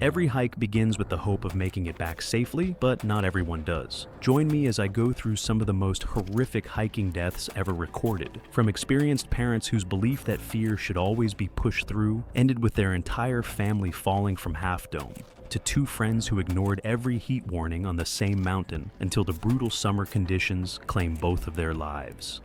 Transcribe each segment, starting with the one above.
Every hike begins with the hope of making it back safely, but not everyone does. Join me as I go through some of the most horrific hiking deaths ever recorded, from experienced parents whose belief that fear should always be pushed through ended with their entire family falling from Half Dome, to two friends who ignored every heat warning on the same mountain until the brutal summer conditions claimed both of their lives.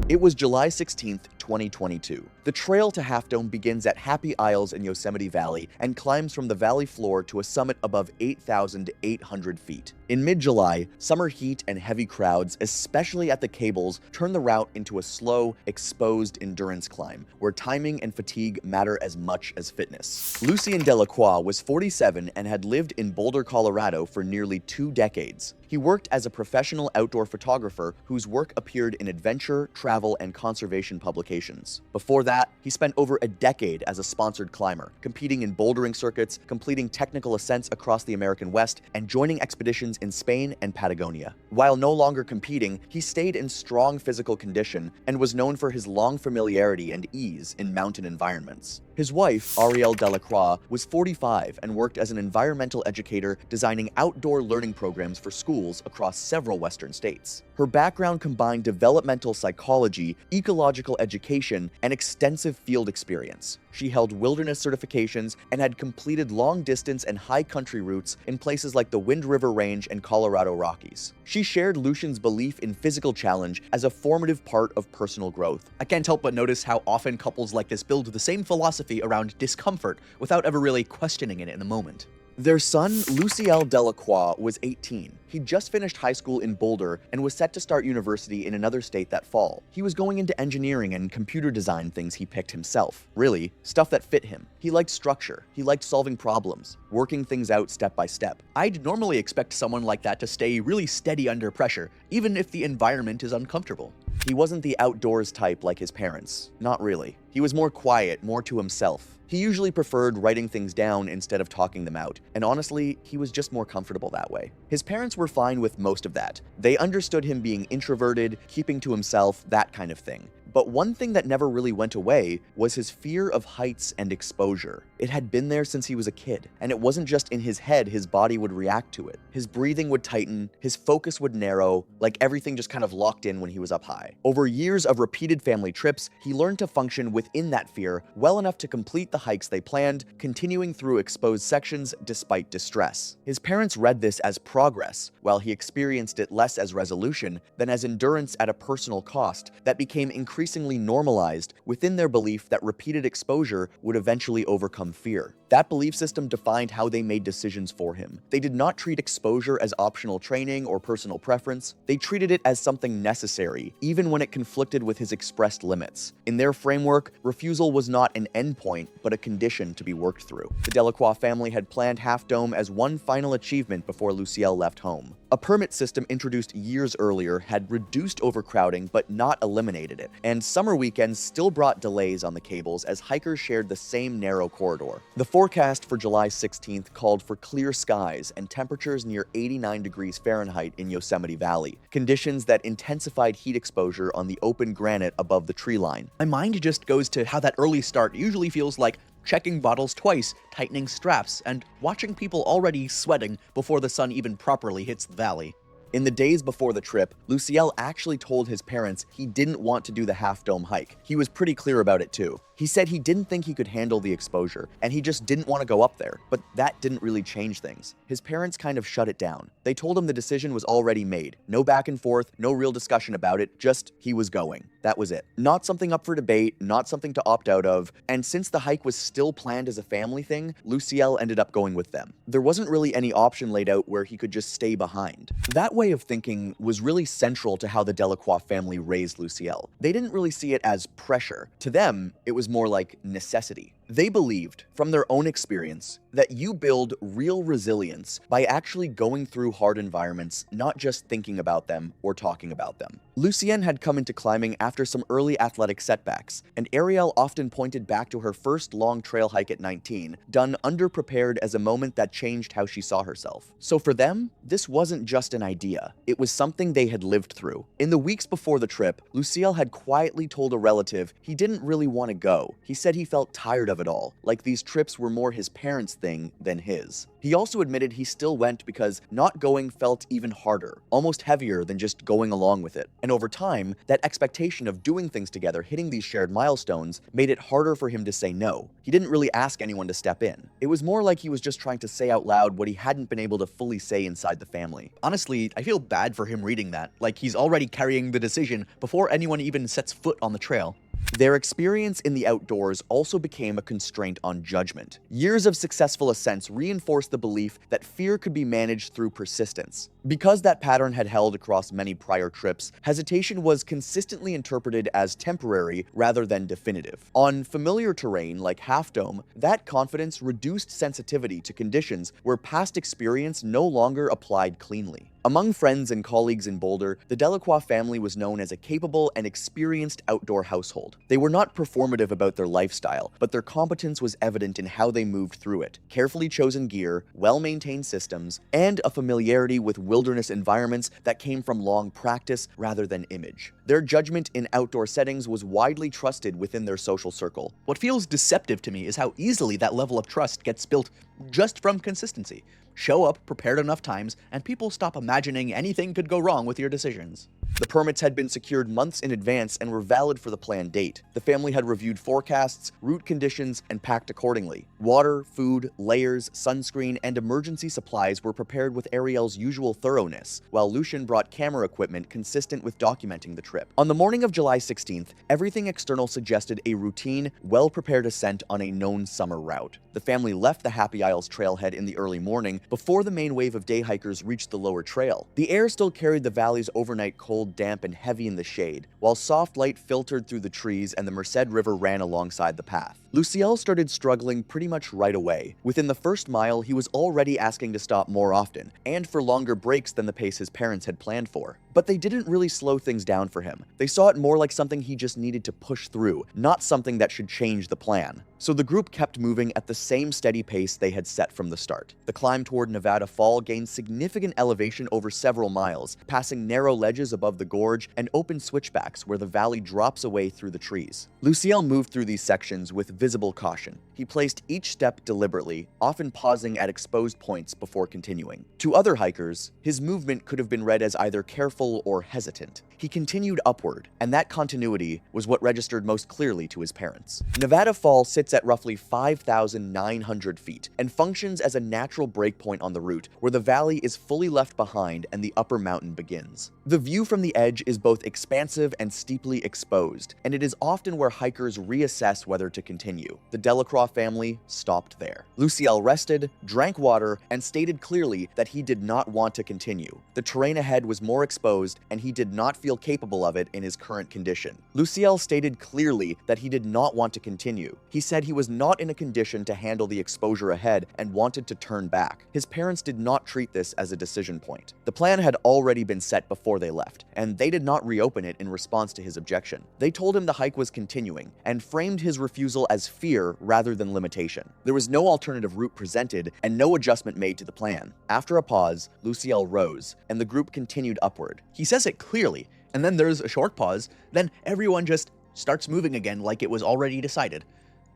It was July 16th, 2022. The trail to Half Dome begins at Happy Isles in Yosemite Valley and climbs from the valley floor to a summit above 8,800 feet. In mid-July, summer heat and heavy crowds, especially at the cables, turn the route into a slow, exposed endurance climb, where timing and fatigue matter as much as fitness. Lucien Delacroix was 47 and had lived in Boulder, Colorado for nearly 2 decades. He worked as a professional outdoor photographer whose work appeared in adventure, travel, and conservation publications. Before that, he spent over a decade as a sponsored climber, competing in bouldering circuits, completing technical ascents across the American West, and joining expeditions in Spain and Patagonia. While no longer competing, he stayed in strong physical condition and was known for his long familiarity and ease in mountain environments. His wife, Arielle Delacroix, was 45 and worked as an environmental educator designing outdoor learning programs for schools across several Western states. Her background combined developmental psychology, ecological education, and extensive field experience. She held wilderness certifications and had completed long-distance and high-country routes in places like the Wind River Range and Colorado Rockies. She shared Lucien's belief in physical challenge as a formative part of personal growth. I can't help but notice how often couples like this build the same philosophy around discomfort without ever really questioning it in the moment. Their son, Luciel Delacroix, was 18. He'd just finished high school in Boulder and was set to start university in another state that fall. He was going into engineering and computer design, things he picked himself. Really, stuff that fit him. He liked structure. He liked solving problems, working things out step by step. I'd normally expect someone like that to stay really steady under pressure, even if the environment is uncomfortable. He wasn't the outdoors type like his parents. Not really. He was more quiet, more to himself. He usually preferred writing things down instead of talking them out, and honestly, he was just more comfortable that way. His parents were fine with most of that. They understood him being introverted, keeping to himself, that kind of thing. But one thing that never really went away was his fear of heights and exposure. It had been there since he was a kid, and it wasn't just in his head his body would react to it. His breathing would tighten, his focus would narrow, like everything just kind of locked in when he was up high. Over years of repeated family trips, he learned to function within that fear well enough to complete the hikes they planned, continuing through exposed sections despite distress. His parents read this as progress, while he experienced it less as resolution than as endurance at a personal cost that became increasingly normalized within their belief that repeated exposure would eventually overcome fear. That belief system defined how they made decisions for him. They did not treat exposure as optional training or personal preference. They treated it as something necessary, even when it conflicted with his expressed limits. In their framework, refusal was not an endpoint, but a condition to be worked through. The Delacroix family had planned Half Dome as one final achievement before Luciel left home. A permit system introduced years earlier had reduced overcrowding but not eliminated it, and summer weekends still brought delays on the cables as hikers shared the same narrow corridor. The forecast for July 16th called for clear skies and temperatures near 89 degrees Fahrenheit in Yosemite Valley, conditions that intensified heat exposure on the open granite above the tree line. My mind just goes to how that early start usually feels like checking bottles twice, tightening straps, and watching people already sweating before the sun even properly hits the valley. In the days before the trip, Luciel actually told his parents he didn't want to do the Half Dome hike. He was pretty clear about it too. He said he didn't think he could handle the exposure, and he just didn't want to go up there, but that didn't really change things. His parents kind of shut it down. They told him the decision was already made. No back and forth, no real discussion about it, just he was going. That was it. Not something up for debate, not something to opt out of, and since the hike was still planned as a family thing, Luciel ended up going with them. There wasn't really any option laid out where he could just stay behind. That way of thinking was really central to how the Delacroix family raised Luciel. They didn't really see it as pressure. To them, it was more like necessity. They believed, from their own experience, that you build real resilience by actually going through hard environments, not just thinking about them or talking about them. Lucien had come into climbing after some early athletic setbacks, and Arielle often pointed back to her first long trail hike at 19, done underprepared as a moment that changed how she saw herself. So for them, this wasn't just an idea. It was something they had lived through. In the weeks before the trip, Luciel had quietly told a relative he didn't really want to go. He said he felt tired of of it all, like these trips were more his parents' thing than his. He also admitted he still went because not going felt even harder, almost heavier than just going along with it. And over time, that expectation of doing things together, hitting these shared milestones, made it harder for him to say no. He didn't really ask anyone to step in. It was more like he was just trying to say out loud what he hadn't been able to fully say inside the family. Honestly, I feel bad for him reading that, like he's already carrying the decision before anyone even sets foot on the trail. Their experience in the outdoors also became a constraint on judgment. Years of successful ascents reinforced the belief that fear could be managed through persistence. Because that pattern had held across many prior trips, hesitation was consistently interpreted as temporary rather than definitive. On familiar terrain like Half Dome, that confidence reduced sensitivity to conditions where past experience no longer applied cleanly. Among friends and colleagues in Boulder, the Delacroix family was known as a capable and experienced outdoor household. They were not performative about their lifestyle, but their competence was evident in how they moved through it. Carefully chosen gear, well-maintained systems, and a familiarity with wilderness environments that came from long practice rather than image. Their judgment in outdoor settings was widely trusted within their social circle. What feels deceptive to me is how easily that level of trust gets built just from consistency. Show up prepared enough times, and people stop imagining anything could go wrong with your decisions. The permits had been secured months in advance and were valid for the planned date. The family had reviewed forecasts, route conditions, and packed accordingly. Water, food, layers, sunscreen, and emergency supplies were prepared with Ariel's usual thoroughness, while Lucien brought camera equipment consistent with documenting the trip. On the morning of July 16th, everything external suggested a routine, well-prepared ascent on a known summer route. The family left the Happy Isles trailhead in the early morning before the main wave of day hikers reached the lower trail. The air still carried the valley's overnight cold, damp, and heavy in the shade, while soft light filtered through the trees and the Merced River ran alongside the path. Luciel started struggling pretty much right away. Within the first mile, he was already asking to stop more often, and for longer breaks than the pace his parents had planned for. But they didn't really slow things down for him. They saw it more like something he just needed to push through, not something that should change the plan. So the group kept moving at the same steady pace they had set from the start. The climb toward Nevada Fall gained significant elevation over several miles, passing narrow ledges above the gorge and open switchbacks where the valley drops away through the trees. Luciel moved through these sections with visible caution. He placed each step deliberately, often pausing at exposed points before continuing. To other hikers, his movement could have been read as either careful or hesitant. He continued upward, and that continuity was what registered most clearly to his parents. Nevada Fall sits at roughly 5,900 feet and functions as a natural breakpoint on the route where the valley is fully left behind and the upper mountain begins. The view from the edge is both expansive and steeply exposed, and it is often where hikers reassess whether to continue. The Delacroix family stopped there. Luciel rested, drank water, and stated clearly that he did not want to continue. The terrain ahead was more exposed, and he did not feel capable of it in his current condition. Luciel stated clearly that he did not want to continue. He said he was not in a condition to handle the exposure ahead and wanted to turn back. His parents did not treat this as a decision point. The plan had already been set before they left, and they did not reopen it in response to his objection. They told him the hike was continuing and framed his refusal as fear rather than limitation. There was no alternative route presented and no adjustment made to the plan. After a pause, Luciel rose, and the group continued upward. He says it clearly, and then there's a short pause, then everyone just starts moving again like it was already decided.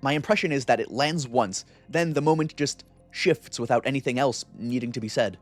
My impression is that it lands once, then the moment just shifts without anything else needing to be said.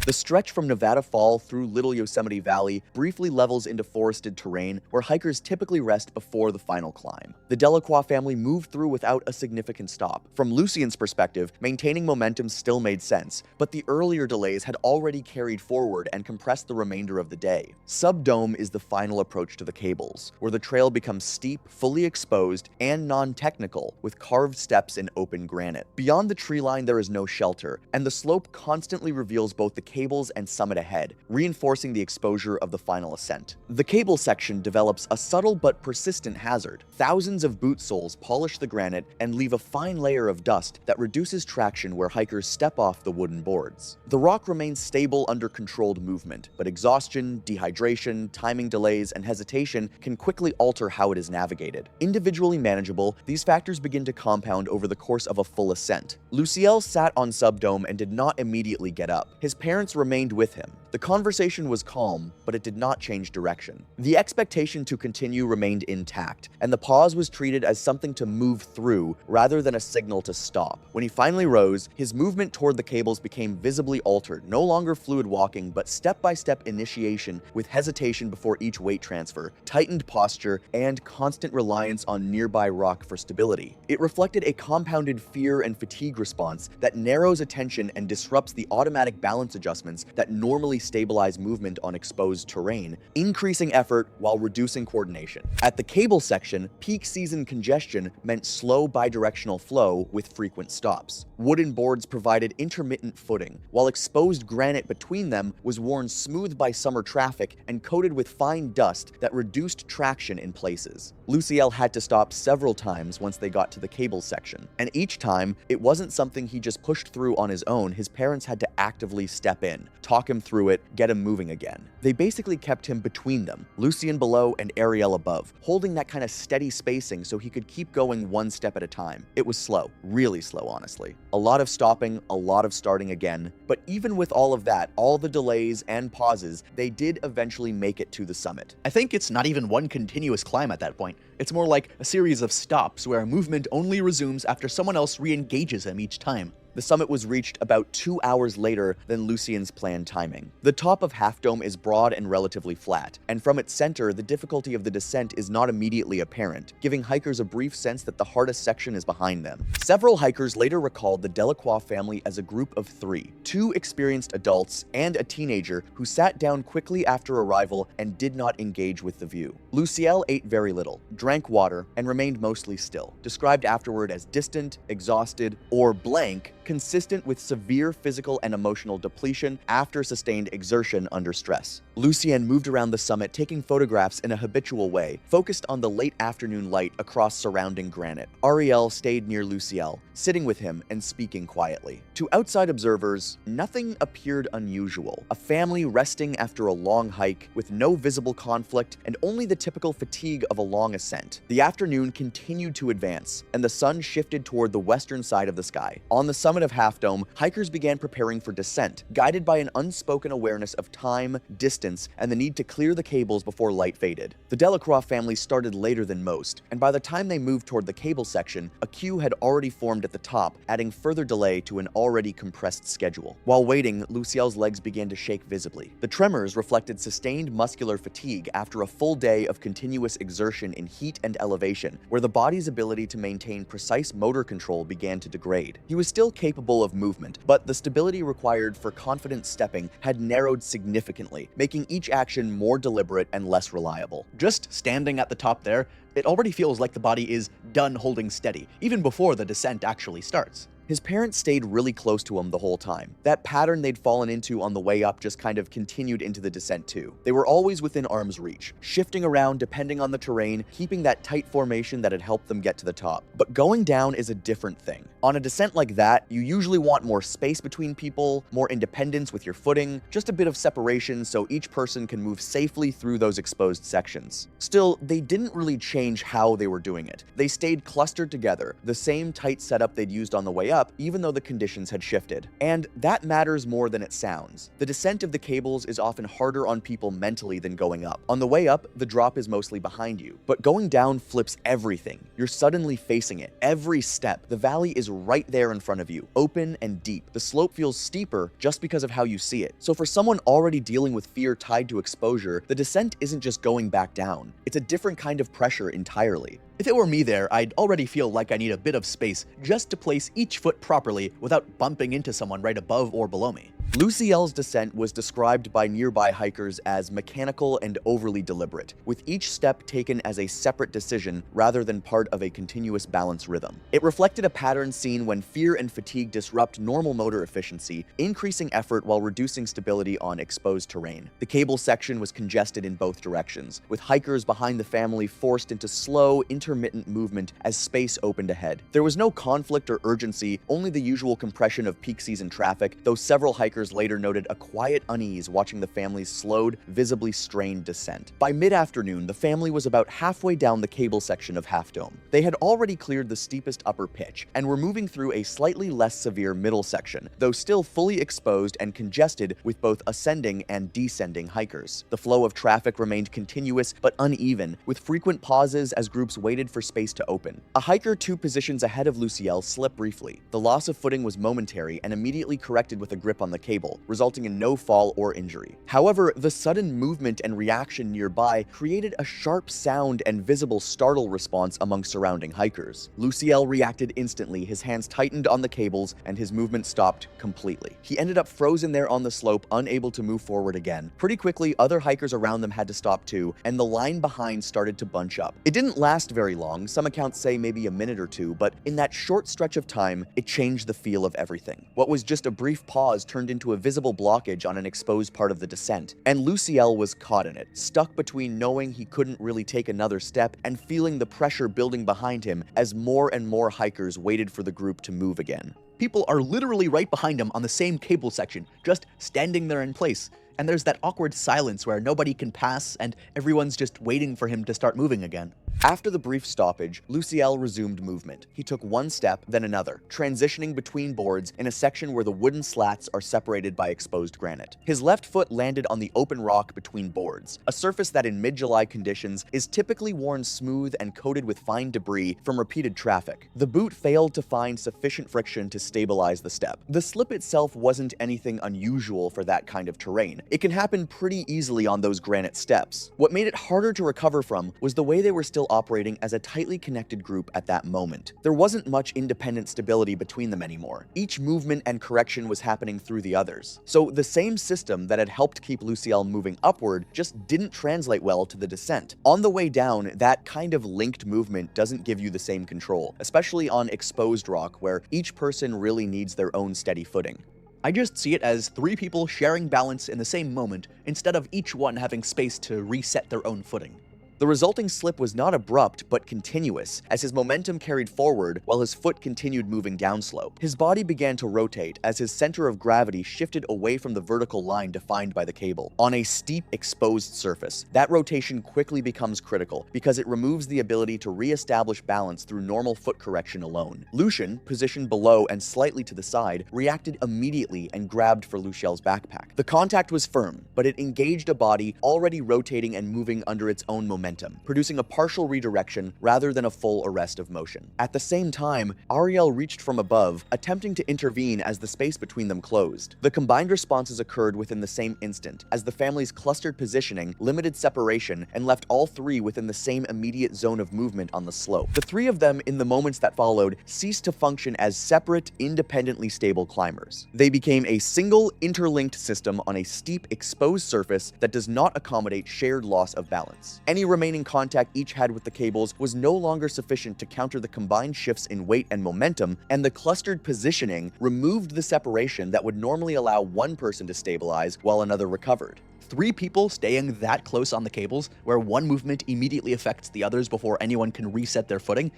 The stretch from Nevada Fall through Little Yosemite Valley briefly levels into forested terrain where hikers typically rest before the final climb. The Delacroix family moved through without a significant stop. From Lucien's perspective, maintaining momentum still made sense, but the earlier delays had already carried forward and compressed the remainder of the day. Subdome is the final approach to the cables, where the trail becomes steep, fully exposed, and non-technical, with carved steps in open granite. Beyond the tree line there is no shelter, and the slope constantly reveals both the cables and summit ahead, reinforcing the exposure of the final ascent. The cable section develops a subtle but persistent hazard. Thousands of boot soles polish the granite and leave a fine layer of dust that reduces traction where hikers step off the wooden boards. The rock remains stable under controlled movement, but exhaustion, dehydration, timing delays, and hesitation can quickly alter how it is navigated. Individually manageable, these factors begin to compound over the course of a full ascent. Luciel sat on Subdome and did not immediately get up. His parents remained with him. The conversation was calm, but it did not change direction. The expectation to continue remained intact, and the pause was treated as something to move through rather than a signal to stop. When he finally rose, his movement toward the cables became visibly altered, no longer fluid walking, but step-by-step initiation with hesitation before each weight transfer, tightened posture, and constant reliance on nearby rock for stability. It reflected a compounded fear and fatigue response that narrows attention and disrupts the automatic balance adjustments that normally stabilize movement on exposed terrain, increasing effort while reducing coordination. At the cable section, peak season congestion meant slow bidirectional flow with frequent stops. Wooden boards provided intermittent footing, while exposed granite between them was worn smooth by summer traffic and coated with fine dust that reduced traction in places. Luciel had to stop several times once they got to the cable section, and each time, it wasn't something he just pushed through on his own. His parents had to actively step in, talk him through it, get him moving again. They basically kept him between them, Lucien below and Ariel above, holding that kind of steady spacing so he could keep going one step at a time. It was slow, really slow, honestly. A lot of stopping, a lot of starting again, but even with all of that, all the delays and pauses, they did eventually make it to the summit. I think it's not even one continuous climb at that point. It's more like a series of stops where movement only resumes after someone else re-engages him each time. The summit was reached about 2 hours later than Lucien's planned timing. The top of Half Dome is broad and relatively flat, and from its center, the difficulty of the descent is not immediately apparent, giving hikers a brief sense that the hardest section is behind them. Several hikers later recalled the Delacroix family as a group of 3, 2 experienced adults and a teenager who sat down quickly after arrival and did not engage with the view. Luciel ate very little, drank water, and remained mostly still, described afterward as distant, exhausted, or blank, consistent with severe physical and emotional depletion after sustained exertion under stress. Lucien moved around the summit taking photographs in a habitual way, focused on the late afternoon light across surrounding granite. Ariel stayed near Luciel, sitting with him and speaking quietly. To outside observers, nothing appeared unusual. A family resting after a long hike with no visible conflict and only the typical fatigue of a long ascent. The afternoon continued to advance, and the sun shifted toward the western side of the sky. On the summit of Half Dome, hikers began preparing for descent, guided by an unspoken awareness of time, distance, and the need to clear the cables before light faded. The Delacroix family started later than most, and by the time they moved toward the cable section, a queue had already formed at the top, adding further delay to an already compressed schedule. While waiting, Luciel's legs began to shake visibly. The tremors reflected sustained muscular fatigue after a full day of continuous exertion in heat and elevation, where the body's ability to maintain precise motor control began to degrade. He was still capable of movement, but the stability required for confident stepping had narrowed significantly, making each action more deliberate and less reliable. Just standing at the top there, it already feels like the body is done holding steady, even before the descent actually starts. His parents stayed really close to him the whole time. That pattern they'd fallen into on the way up just kind of continued into the descent too. They were always within arm's reach, shifting around depending on the terrain, keeping that tight formation that had helped them get to the top. But going down is a different thing. On a descent like that, you usually want more space between people, more independence with your footing, just a bit of separation so each person can move safely through those exposed sections. Still, they didn't really change how they were doing it. They stayed clustered together, the same tight setup they'd used on the way up, even though the conditions had shifted. And that matters more than it sounds. The descent of the cables is often harder on people mentally than going up. On the way up, the drop is mostly behind you, but going down flips everything. You're suddenly facing it. Every step, the valley is right there in front of you, open and deep. The slope feels steeper just because of how you see it. So for someone already dealing with fear tied to exposure, the descent isn't just going back down. It's a different kind of pressure entirely. If it were me there, I'd already feel like I need a bit of space just to place each foot properly without bumping into someone right above or below me. Luciel's descent was described by nearby hikers as mechanical and overly deliberate, with each step taken as a separate decision rather than part of a continuous balance rhythm. It reflected a pattern seen when fear and fatigue disrupt normal motor efficiency, increasing effort while reducing stability on exposed terrain. The cable section was congested in both directions, with hikers behind the family forced into slow, intermittent movement as space opened ahead. There was no conflict or urgency, only the usual compression of peak season traffic, though several hikers hikers later noted a quiet unease watching the family's slowed, visibly strained descent. By mid-afternoon, the family was about halfway down the cable section of Half Dome. They had already cleared the steepest upper pitch and were moving through a slightly less severe middle section, though still fully exposed and congested with both ascending and descending hikers. The flow of traffic remained continuous but uneven, with frequent pauses as groups waited for space to open. A hiker 2 positions ahead of Luciel slipped briefly. The loss of footing was momentary and immediately corrected with a grip on the cable, resulting in no fall or injury. However, the sudden movement and reaction nearby created a sharp sound and visible startle response among surrounding hikers. Luciel reacted instantly, his hands tightened on the cables, and his movement stopped completely. He ended up frozen there on the slope, unable to move forward again. Pretty quickly, other hikers around them had to stop too, and the line behind started to bunch up. It didn't last very long, some accounts say maybe a minute or two, but in that short stretch of time, it changed the feel of everything. What was just a brief pause turned into a visible blockage on an exposed part of the descent, and Luciel was caught in it, stuck between knowing he couldn't really take another step and feeling the pressure building behind him as more and more hikers waited for the group to move again. People are literally right behind him on the same cable section, just standing there in place. And there's that awkward silence where nobody can pass and everyone's just waiting for him to start moving again. After the brief stoppage, Luciel resumed movement. He took one step, then another, transitioning between boards in a section where the wooden slats are separated by exposed granite. His left foot landed on the open rock between boards, a surface that in mid-July conditions is typically worn smooth and coated with fine debris from repeated traffic. The boot failed to find sufficient friction to stabilize the step. The slip itself wasn't anything unusual for that kind of terrain. It can happen pretty easily on those granite steps. What made it harder to recover from was the way they were still operating as a tightly connected group at that moment. There wasn't much independent stability between them anymore. Each movement and correction was happening through the others. So the same system that had helped keep Luciel moving upward just didn't translate well to the descent. On the way down, that kind of linked movement doesn't give you the same control, especially on exposed rock where each person really needs their own steady footing. I just see it as 3 people sharing balance in the same moment, instead of each one having space to reset their own footing. The resulting slip was not abrupt, but continuous, as his momentum carried forward while his foot continued moving downslope. His body began to rotate as his center of gravity shifted away from the vertical line defined by the cable. On a steep, exposed surface, that rotation quickly becomes critical because it removes the ability to re-establish balance through normal foot correction alone. Lucian, positioned below and slightly to the side, reacted immediately and grabbed for Luciel's backpack. The contact was firm, but it engaged a body already rotating and moving under its own momentum, producing a partial redirection rather than a full arrest of motion. At the same time, Ariel reached from above, attempting to intervene as the space between them closed. The combined responses occurred within the same instant, as the family's clustered positioning limited separation and left all 3 within the same immediate zone of movement on the slope. The 3 of them, in the moments that followed, ceased to function as separate, independently stable climbers. They became a single, interlinked system on a steep, exposed surface that does not accommodate shared loss of balance. Any remaining contact each had with the cables was no longer sufficient to counter the combined shifts in weight and momentum, and the clustered positioning removed the separation that would normally allow one person to stabilize while another recovered. 3 people staying that close on the cables, where one movement immediately affects the others before anyone can reset their footing.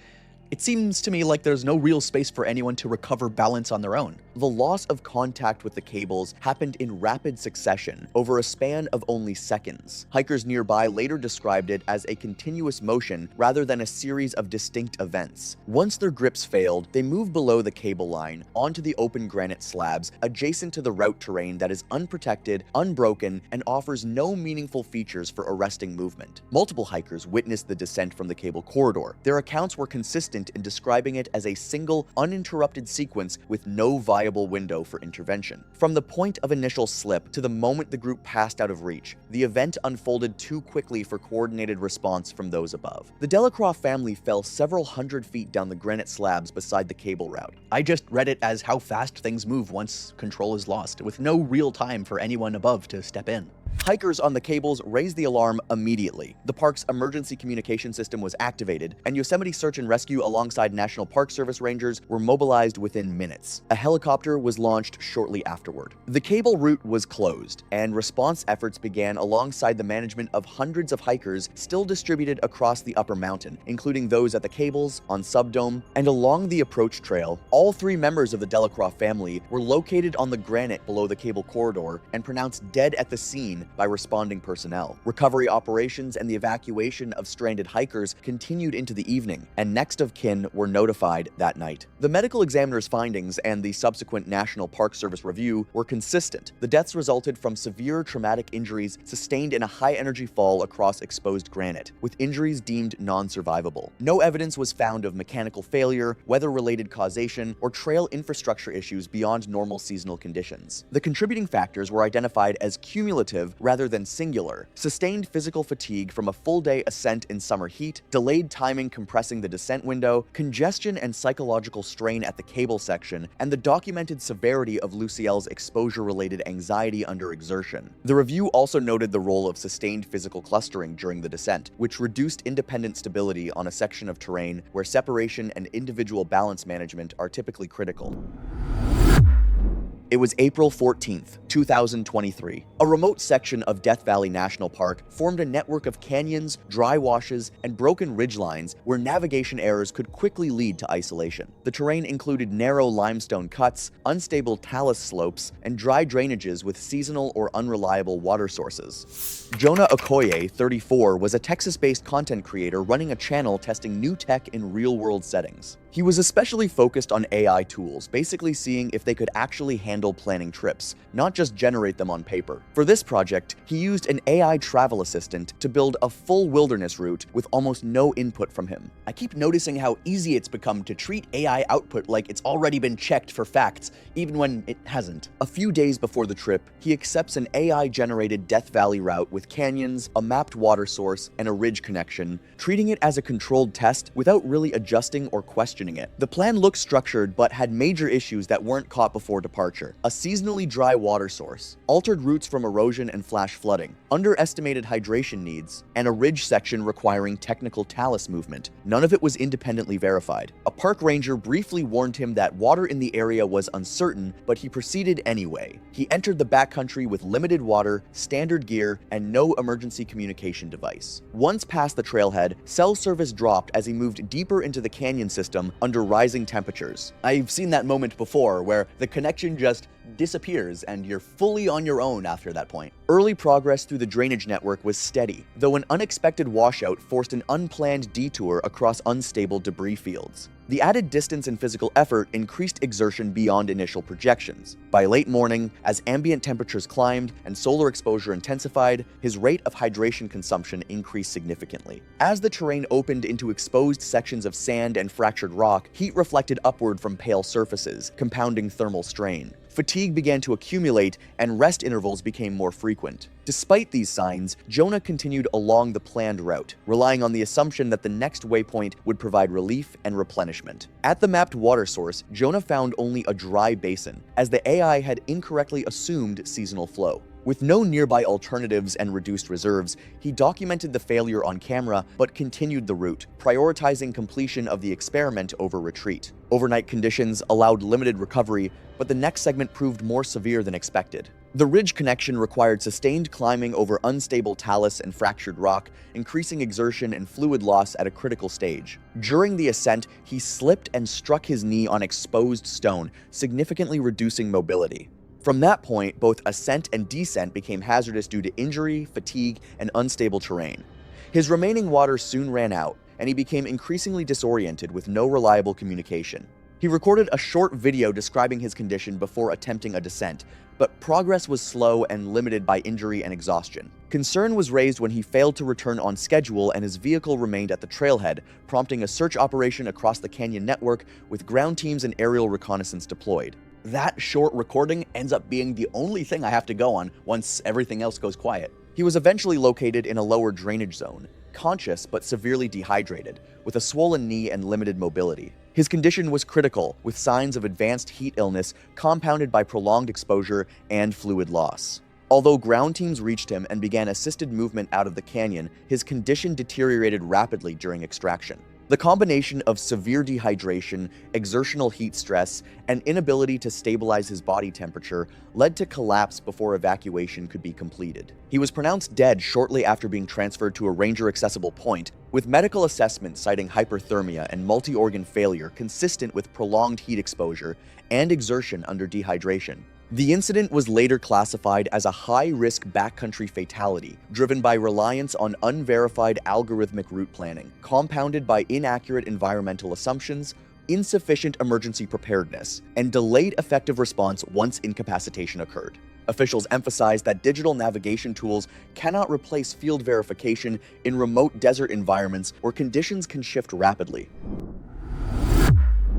It seems to me like there's no real space for anyone to recover balance on their own. The loss of contact with the cables happened in rapid succession over a span of only seconds. Hikers nearby later described it as a continuous motion rather than a series of distinct events. Once their grips failed, they moved below the cable line onto the open granite slabs adjacent to the route terrain that is unprotected, unbroken, and offers no meaningful features for arresting movement. Multiple hikers witnessed the descent from the cable corridor. Their accounts were consistent in describing it as a single, uninterrupted sequence with no viable window for intervention. From the point of initial slip to the moment the group passed out of reach, the event unfolded too quickly for coordinated response from those above. The Delacroix family fell several hundred feet down the granite slabs beside the cable route. I just read it as how fast things move once control is lost, with no real time for anyone above to step in. Hikers on the cables raised the alarm immediately. The park's emergency communication system was activated, and Yosemite Search and Rescue alongside National Park Service rangers were mobilized within minutes. A helicopter was launched shortly afterward. The cable route was closed, and response efforts began alongside the management of hundreds of hikers still distributed across the upper mountain, including those at the cables, on Subdome, and along the approach trail. All three members of the Delacroix family were located on the granite below the cable corridor and pronounced dead at the scene by responding personnel. Recovery operations and the evacuation of stranded hikers continued into the evening, and next of kin were notified that night. The medical examiner's findings and the subsequent National Park Service review were consistent. The deaths resulted from severe traumatic injuries sustained in a high-energy fall across exposed granite, with injuries deemed non-survivable. No evidence was found of mechanical failure, weather-related causation, or trail infrastructure issues beyond normal seasonal conditions. The contributing factors were identified as cumulative rather than singular: sustained physical fatigue from a full-day ascent in summer heat, delayed timing compressing the descent window, congestion and psychological strain at the cable section, and the documented severity of Luciel's exposure-related anxiety under exertion. The review also noted the role of sustained physical clustering during the descent, which reduced independent stability on a section of terrain where separation and individual balance management are typically critical. It was April 14th, 2023. A remote section of Death Valley National Park formed a network of canyons, dry washes, and broken ridgelines where navigation errors could quickly lead to isolation. The terrain included narrow limestone cuts, unstable talus slopes, and dry drainages with seasonal or unreliable water sources. Jonah Okoye, 34, was a Texas-based content creator running a channel testing new tech in real-world settings. He was especially focused on AI tools, basically seeing if they could actually handle planning trips, not just generate them on paper. For this project, he used an AI travel assistant to build a full wilderness route with almost no input from him. I keep noticing how easy it's become to treat AI output like it's already been checked for facts, even when it hasn't. A few days before the trip, he accepts an AI-generated Death Valley route with canyons, a mapped water source, and a ridge connection, treating it as a controlled test without really adjusting or questioning it. The plan looked structured but had major issues that weren't caught before departure: a seasonally dry water source, altered routes from erosion and flash flooding, underestimated hydration needs, and a ridge section requiring technical talus movement. None of it was independently verified. A park ranger briefly warned him that water in the area was uncertain, but he proceeded anyway. He entered the backcountry with limited water, standard gear, and no emergency communication device. Once past the trailhead, cell service dropped as he moved deeper into the canyon system under rising temperatures. I've seen that moment before where the connection just disappears and you're fully on your own after that point. Early progress through the drainage network was steady, though an unexpected washout forced an unplanned detour across unstable debris fields. The added distance and physical effort increased exertion beyond initial projections. By late morning, as ambient temperatures climbed and solar exposure intensified, his rate of hydration consumption increased significantly. As the terrain opened into exposed sections of sand and fractured rock, heat reflected upward from pale surfaces, compounding thermal strain. Fatigue began to accumulate, and rest intervals became more frequent. Despite these signs, Jonah continued along the planned route, relying on the assumption that the next waypoint would provide relief and replenishment. At the mapped water source, Jonah found only a dry basin, as the AI had incorrectly assumed seasonal flow. With no nearby alternatives and reduced reserves, he documented the failure on camera but continued the route, prioritizing completion of the experiment over retreat. Overnight conditions allowed limited recovery, but the next segment proved more severe than expected. The ridge connection required sustained climbing over unstable talus and fractured rock, increasing exertion and fluid loss at a critical stage. During the ascent, he slipped and struck his knee on exposed stone, significantly reducing mobility. From that point, both ascent and descent became hazardous due to injury, fatigue, and unstable terrain. His remaining water soon ran out, and he became increasingly disoriented with no reliable communication. He recorded a short video describing his condition before attempting a descent, but progress was slow and limited by injury and exhaustion. Concern was raised when he failed to return on schedule and his vehicle remained at the trailhead, prompting a search operation across the canyon network with ground teams and aerial reconnaissance deployed. That short recording ends up being the only thing I have to go on once everything else goes quiet. He was eventually located in a lower drainage zone, conscious but severely dehydrated, with a swollen knee and limited mobility. His condition was critical, with signs of advanced heat illness compounded by prolonged exposure and fluid loss. Although ground teams reached him and began assisted movement out of the canyon, his condition deteriorated rapidly during extraction. The combination of severe dehydration, exertional heat stress, and inability to stabilize his body temperature led to collapse before evacuation could be completed. He was pronounced dead shortly after being transferred to a ranger-accessible point, with medical assessments citing hyperthermia and multi-organ failure consistent with prolonged heat exposure and exertion under dehydration. The incident was later classified as a high-risk backcountry fatality, driven by reliance on unverified algorithmic route planning, compounded by inaccurate environmental assumptions, insufficient emergency preparedness, and delayed effective response once incapacitation occurred. Officials emphasized that digital navigation tools cannot replace field verification in remote desert environments where conditions can shift rapidly.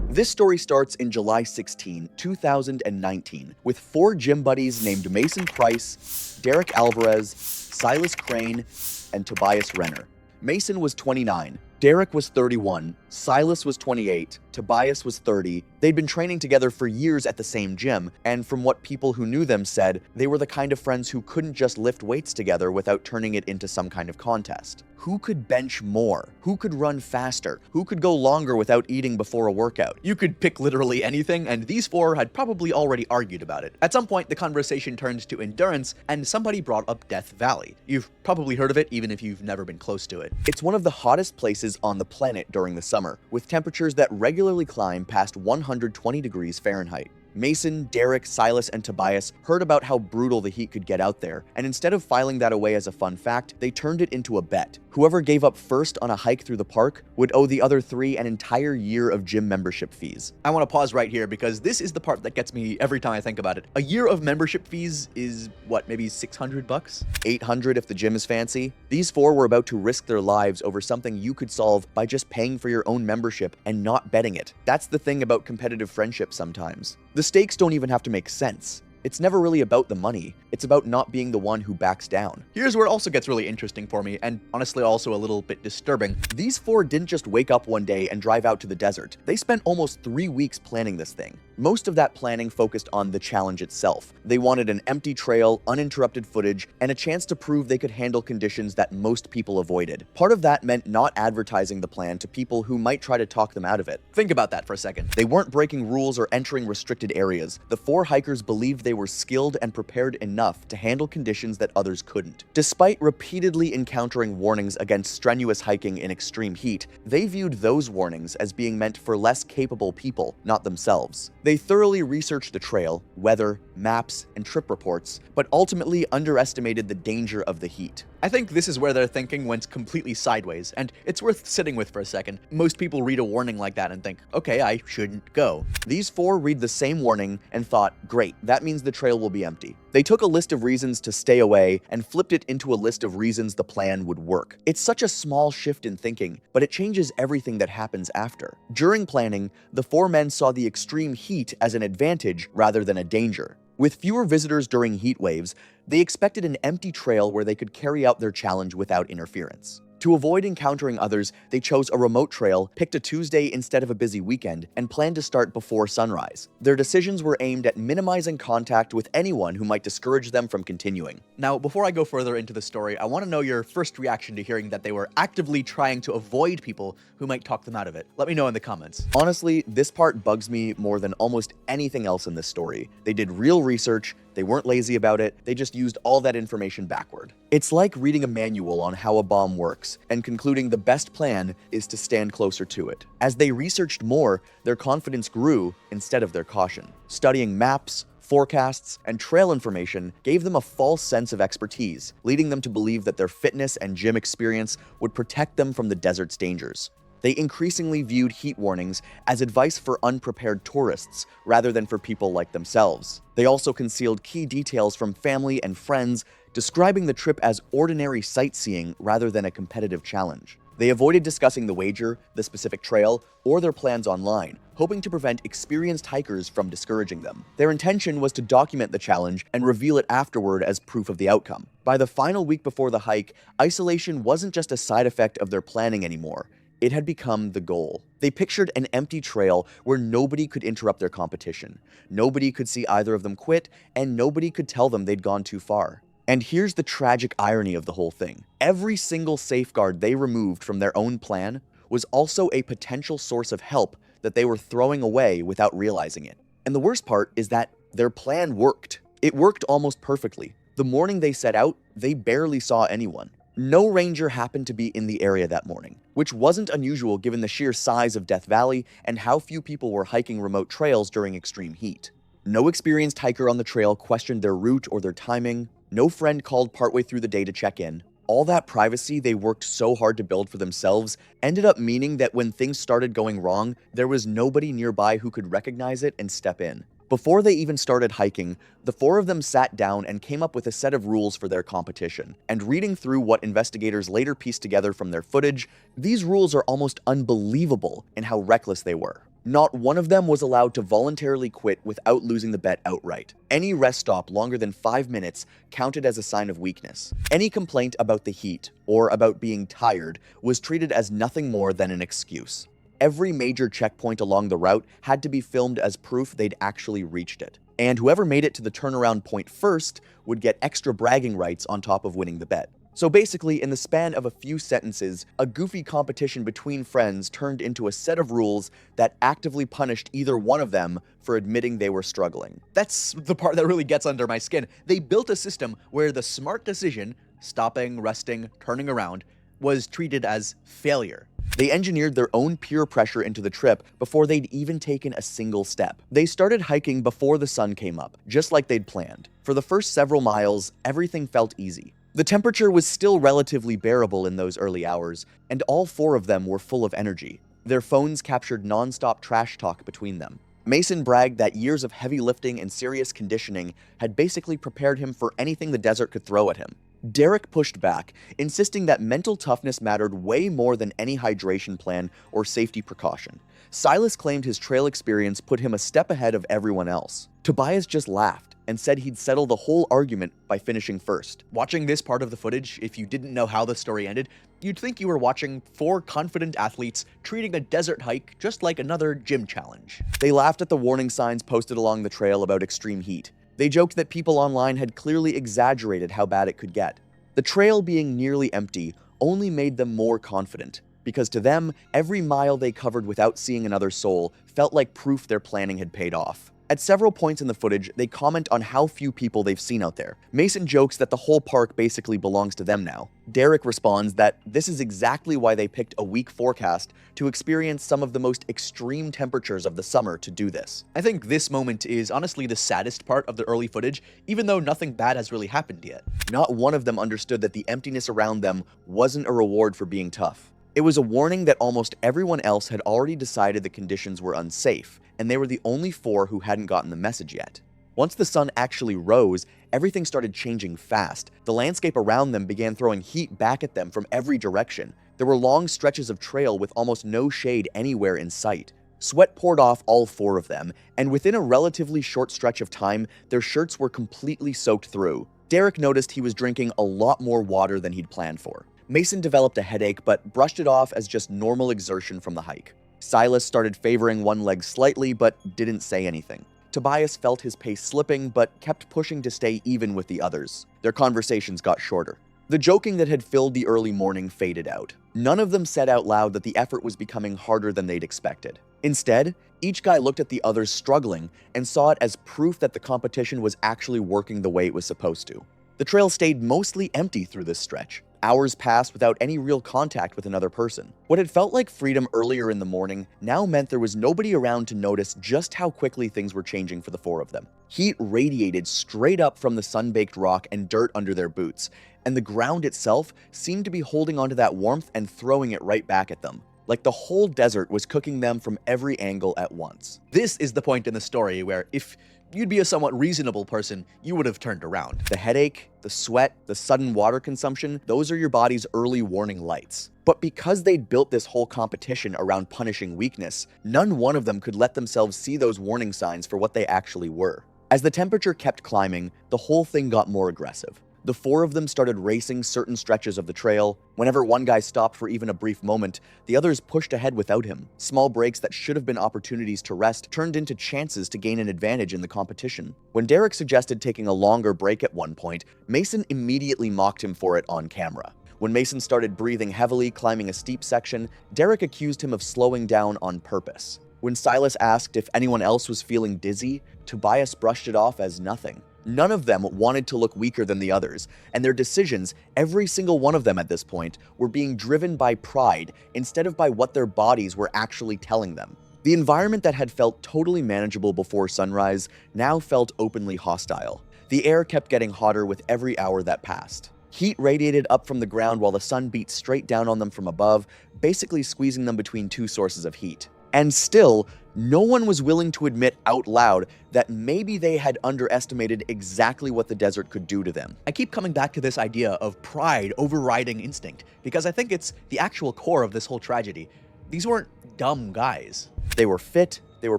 This story starts in July 16, 2019, with 4 gym buddies named Mason Price, Derek Alvarez, Silas Crane, and Tobias Renner. Mason was 29, Derek was 31, Silas was 28, Tobias was 30. They'd been training together for years at the same gym, and from what people who knew them said, they were the kind of friends who couldn't just lift weights together without turning it into some kind of contest. Who could bench more? Who could run faster? Who could go longer without eating before a workout? You could pick literally anything, and these 4 had probably already argued about it. At some point, the conversation turned to endurance, and somebody brought up Death Valley. You've probably heard of it, even if you've never been close to it. It's one of the hottest places on the planet during the summer, with temperatures that regularly climb past 120 degrees Fahrenheit. Mason, Derek, Silas, and Tobias heard about how brutal the heat could get out there, and instead of filing that away as a fun fact, they turned it into a bet. Whoever gave up first on a hike through the park would owe the other 3 an entire year of gym membership fees. I want to pause right here because this is the part that gets me every time I think about it. A year of membership fees is, what, maybe $600? $800 if the gym is fancy. These 4 were about to risk their lives over something you could solve by just paying for your own membership and not betting it. That's the thing about competitive friendship sometimes. The stakes don't even have to make sense. It's never really about the money. It's about not being the one who backs down. Here's where it also gets really interesting for me, and honestly also a little bit disturbing. These 4 didn't just wake up one day and drive out to the desert. They spent almost 3 weeks planning this thing. Most of that planning focused on the challenge itself. They wanted an empty trail, uninterrupted footage, and a chance to prove they could handle conditions that most people avoided. Part of that meant not advertising the plan to people who might try to talk them out of it. Think about that for a second. They weren't breaking rules or entering restricted areas. The 4 hikers believed they were skilled and prepared enough to handle conditions that others couldn't. Despite repeatedly encountering warnings against strenuous hiking in extreme heat, they viewed those warnings as being meant for less capable people, not themselves. They thoroughly researched the trail, weather, maps, and trip reports, but ultimately underestimated the danger of the heat. I think this is where their thinking went completely sideways, and it's worth sitting with for a second. Most people read a warning like that and think, okay, I shouldn't go. These 4 read the same warning and thought, great, that means the trail will be empty. They took a list of reasons to stay away and flipped it into a list of reasons the plan would work. It's such a small shift in thinking, but it changes everything that happens after. During planning, the 4 men saw the extreme heat as an advantage rather than a danger. With fewer visitors during heat waves, they expected an empty trail where they could carry out their challenge without interference. To avoid encountering others, they chose a remote trail, picked a Tuesday instead of a busy weekend, and planned to start before sunrise. Their decisions were aimed at minimizing contact with anyone who might discourage them from continuing. Now, before I go further into the story, I want to know your first reaction to hearing that they were actively trying to avoid people who might talk them out of it. Let me know in the comments. Honestly, this part bugs me more than almost anything else in this story. They did real research, they weren't lazy about it, they just used all that information backward. It's like reading a manual on how a bomb works and concluding the best plan is to stand closer to it. As they researched more, their confidence grew instead of their caution. Studying maps, forecasts, and trail information gave them a false sense of expertise, leading them to believe that their fitness and gym experience would protect them from the desert's dangers. They increasingly viewed heat warnings as advice for unprepared tourists rather than for people like themselves. They also concealed key details from family and friends, describing the trip as ordinary sightseeing rather than a competitive challenge. They avoided discussing the wager, the specific trail, or their plans online, hoping to prevent experienced hikers from discouraging them. Their intention was to document the challenge and reveal it afterward as proof of the outcome. By the final week before the hike, isolation wasn't just a side effect of their planning anymore. It had become the goal. They pictured an empty trail where nobody could interrupt their competition. Nobody could see either of them quit, and nobody could tell them they'd gone too far. And here's the tragic irony of the whole thing. Every single safeguard they removed from their own plan was also a potential source of help that they were throwing away without realizing it. And the worst part is that their plan worked. It worked almost perfectly. The morning they set out, they barely saw anyone. No ranger happened to be in the area that morning, which wasn't unusual given the sheer size of Death Valley and how few people were hiking remote trails during extreme heat. No experienced hiker on the trail questioned their route or their timing. No friend called partway through the day to check in. All that privacy they worked so hard to build for themselves ended up meaning that when things started going wrong, there was nobody nearby who could recognize it and step in. Before they even started hiking, the four of them sat down and came up with a set of rules for their competition. And reading through what investigators later pieced together from their footage, these rules are almost unbelievable in how reckless they were. Not one of them was allowed to voluntarily quit without losing the bet outright. Any rest stop longer than 5 minutes counted as a sign of weakness. Any complaint about the heat or about being tired was treated as nothing more than an excuse. Every major checkpoint along the route had to be filmed as proof they'd actually reached it. And whoever made it to the turnaround point first would get extra bragging rights on top of winning the bet. So basically, in the span of a few sentences, a goofy competition between friends turned into a set of rules that actively punished either one of them for admitting they were struggling. That's the part that really gets under my skin. They built a system where the smart decision, stopping, resting, turning around, was treated as failure. They engineered their own peer pressure into the trip before they'd even taken a single step. They started hiking before the sun came up, just like they'd planned. For the first several miles, everything felt easy. The temperature was still relatively bearable in those early hours, and all four of them were full of energy. Their phones captured non-stop trash talk between them. Mason bragged that years of heavy lifting and serious conditioning had basically prepared him for anything the desert could throw at him. Derek pushed back, insisting that mental toughness mattered way more than any hydration plan or safety precaution. Silas claimed his trail experience put him a step ahead of everyone else. Tobias just laughed and said he'd settle the whole argument by finishing first. Watching this part of the footage, if you didn't know how the story ended, you'd think you were watching four confident athletes treating a desert hike just like another gym challenge. They laughed at the warning signs posted along the trail about extreme heat. They joked that people online had clearly exaggerated how bad it could get. The trail being nearly empty only made them more confident, because to them, every mile they covered without seeing another soul felt like proof their planning had paid off. At several points in the footage, they comment on how few people they've seen out there. Mason jokes that the whole park basically belongs to them now. Derek responds that this is exactly why they picked a weak forecast to experience some of the most extreme temperatures of the summer to do this. I think this moment is honestly the saddest part of the early footage, even though nothing bad has really happened yet. Not one of them understood that the emptiness around them wasn't a reward for being tough. It was a warning that almost everyone else had already decided the conditions were unsafe, and they were the only four who hadn't gotten the message yet. Once the sun actually rose, everything started changing fast. The landscape around them began throwing heat back at them from every direction. There were long stretches of trail with almost no shade anywhere in sight. Sweat poured off all four of them, and within a relatively short stretch of time, their shirts were completely soaked through. Derek noticed he was drinking a lot more water than he'd planned for. Mason developed a headache, but brushed it off as just normal exertion from the hike. Silas started favoring one leg slightly, but didn't say anything. Tobias felt his pace slipping, but kept pushing to stay even with the others. Their conversations got shorter. The joking that had filled the early morning faded out. None of them said out loud that the effort was becoming harder than they'd expected. Instead, each guy looked at the others struggling and saw it as proof that the competition was actually working the way it was supposed to. The trail stayed mostly empty through this stretch. Hours passed without any real contact with another person. What had felt like freedom earlier in the morning now meant there was nobody around to notice just how quickly things were changing for the four of them. Heat radiated straight up from the sun-baked rock and dirt under their boots, and the ground itself seemed to be holding onto that warmth and throwing it right back at them. Like the whole desert was cooking them from every angle at once. This is the point in the story where if you'd be a somewhat reasonable person, you would have turned around. The headache, the sweat, the sudden water consumption, those are your body's early warning lights. But because they'd built this whole competition around punishing weakness, none one of them could let themselves see those warning signs for what they actually were. As the temperature kept climbing, the whole thing got more aggressive. The four of them started racing certain stretches of the trail. Whenever one guy stopped for even a brief moment, the others pushed ahead without him. Small breaks that should have been opportunities to rest turned into chances to gain an advantage in the competition. When Derek suggested taking a longer break at one point, Mason immediately mocked him for it on camera. When Mason started breathing heavily, climbing a steep section, Derek accused him of slowing down on purpose. When Silas asked if anyone else was feeling dizzy, Tobias brushed it off as nothing. None of them wanted to look weaker than the others, and their decisions, every single one of them at this point, were being driven by pride instead of by what their bodies were actually telling them. The environment that had felt totally manageable before sunrise now felt openly hostile. The air kept getting hotter with every hour that passed. Heat radiated up from the ground while the sun beat straight down on them from above, basically squeezing them between two sources of heat. And still, no one was willing to admit out loud that maybe they had underestimated exactly what the desert could do to them. I keep coming back to this idea of pride overriding instinct, because I think it's the actual core of this whole tragedy. These weren't dumb guys. They were fit, they were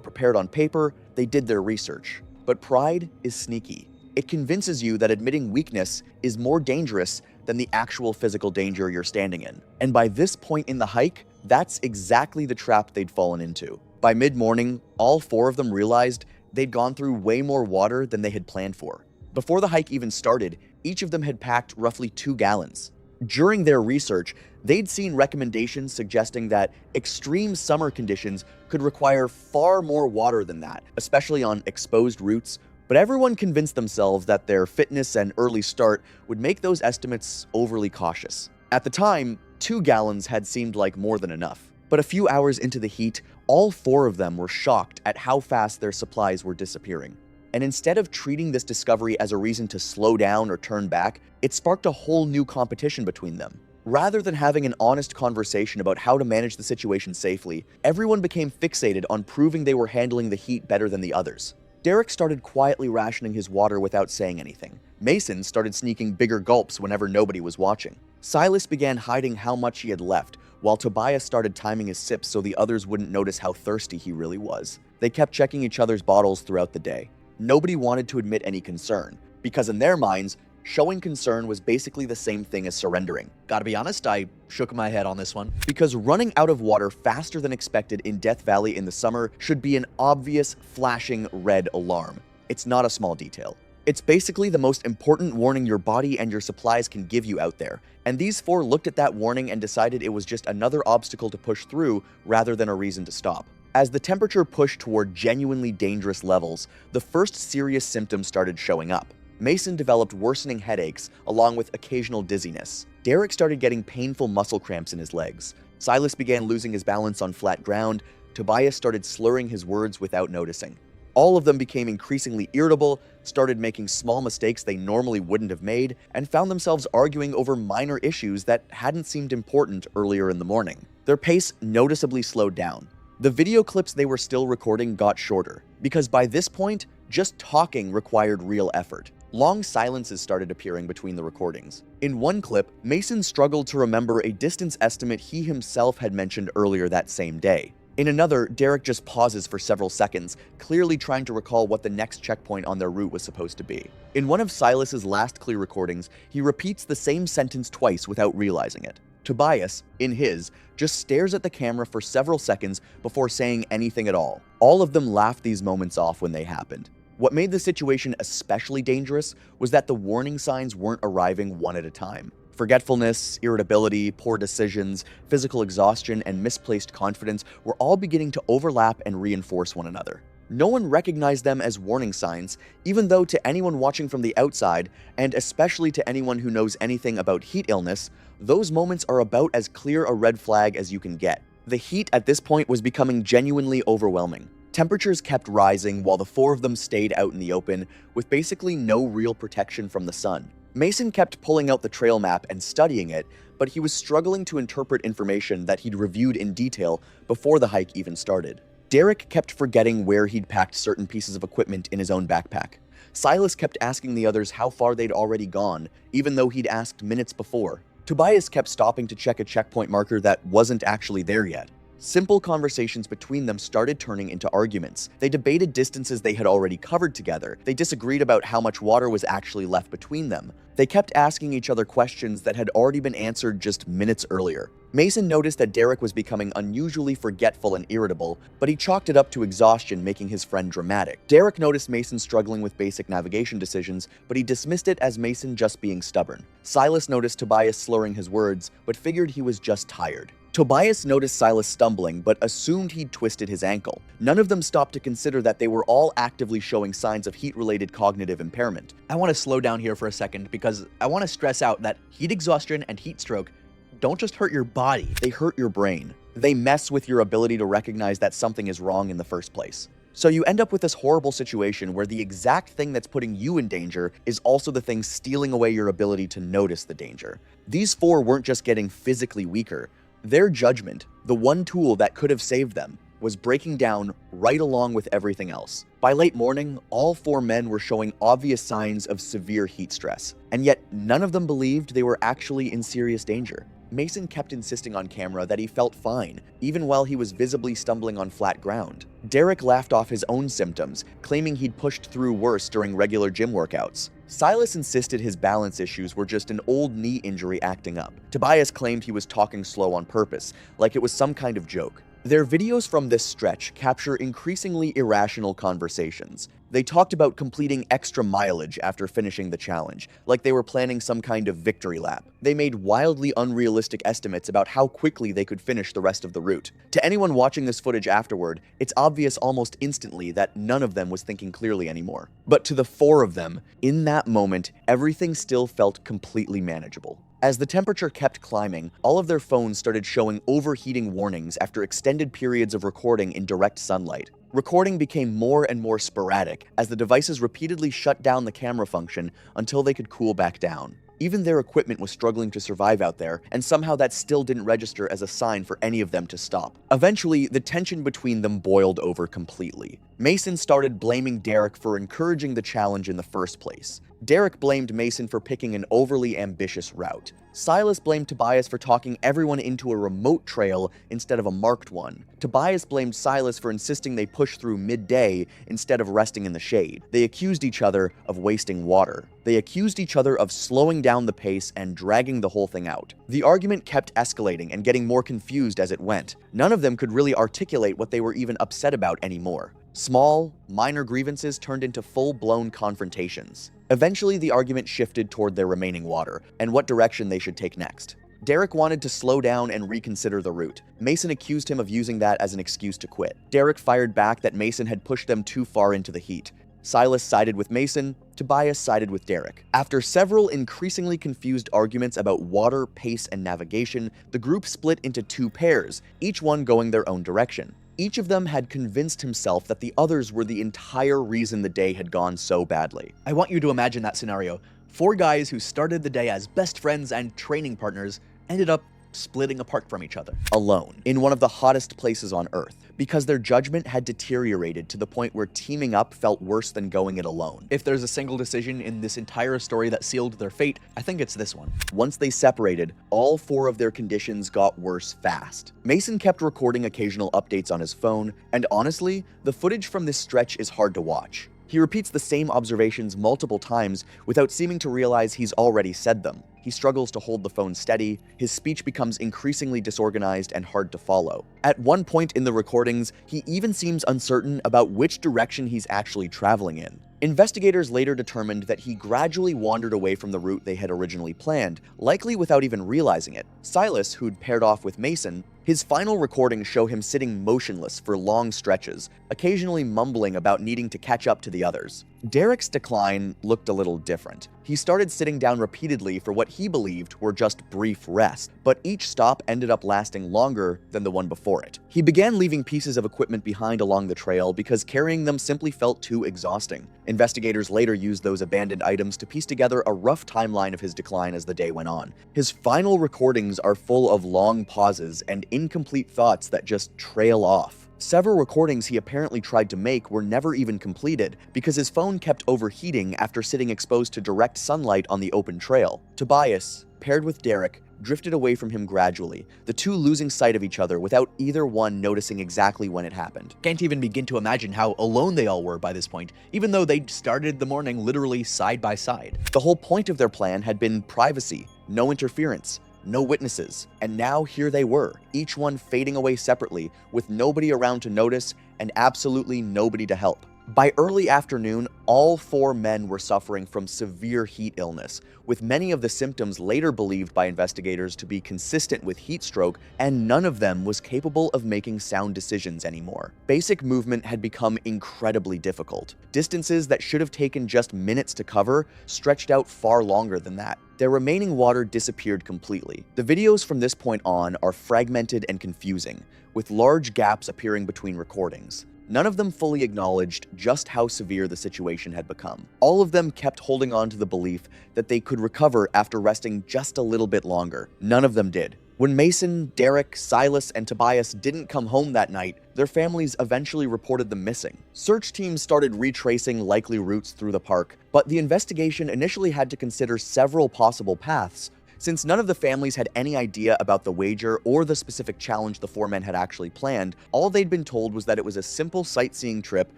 prepared on paper, they did their research. But pride is sneaky. It convinces you that admitting weakness is more dangerous than the actual physical danger you're standing in. And by this point in the hike, that's exactly the trap they'd fallen into. By mid-morning, all four of them realized they'd gone through way more water than they had planned for. Before the hike even started, each of them had packed roughly 2 gallons. During their research, they'd seen recommendations suggesting that extreme summer conditions could require far more water than that, especially on exposed routes, but everyone convinced themselves that their fitness and early start would make those estimates overly cautious. At the time, 2 gallons had seemed like more than enough. But a few hours into the heat, all 4 of them were shocked at how fast their supplies were disappearing. And instead of treating this discovery as a reason to slow down or turn back, it sparked a whole new competition between them. Rather than having an honest conversation about how to manage the situation safely, everyone became fixated on proving they were handling the heat better than the others. Derek started quietly rationing his water without saying anything. Mason started sneaking bigger gulps whenever nobody was watching. Silas began hiding how much he had left, while Tobias started timing his sips so the others wouldn't notice how thirsty he really was. They kept checking each other's bottles throughout the day. Nobody wanted to admit any concern, because in their minds, showing concern was basically the same thing as surrendering. Gotta be honest, I shook my head on this one. Because running out of water faster than expected in Death Valley in the summer should be an obvious, flashing red alarm. It's not a small detail. It's basically the most important warning your body and your supplies can give you out there, and these 4 looked at that warning and decided it was just another obstacle to push through rather than a reason to stop. As the temperature pushed toward genuinely dangerous levels, the first serious symptoms started showing up. Mason developed worsening headaches along with occasional dizziness. Derek started getting painful muscle cramps in his legs. Silas began losing his balance on flat ground. Tobias started slurring his words without noticing. All of them became increasingly irritable, started making small mistakes they normally wouldn't have made, and found themselves arguing over minor issues that hadn't seemed important earlier in the morning. Their pace noticeably slowed down. The video clips they were still recording got shorter, because by this point, just talking required real effort. Long silences started appearing between the recordings. In one clip, Mason struggled to remember a distance estimate he himself had mentioned earlier that same day. In another, Derek just pauses for several seconds, clearly trying to recall what the next checkpoint on their route was supposed to be. In one of Silas's last clear recordings, he repeats the same sentence twice without realizing it. Tobias, in his, just stares at the camera for several seconds before saying anything at all. All of them laughed these moments off when they happened. What made the situation especially dangerous was that the warning signs weren't arriving one at a time. Forgetfulness, irritability, poor decisions, physical exhaustion, and misplaced confidence were all beginning to overlap and reinforce one another. No one recognized them as warning signs, even though to anyone watching from the outside, and especially to anyone who knows anything about heat illness, those moments are about as clear a red flag as you can get. The heat at this point was becoming genuinely overwhelming. Temperatures kept rising while the 4 of them stayed out in the open, with basically no real protection from the sun. Mason kept pulling out the trail map and studying it, but he was struggling to interpret information that he'd reviewed in detail before the hike even started. Derek kept forgetting where he'd packed certain pieces of equipment in his own backpack. Silas kept asking the others how far they'd already gone, even though he'd asked minutes before. Tobias kept stopping to check a checkpoint marker that wasn't actually there yet. Simple conversations between them started turning into arguments. They debated distances they had already covered together. They disagreed about how much water was actually left between them. They kept asking each other questions that had already been answered just minutes earlier. Mason noticed that Derek was becoming unusually forgetful and irritable, but he chalked it up to exhaustion, making his friend dramatic. Derek noticed Mason struggling with basic navigation decisions, but he dismissed it as Mason just being stubborn. Silas noticed Tobias slurring his words, but figured he was just tired. Tobias noticed Silas stumbling, but assumed he'd twisted his ankle. None of them stopped to consider that they were all actively showing signs of heat-related cognitive impairment. I want to slow down here for a second because I want to stress out that heat exhaustion and heat stroke don't just hurt your body. They hurt your brain. They mess with your ability to recognize that something is wrong in the first place. So you end up with this horrible situation where the exact thing that's putting you in danger is also the thing stealing away your ability to notice the danger. These four weren't just getting physically weaker. Their judgment, the one tool that could have saved them, was breaking down right along with everything else. By late morning, all four men were showing obvious signs of severe heat stress, and yet none of them believed they were actually in serious danger. Mason kept insisting on camera that he felt fine, even while he was visibly stumbling on flat ground. Derek laughed off his own symptoms, claiming he'd pushed through worse during regular gym workouts. Silas insisted his balance issues were just an old knee injury acting up. Tobias claimed he was talking slow on purpose, like it was some kind of joke. Their videos from this stretch capture increasingly irrational conversations. They talked about completing extra mileage after finishing the challenge, like they were planning some kind of victory lap. They made wildly unrealistic estimates about how quickly they could finish the rest of the route. To anyone watching this footage afterward, it's obvious almost instantly that none of them was thinking clearly anymore. But to the four of them, in that moment, everything still felt completely manageable. As the temperature kept climbing, all of their phones started showing overheating warnings after extended periods of recording in direct sunlight. Recording became more and more sporadic as the devices repeatedly shut down the camera function until they could cool back down. Even their equipment was struggling to survive out there, and somehow that still didn't register as a sign for any of them to stop. Eventually, the tension between them boiled over completely. Mason started blaming Derek for encouraging the challenge in the first place. Derek blamed Mason for picking an overly ambitious route. Silas blamed Tobias for talking everyone into a remote trail instead of a marked one. Tobias blamed Silas for insisting they push through midday instead of resting in the shade. They accused each other of wasting water. They accused each other of slowing down the pace and dragging the whole thing out. The argument kept escalating and getting more confused as it went. None of them could really articulate what they were even upset about anymore. Small, minor grievances turned into full-blown confrontations. Eventually, the argument shifted toward their remaining water and what direction they should take next. Derek wanted to slow down and reconsider the route. Mason accused him of using that as an excuse to quit. Derek fired back that Mason had pushed them too far into the heat. Silas sided with Mason, Tobias sided with Derek. After several increasingly confused arguments about water, pace, and navigation, the group split into two pairs, each one going their own direction. Each of them had convinced himself that the others were the entire reason the day had gone so badly. I want you to imagine that scenario. Four guys who started the day as best friends and training partners ended up splitting apart from each other. Alone, in one of the hottest places on Earth, because their judgment had deteriorated to the point where teaming up felt worse than going it alone. If there's a single decision in this entire story that sealed their fate, I think it's this one. Once they separated, all four of their conditions got worse fast. Mason kept recording occasional updates on his phone, and honestly, the footage from this stretch is hard to watch. He repeats the same observations multiple times without seeming to realize he's already said them. He struggles to hold the phone steady, his speech becomes increasingly disorganized and hard to follow. At one point in the recordings, he even seems uncertain about which direction he's actually traveling in. Investigators later determined that he gradually wandered away from the route they had originally planned, likely without even realizing it. Silas, who'd paired off with Mason, his final recordings show him sitting motionless for long stretches, occasionally mumbling about needing to catch up to the others. Derek's decline looked a little different. He started sitting down repeatedly for what he believed were just brief rests, but each stop ended up lasting longer than the one before it. He began leaving pieces of equipment behind along the trail because carrying them simply felt too exhausting. Investigators later used those abandoned items to piece together a rough timeline of his decline as the day went on. His final recordings are full of long pauses and incomplete thoughts that just trail off. Several recordings he apparently tried to make were never even completed because his phone kept overheating after sitting exposed to direct sunlight on the open trail. Tobias, paired with Derek, drifted away from him gradually, the two losing sight of each other without either one noticing exactly when it happened. Can't even begin to imagine how alone they all were by this point, even though they'd started the morning literally side by side. The whole point of their plan had been privacy, no interference, no witnesses, and now here they were, each one fading away separately, with nobody around to notice and absolutely nobody to help. By early afternoon, all four men were suffering from severe heat illness, with many of the symptoms later believed by investigators to be consistent with heat stroke, and none of them was capable of making sound decisions anymore. Basic movement had become incredibly difficult. Distances that should have taken just minutes to cover stretched out far longer than that. Their remaining water disappeared completely. The videos from this point on are fragmented and confusing, with large gaps appearing between recordings. None of them fully acknowledged just how severe the situation had become. All of them kept holding on to the belief that they could recover after resting just a little bit longer. None of them did. When Mason, Derek, Silas, and Tobias didn't come home that night, their families eventually reported them missing. Search teams started retracing likely routes through the park, but the investigation initially had to consider several possible paths. Since none of the families had any idea about the wager or the specific challenge the four men had actually planned, all they'd been told was that it was a simple sightseeing trip.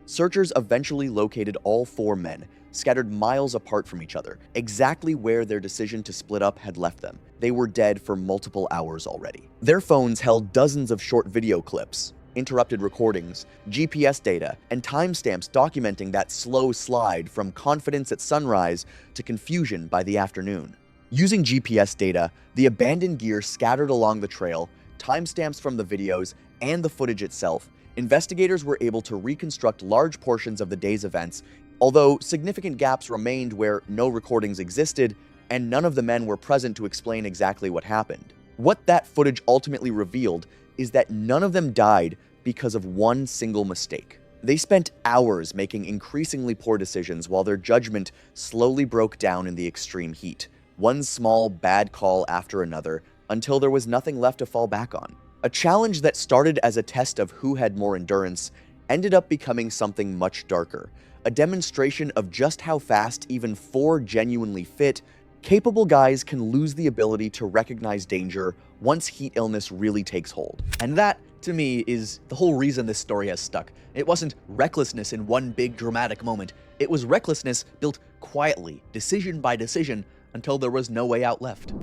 Searchers eventually located all four men, scattered miles apart from each other, exactly where their decision to split up had left them. They were dead for multiple hours already. Their phones held dozens of short video clips, interrupted recordings, GPS data, and timestamps documenting that slow slide from confidence at sunrise to confusion by the afternoon. Using GPS data, the abandoned gear scattered along the trail, timestamps from the videos, and the footage itself, investigators were able to reconstruct large portions of the day's events, although significant gaps remained where no recordings existed and none of the men were present to explain exactly what happened. What that footage ultimately revealed is that none of them died because of one single mistake. They spent hours making increasingly poor decisions while their judgment slowly broke down in the extreme heat. One small bad call after another, until there was nothing left to fall back on. A challenge that started as a test of who had more endurance ended up becoming something much darker, a demonstration of just how fast even four genuinely fit, capable guys can lose the ability to recognize danger once heat illness really takes hold. And that, to me, is the whole reason this story has stuck. It wasn't recklessness in one big dramatic moment. It was recklessness built quietly, decision by decision, until there was no way out left.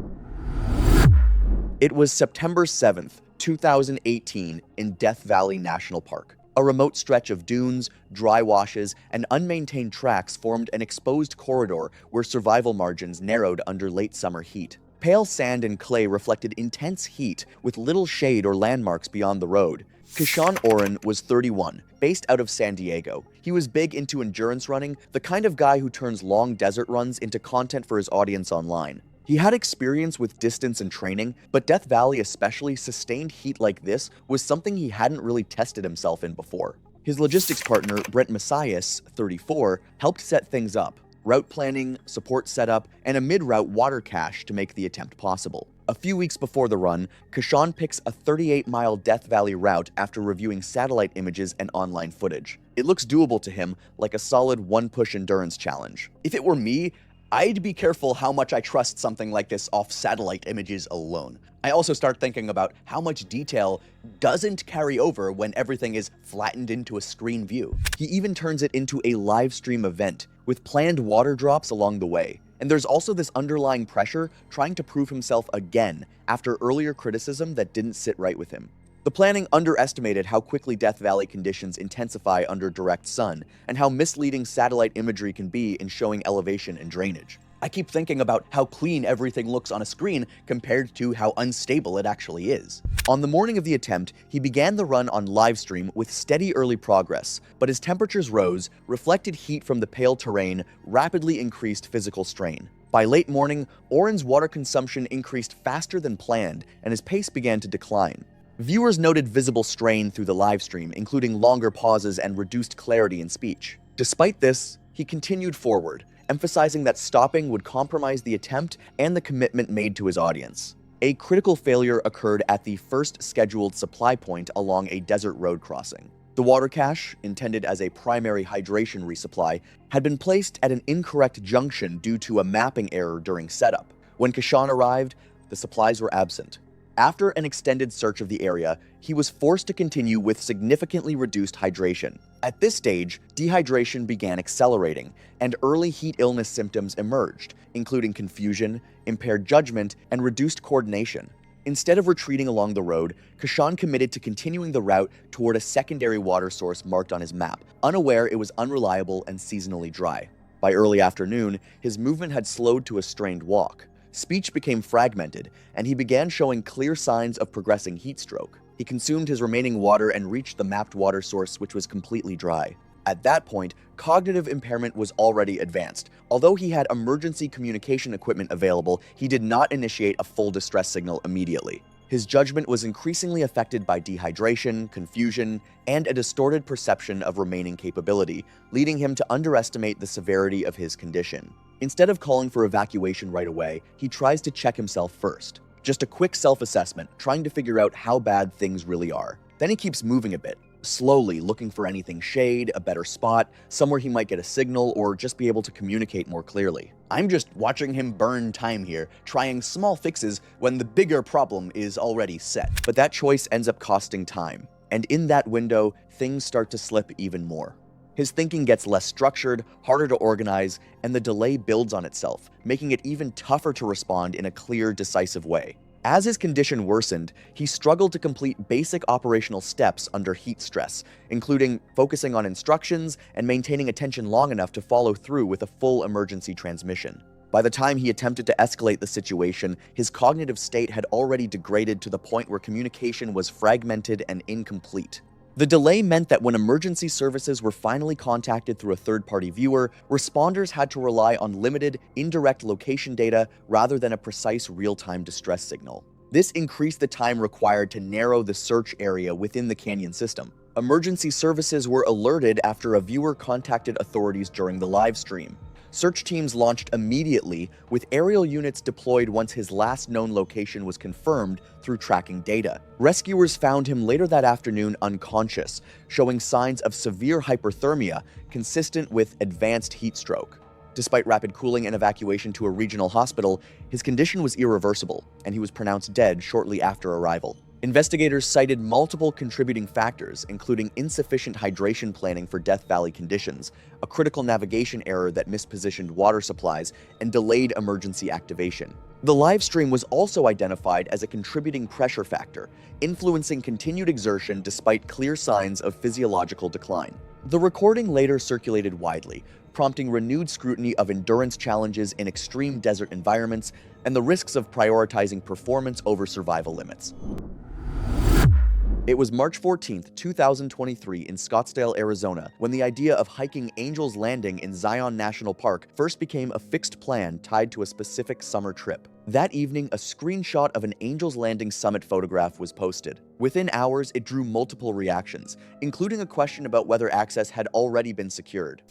It was September 7th, 2018 in Death Valley National Park. A remote stretch of dunes, dry washes, and unmaintained tracks formed an exposed corridor where survival margins narrowed under late summer heat. Pale sand and clay reflected intense heat with little shade or landmarks beyond the road. Keshawn Oren was 31, based out of San Diego. He was big into endurance running, the kind of guy who turns long desert runs into content for his audience online. He had experience with distance and training, but Death Valley, especially sustained heat like this, was something he hadn't really tested himself in before. His logistics partner, Brent Messias, 34, helped set things up. Route planning, support setup, and a mid-route water cache to make the attempt possible. A few weeks before the run, Keshawn picks a 38-mile Death Valley route after reviewing satellite images and online footage. It looks doable to him, like a solid one-push endurance challenge. If it were me, I'd be careful how much I trust something like this off satellite images alone. I also start thinking about how much detail doesn't carry over when everything is flattened into a screen view. He even turns it into a live stream event, with planned water drops along the way. And there's also this underlying pressure trying to prove himself again after earlier criticism that didn't sit right with him. The planning underestimated how quickly Death Valley conditions intensify under direct sun, and how misleading satellite imagery can be in showing elevation and drainage. I keep thinking about how clean everything looks on a screen compared to how unstable it actually is. On the morning of the attempt, he began the run on livestream with steady early progress, but as temperatures rose, reflected heat from the pale terrain rapidly increased physical strain. By late morning, Oren's water consumption increased faster than planned, and his pace began to decline. Viewers noted visible strain through the livestream, including longer pauses and reduced clarity in speech. Despite this, he continued forward, emphasizing that stopping would compromise the attempt and the commitment made to his audience. A critical failure occurred at the first scheduled supply point along a desert road crossing. The water cache, intended as a primary hydration resupply, had been placed at an incorrect junction due to a mapping error during setup. When Kashan arrived, the supplies were absent. After an extended search of the area, he was forced to continue with significantly reduced hydration. At this stage, dehydration began accelerating, and early heat illness symptoms emerged, including confusion, impaired judgment, and reduced coordination. Instead of retreating along the road, Kashan committed to continuing the route toward a secondary water source marked on his map, unaware it was unreliable and seasonally dry. By early afternoon, his movement had slowed to a strained walk. Speech became fragmented, and he began showing clear signs of progressing heat stroke. He consumed his remaining water and reached the mapped water source, which was completely dry. At that point, cognitive impairment was already advanced. Although he had emergency communication equipment available, he did not initiate a full distress signal immediately. His judgment was increasingly affected by dehydration, confusion, and a distorted perception of remaining capability, leading him to underestimate the severity of his condition. Instead of calling for evacuation right away, he tries to check himself first. Just a quick self-assessment, trying to figure out how bad things really are. Then he keeps moving a bit, slowly looking for anything shade, a better spot, somewhere he might get a signal or just be able to communicate more clearly. I'm just watching him burn time here, trying small fixes when the bigger problem is already set. But that choice ends up costing time, and in that window, things start to slip even more. His thinking gets less structured, harder to organize, and the delay builds on itself, making it even tougher to respond in a clear, decisive way. As his condition worsened, he struggled to complete basic operational steps under heat stress, including focusing on instructions and maintaining attention long enough to follow through with a full emergency transmission. By the time he attempted to escalate the situation, his cognitive state had already degraded to the point where communication was fragmented and incomplete. The delay meant that when emergency services were finally contacted through a third-party viewer, responders had to rely on limited, indirect location data rather than a precise real-time distress signal. This increased the time required to narrow the search area within the Canyon system. Emergency services were alerted after a viewer contacted authorities during the live stream. Search teams launched immediately, with aerial units deployed once his last known location was confirmed through tracking data. Rescuers found him later that afternoon unconscious, showing signs of severe hyperthermia consistent with advanced heat stroke. Despite rapid cooling and evacuation to a regional hospital, his condition was irreversible, and he was pronounced dead shortly after arrival. Investigators cited multiple contributing factors, including insufficient hydration planning for Death Valley conditions, a critical navigation error that mispositioned water supplies, and delayed emergency activation. The live stream was also identified as a contributing pressure factor, influencing continued exertion despite clear signs of physiological decline. The recording later circulated widely, prompting renewed scrutiny of endurance challenges in extreme desert environments and the risks of prioritizing performance over survival limits. It was March 14, 2023 in Scottsdale, Arizona, when the idea of hiking Angel's Landing in Zion National Park first became a fixed plan tied to a specific summer trip. That evening, a screenshot of an Angel's Landing summit photograph was posted. Within hours, it drew multiple reactions, including a question about whether access had already been secured.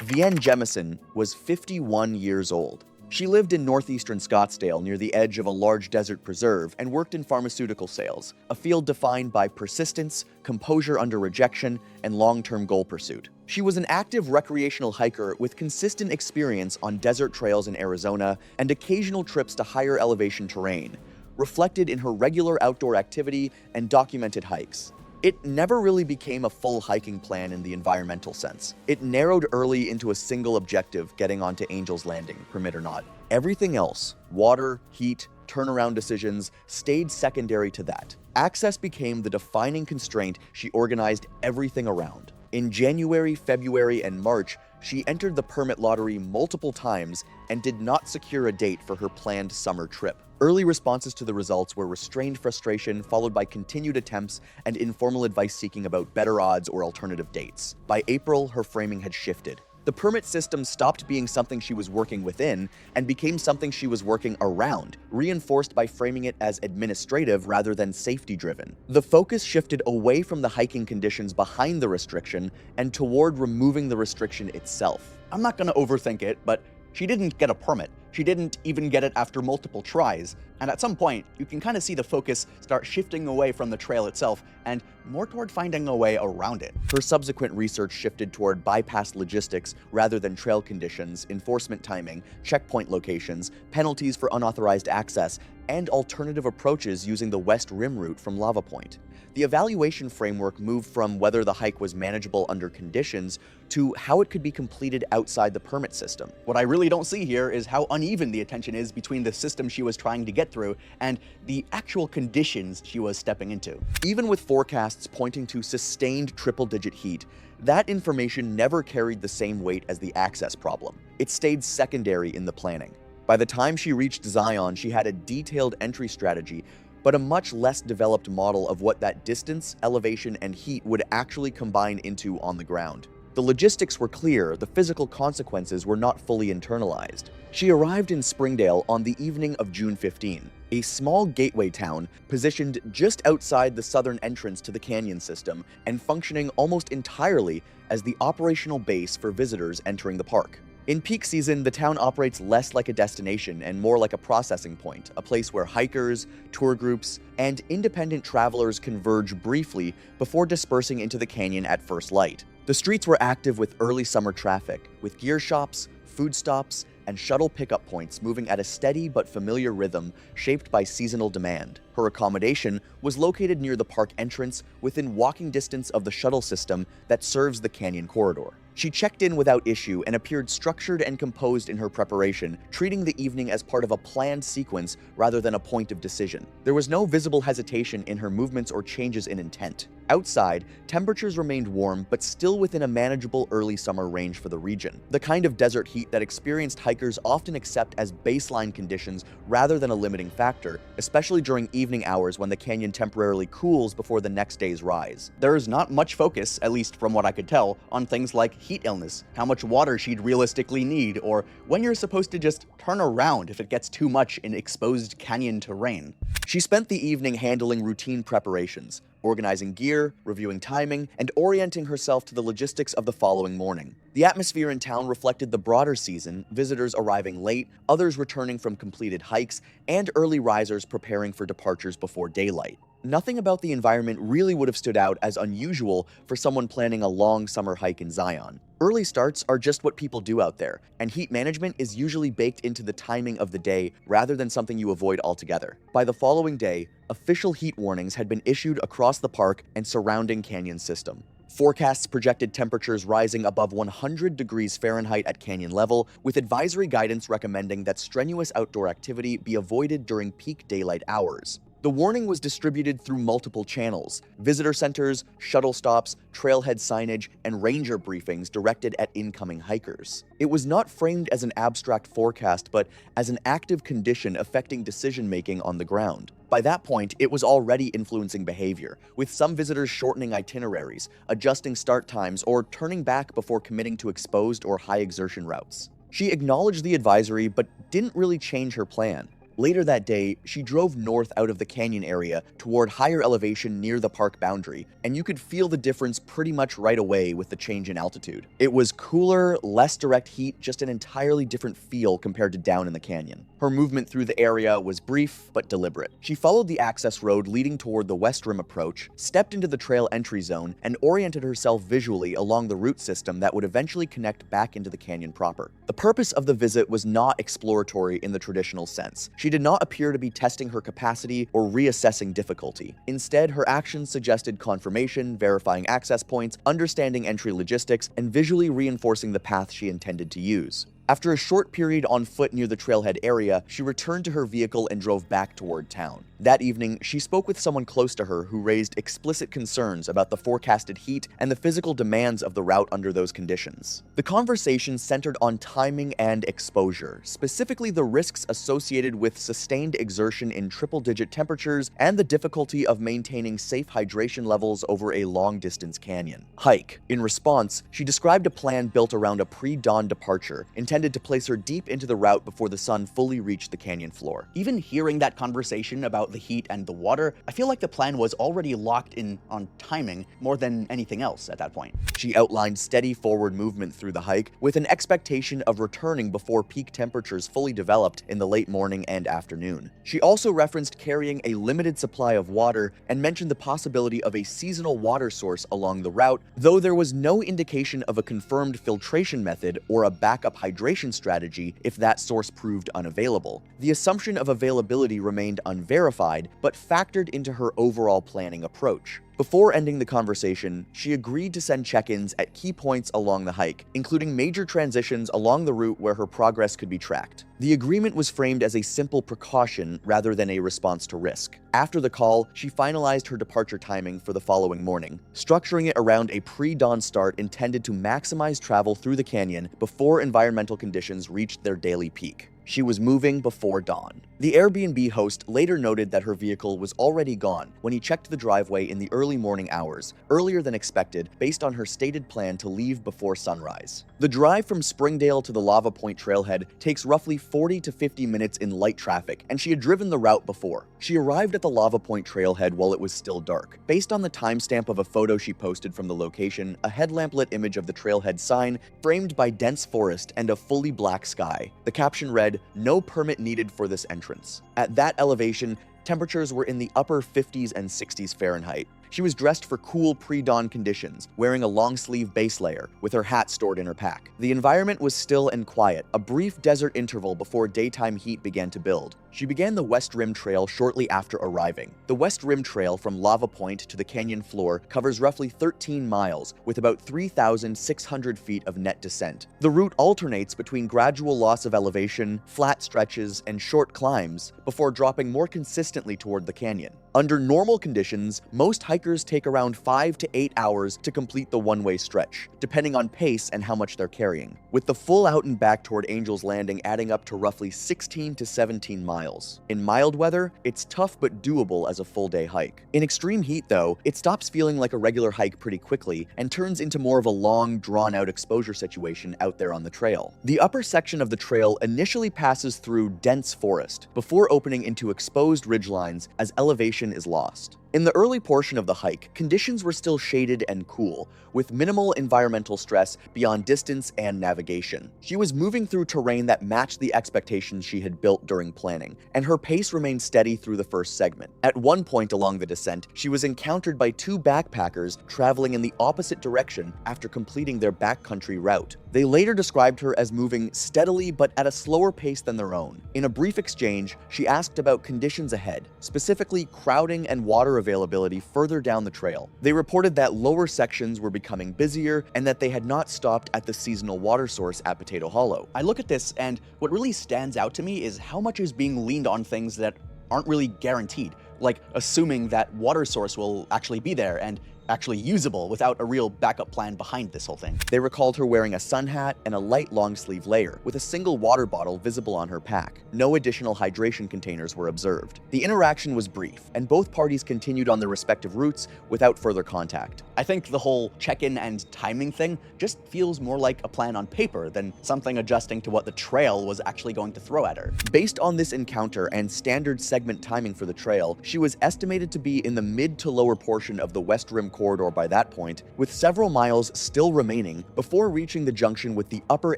Vienne Jemison was 51 years old. She lived in northeastern Scottsdale near the edge of a large desert preserve and worked in pharmaceutical sales, a field defined by persistence, composure under rejection, and long-term goal pursuit. She was an active recreational hiker with consistent experience on desert trails in Arizona and occasional trips to higher elevation terrain, reflected in her regular outdoor activity and documented hikes. It never really became a full hiking plan in the environmental sense. It narrowed early into a single objective, getting onto Angel's Landing, permit or not. Everything else, water, heat, turnaround decisions, stayed secondary to that. Access became the defining constraint she organized everything around. In January, February, and March, she entered the permit lottery multiple times and did not secure a date for her planned summer trip. Early responses to the results were restrained frustration, followed by continued attempts and informal advice seeking about better odds or alternative dates. By April, her framing had shifted. The permit system stopped being something she was working within and became something she was working around, reinforced by framing it as administrative rather than safety-driven. The focus shifted away from the hiking conditions behind the restriction and toward removing the restriction itself. I'm not going to overthink it, but she didn't get a permit. She didn't even get it after multiple tries. And at some point, you can kind of see the focus start shifting away from the trail itself and more toward finding a way around it. Her subsequent research shifted toward bypass logistics rather than trail conditions, enforcement timing, checkpoint locations, penalties for unauthorized access, and alternative approaches using the West Rim route from Lava Point. The evaluation framework moved from whether the hike was manageable under conditions to how it could be completed outside the permit system. What I really don't see here is how uneven the attention is between the system she was trying to get through and the actual conditions she was stepping into. Even with forecasts pointing to sustained triple-digit heat, that information never carried the same weight as the access problem. It stayed secondary in the planning. By the time she reached Zion, she had a detailed entry strategy, but a much less developed model of what that distance, elevation, and heat would actually combine into on the ground. The logistics were clear, the physical consequences were not fully internalized. She arrived in Springdale on the evening of June 15, a small gateway town positioned just outside the southern entrance to the canyon system and functioning almost entirely as the operational base for visitors entering the park. In peak season, the town operates less like a destination and more like a processing point, a place where hikers, tour groups, and independent travelers converge briefly before dispersing into the canyon at first light. The streets were active with early summer traffic, with gear shops, food stops, and shuttle pickup points moving at a steady but familiar rhythm shaped by seasonal demand. Her accommodation was located near the park entrance within walking distance of the shuttle system that serves the canyon corridor. She checked in without issue and appeared structured and composed in her preparation, treating the evening as part of a planned sequence rather than a point of decision. There was no visible hesitation in her movements or changes in intent. Outside, temperatures remained warm but still within a manageable early summer range for the region, the kind of desert heat that experienced hikers often accept as baseline conditions rather than a limiting factor, especially during evening hours when the canyon temporarily cools before the next day's rise. There is not much focus, at least from what I could tell, on things like heat illness, how much water she'd realistically need, or when you're supposed to just turn around if it gets too much in exposed canyon terrain. She spent the evening handling routine preparations, organizing gear, reviewing timing, and orienting herself to the logistics of the following morning. The atmosphere in town reflected the broader season, visitors arriving late, others returning from completed hikes, and early risers preparing for departures before daylight. Nothing about the environment really would have stood out as unusual for someone planning a long summer hike in Zion. Early starts are just what people do out there, and heat management is usually baked into the timing of the day rather than something you avoid altogether. By the following day, official heat warnings had been issued across the park and surrounding canyon system. Forecasts projected temperatures rising above 100 degrees Fahrenheit at canyon level, with advisory guidance recommending that strenuous outdoor activity be avoided during peak daylight hours. The warning was distributed through multiple channels: visitor centers, shuttle stops, trailhead signage, and ranger briefings directed at incoming hikers. It was not framed as an abstract forecast, but as an active condition affecting decision-making on the ground. By that point, it was already influencing behavior, with some visitors shortening itineraries, adjusting start times, or turning back before committing to exposed or high-exertion routes. She acknowledged the advisory, but didn't really change her plan. Later that day, she drove north out of the canyon area toward higher elevation near the park boundary, and you could feel the difference pretty much right away with the change in altitude. It was cooler, less direct heat, just an entirely different feel compared to down in the canyon. Her movement through the area was brief but deliberate. She followed the access road leading toward the West Rim approach, stepped into the trail entry zone, and oriented herself visually along the route system that would eventually connect back into the canyon proper. The purpose of the visit was not exploratory in the traditional sense. She did not appear to be testing her capacity or reassessing difficulty. Instead, her actions suggested confirmation, verifying access points, understanding entry logistics, and visually reinforcing the path she intended to use. After a short period on foot near the trailhead area, she returned to her vehicle and drove back toward town. That evening, she spoke with someone close to her who raised explicit concerns about the forecasted heat and the physical demands of the route under those conditions. The conversation centered on timing and exposure, specifically the risks associated with sustained exertion in triple-digit temperatures and the difficulty of maintaining safe hydration levels over a long-distance canyon hike. In response, she described a plan built around a pre-dawn departure, intended intended to place her deep into the route before the sun fully reached the canyon floor. Even hearing that conversation about the heat and the water, I feel like the plan was already locked in on timing more than anything else at that point. She outlined steady forward movement through the hike with an expectation of returning before peak temperatures fully developed in the late morning and afternoon. She also referenced carrying a limited supply of water and mentioned the possibility of a seasonal water source along the route, though there was no indication of a confirmed filtration method or a backup hydration strategy if that source proved unavailable. The assumption of availability remained unverified, but factored into her overall planning approach. Before ending the conversation, she agreed to send check-ins at key points along the hike, including major transitions along the route where her progress could be tracked. The agreement was framed as a simple precaution rather than a response to risk. After the call, she finalized her departure timing for the following morning, structuring it around a pre-dawn start intended to maximize travel through the canyon before environmental conditions reached their daily peak. She was moving before dawn. The Airbnb host later noted that her vehicle was already gone when he checked the driveway in the early morning hours, earlier than expected based on her stated plan to leave before sunrise. The drive from Springdale to the Lava Point trailhead takes roughly 40 to 50 minutes in light traffic, and she had driven the route before. She arrived at the Lava Point trailhead while it was still dark. Based on the timestamp of a photo she posted from the location, a headlamp-lit image of the trailhead sign framed by dense forest and a fully black sky. The caption read, "No permit needed for this entrance." At that elevation, temperatures were in the upper 50s and 60s Fahrenheit. She was dressed for cool pre-dawn conditions, wearing a long-sleeve base layer, with her hat stored in her pack. The environment was still and quiet, a brief desert interval before daytime heat began to build. She began the West Rim Trail shortly after arriving. The West Rim Trail from Lava Point to the canyon floor covers roughly 13 miles, with about 3,600 feet of net descent. The route alternates between gradual loss of elevation, flat stretches, and short climbs, before dropping more consistently toward the canyon. Under normal conditions, most hikers take around 5 to 8 hours to complete the one-way stretch, depending on pace and how much they're carrying, with the full out and back toward Angel's Landing adding up to roughly 16 to 17 miles. In mild weather, it's tough but doable as a full-day hike. In extreme heat, though, it stops feeling like a regular hike pretty quickly and turns into more of a long, drawn-out exposure situation out there on the trail. The upper section of the trail initially passes through dense forest, before opening into exposed ridgelines as elevation is lost. In the early portion of the hike, conditions were still shaded and cool, with minimal environmental stress beyond distance and navigation. She was moving through terrain that matched the expectations she had built during planning, and her pace remained steady through the first segment. At one point along the descent, she was encountered by two backpackers traveling in the opposite direction after completing their backcountry route. They later described her as moving steadily but at a slower pace than their own. In a brief exchange, she asked about conditions ahead, specifically crowding and water availability further down the trail. They reported that lower sections were becoming busier and that they had not stopped at the seasonal water source at Potato Hollow. I look at this, and what really stands out to me is how much is being leaned on things that aren't really guaranteed, like assuming that water source will actually be there and actually usable without a real backup plan behind this whole thing. They recalled her wearing a sun hat and a light long sleeve layer, with a single water bottle visible on her pack. No additional hydration containers were observed. The interaction was brief, and both parties continued on their respective routes without further contact. I think the whole check-in and timing thing just feels more like a plan on paper than something adjusting to what the trail was actually going to throw at her. Based on this encounter and standard segment timing for the trail, she was estimated to be in the mid to lower portion of the West Rim corridor by that point, with several miles still remaining before reaching the junction with the upper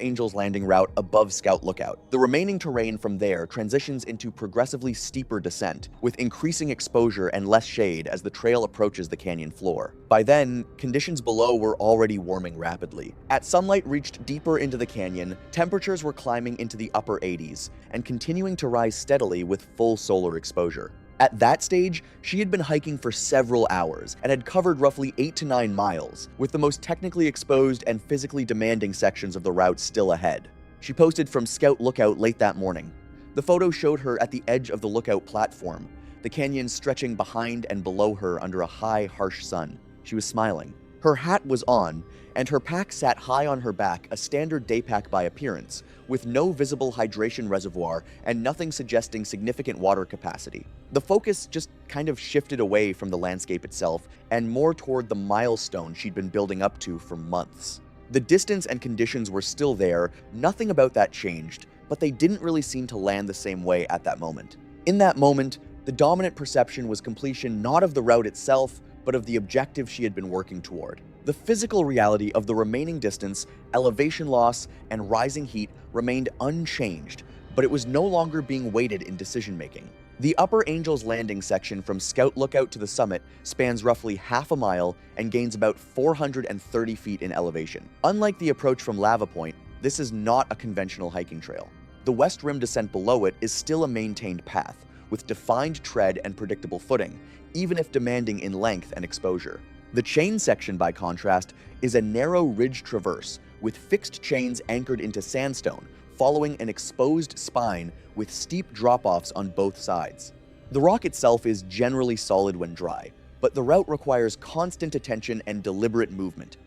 Angel's Landing route above Scout Lookout. The remaining terrain from there transitions into progressively steeper descent, with increasing exposure and less shade as the trail approaches the canyon floor. By then, conditions below were already warming rapidly. As sunlight reached deeper into the canyon, temperatures were climbing into the upper 80s and continuing to rise steadily with full solar exposure. At that stage, she had been hiking for several hours and had covered roughly 8 to 9 miles, with the most technically exposed and physically demanding sections of the route still ahead. She posted from Scout Lookout late that morning. The photo showed her at the edge of the lookout platform, the canyon stretching behind and below her under a high, harsh sun. She was smiling. Her hat was on, and her pack sat high on her back, a standard day pack by appearance, with no visible hydration reservoir and nothing suggesting significant water capacity. The focus just kind of shifted away from the landscape itself and more toward the milestone she'd been building up to for months. The distance and conditions were still there, nothing about that changed, but they didn't really seem to land the same way at that moment. In that moment, the dominant perception was completion not of the route itself, but of the objective she had been working toward. The physical reality of the remaining distance, elevation loss, and rising heat remained unchanged, but it was no longer being weighted in decision-making. The Upper Angels Landing section from Scout Lookout to the summit spans roughly half a mile and gains about 430 feet in elevation. Unlike the approach from Lava Point, this is not a conventional hiking trail. The West Rim descent below it is still a maintained path, with defined tread and predictable footing, even if demanding in length and exposure. The chain section, by contrast, is a narrow ridge traverse with fixed chains anchored into sandstone, following an exposed spine with steep drop-offs on both sides. The rock itself is generally solid when dry, but the route requires constant attention and deliberate movement.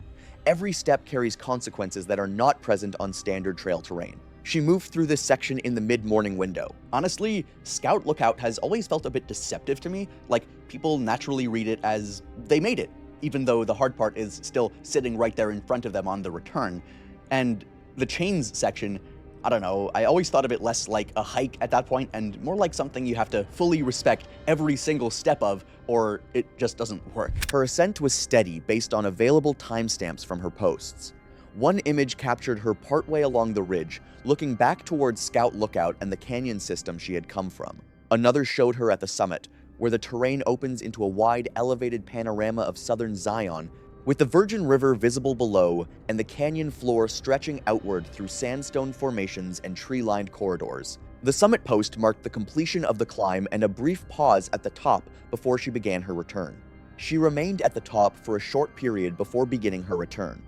Every step carries consequences that are not present on standard trail terrain. She moved through this section in the mid-morning window. Honestly, Scout Lookout has always felt a bit deceptive to me, like people naturally read it as they made it, even though the hard part is still sitting right there in front of them on the return. And the chains section, I don't know, I always thought of it less like a hike at that point and more like something you have to fully respect every single step of, or it just doesn't work. Her ascent was steady based on available timestamps from her posts. One image captured her partway along the ridge, looking back towards Scout Lookout and the canyon system she had come from. Another showed her at the summit, where the terrain opens into a wide, elevated panorama of southern Zion, with the Virgin River visible below and the canyon floor stretching outward through sandstone formations and tree-lined corridors. The summit post marked the completion of the climb and a brief pause at the top before she began her return. She remained at the top for a short period before beginning her return.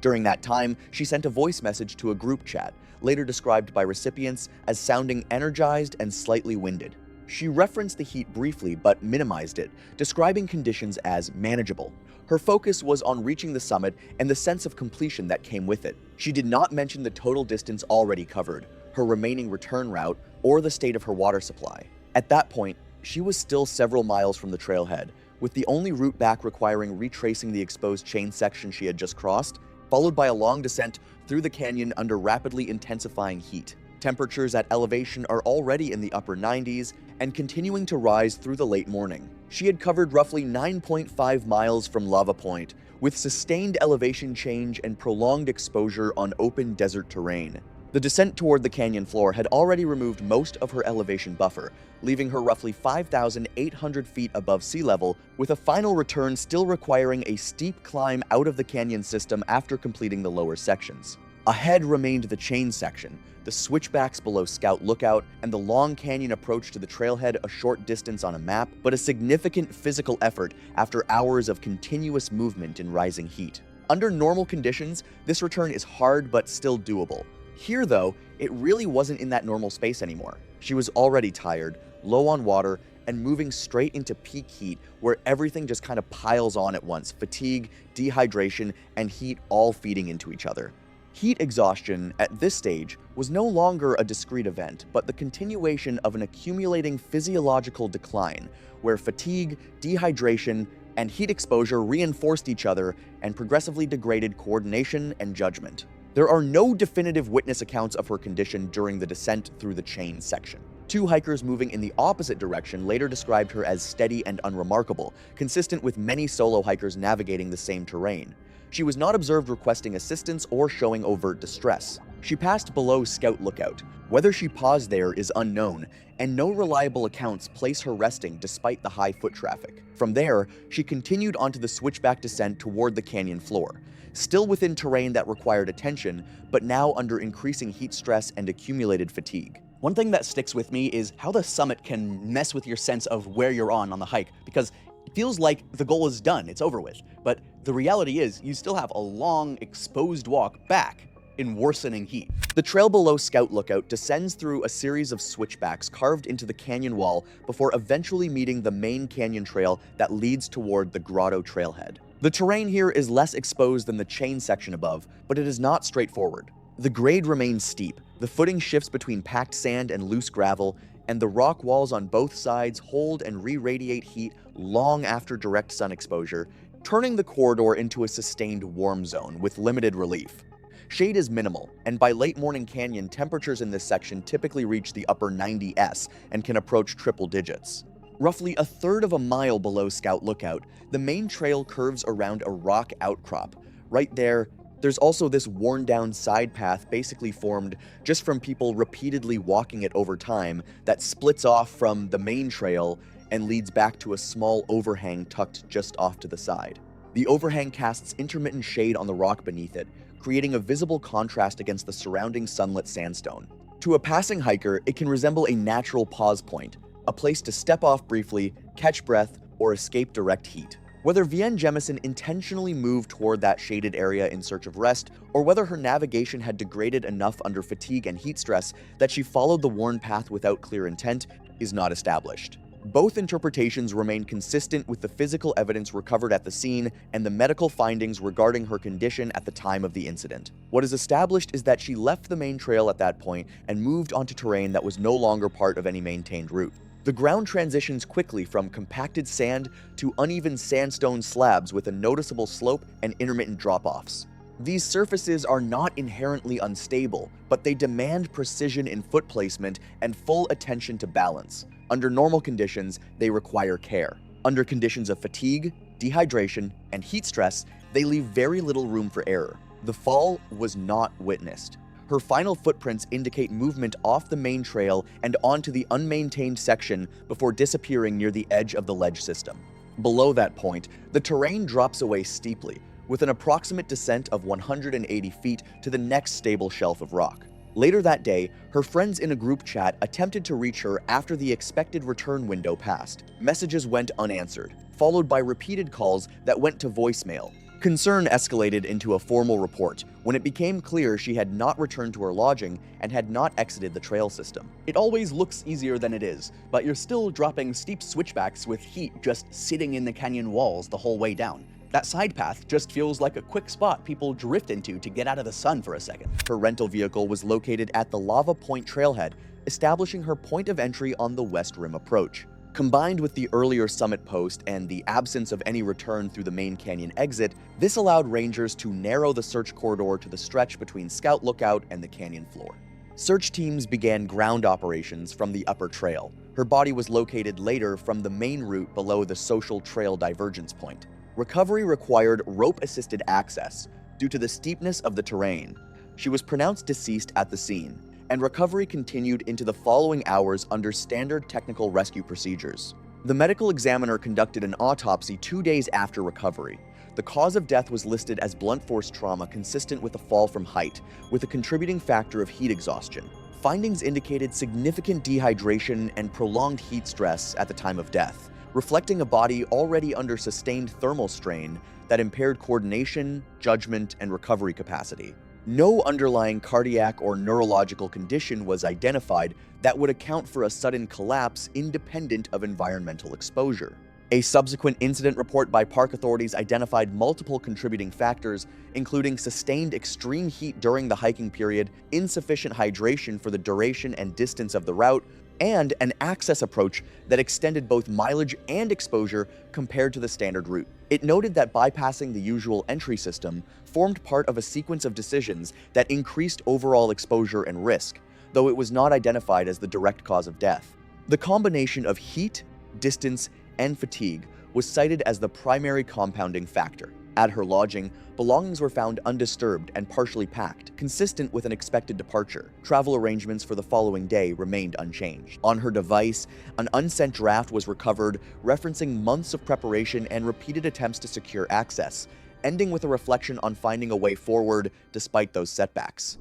During that time, she sent a voice message to a group chat, later described by recipients as sounding energized and slightly winded. She referenced the heat briefly but minimized it, describing conditions as manageable. Her focus was on reaching the summit and the sense of completion that came with it. She did not mention the total distance already covered, her remaining return route, or the state of her water supply. At that point, she was still several miles from the trailhead, with the only route back requiring retracing the exposed chain section she had just crossed, followed by a long descent through the canyon under rapidly intensifying heat. Temperatures at elevation are already in the upper 90s and continuing to rise through the late morning. She had covered roughly 9.5 miles from Lava Point, with sustained elevation change and prolonged exposure on open desert terrain. The descent toward the canyon floor had already removed most of her elevation buffer, leaving her roughly 5,800 feet above sea level, with a final return still requiring a steep climb out of the canyon system after completing the lower sections. Ahead remained the chain section, the switchbacks below Scout Lookout, and the long canyon approach to the trailhead a short distance on a map, but a significant physical effort after hours of continuous movement in rising heat. Under normal conditions, this return is hard but still doable. Here, though, it really wasn't in that normal space anymore. She was already tired, low on water, and moving straight into peak heat where everything just kind of piles on at once, fatigue, dehydration, and heat all feeding into each other. Heat exhaustion, at this stage, was no longer a discrete event, but the continuation of an accumulating physiological decline, where fatigue, dehydration, and heat exposure reinforced each other and progressively degraded coordination and judgment. There are no definitive witness accounts of her condition during the descent through the chain section. Two hikers moving in the opposite direction later described her as steady and unremarkable, consistent with many solo hikers navigating the same terrain. She was not observed requesting assistance or showing overt distress. She passed below Scout Lookout. Whether she paused there is unknown, and no reliable accounts place her resting despite the high foot traffic. From there, she continued onto the switchback descent toward the canyon floor, still within terrain that required attention, but now under increasing heat stress and accumulated fatigue. One thing that sticks with me is how the summit can mess with your sense of where you're on the hike, because it feels like the goal is done, it's over with. But the reality is, you still have a long, exposed walk back in worsening heat. The trail below Scout Lookout descends through a series of switchbacks carved into the canyon wall before eventually meeting the main canyon trail that leads toward the Grotto trailhead. The terrain here is less exposed than the chain section above, but it is not straightforward. The grade remains steep, the footing shifts between packed sand and loose gravel, and the rock walls on both sides hold and re-radiate heat long after direct sun exposure, turning the corridor into a sustained warm zone with limited relief. Shade is minimal, and by late morning canyon, temperatures in this section typically reach the upper 90s and can approach triple digits. Roughly a third of a mile below Scout Lookout, the main trail curves around a rock outcrop. Right there, there's also this worn-down side path basically formed just from people repeatedly walking it over time that splits off from the main trail and leads back to a small overhang tucked just off to the side. The overhang casts intermittent shade on the rock beneath it, creating a visible contrast against the surrounding sunlit sandstone. To a passing hiker, it can resemble a natural pause point, a place to step off briefly, catch breath, or escape direct heat. Whether Vienne Jemison intentionally moved toward that shaded area in search of rest, or whether her navigation had degraded enough under fatigue and heat stress that she followed the worn path without clear intent, is not established. Both interpretations remain consistent with the physical evidence recovered at the scene and the medical findings regarding her condition at the time of the incident. What is established is that she left the main trail at that point and moved onto terrain that was no longer part of any maintained route. The ground transitions quickly from compacted sand to uneven sandstone slabs with a noticeable slope and intermittent drop-offs. These surfaces are not inherently unstable, but they demand precision in foot placement and full attention to balance. Under normal conditions, they require care. Under conditions of fatigue, dehydration, and heat stress, they leave very little room for error. The fall was not witnessed. Her final footprints indicate movement off the main trail and onto the unmaintained section before disappearing near the edge of the ledge system. Below that point, the terrain drops away steeply, with an approximate descent of 180 feet to the next stable shelf of rock. Later that day, her friends in a group chat attempted to reach her after the expected return window passed. Messages went unanswered, followed by repeated calls that went to voicemail. Concern escalated into a formal report when it became clear she had not returned to her lodging and had not exited the trail system. It always looks easier than it is, but you're still dropping steep switchbacks with heat just sitting in the canyon walls the whole way down. That side path just feels like a quick spot people drift into to get out of the sun for a second. Her rental vehicle was located at the Lava Point trailhead, establishing her point of entry on the West Rim approach. Combined with the earlier summit post and the absence of any return through the main canyon exit, this allowed rangers to narrow the search corridor to the stretch between Scout Lookout and the canyon floor. Search teams began ground operations from the upper trail. Her body was located later from the main route below the social trail divergence point. Recovery required rope-assisted access due to the steepness of the terrain. She was pronounced deceased at the scene, and recovery continued into the following hours under standard technical rescue procedures. The medical examiner conducted an autopsy 2 days after recovery. The cause of death was listed as blunt force trauma consistent with a fall from height, with a contributing factor of heat exhaustion. Findings indicated significant dehydration and prolonged heat stress at the time of death, reflecting a body already under sustained thermal strain that impaired coordination, judgment, and recovery capacity. No underlying cardiac or neurological condition was identified that would account for a sudden collapse independent of environmental exposure. A subsequent incident report by park authorities identified multiple contributing factors, including sustained extreme heat during the hiking period, insufficient hydration for the duration and distance of the route, and an access approach that extended both mileage and exposure compared to the standard route. It noted that bypassing the usual entry system formed part of a sequence of decisions that increased overall exposure and risk, though it was not identified as the direct cause of death. The combination of heat, distance, and fatigue was cited as the primary compounding factor. At her lodging, belongings were found undisturbed and partially packed, consistent with an expected departure. Travel arrangements for the following day remained unchanged. On her device, an unsent draft was recovered, referencing months of preparation and repeated attempts to secure access, ending with a reflection on finding a way forward despite those setbacks.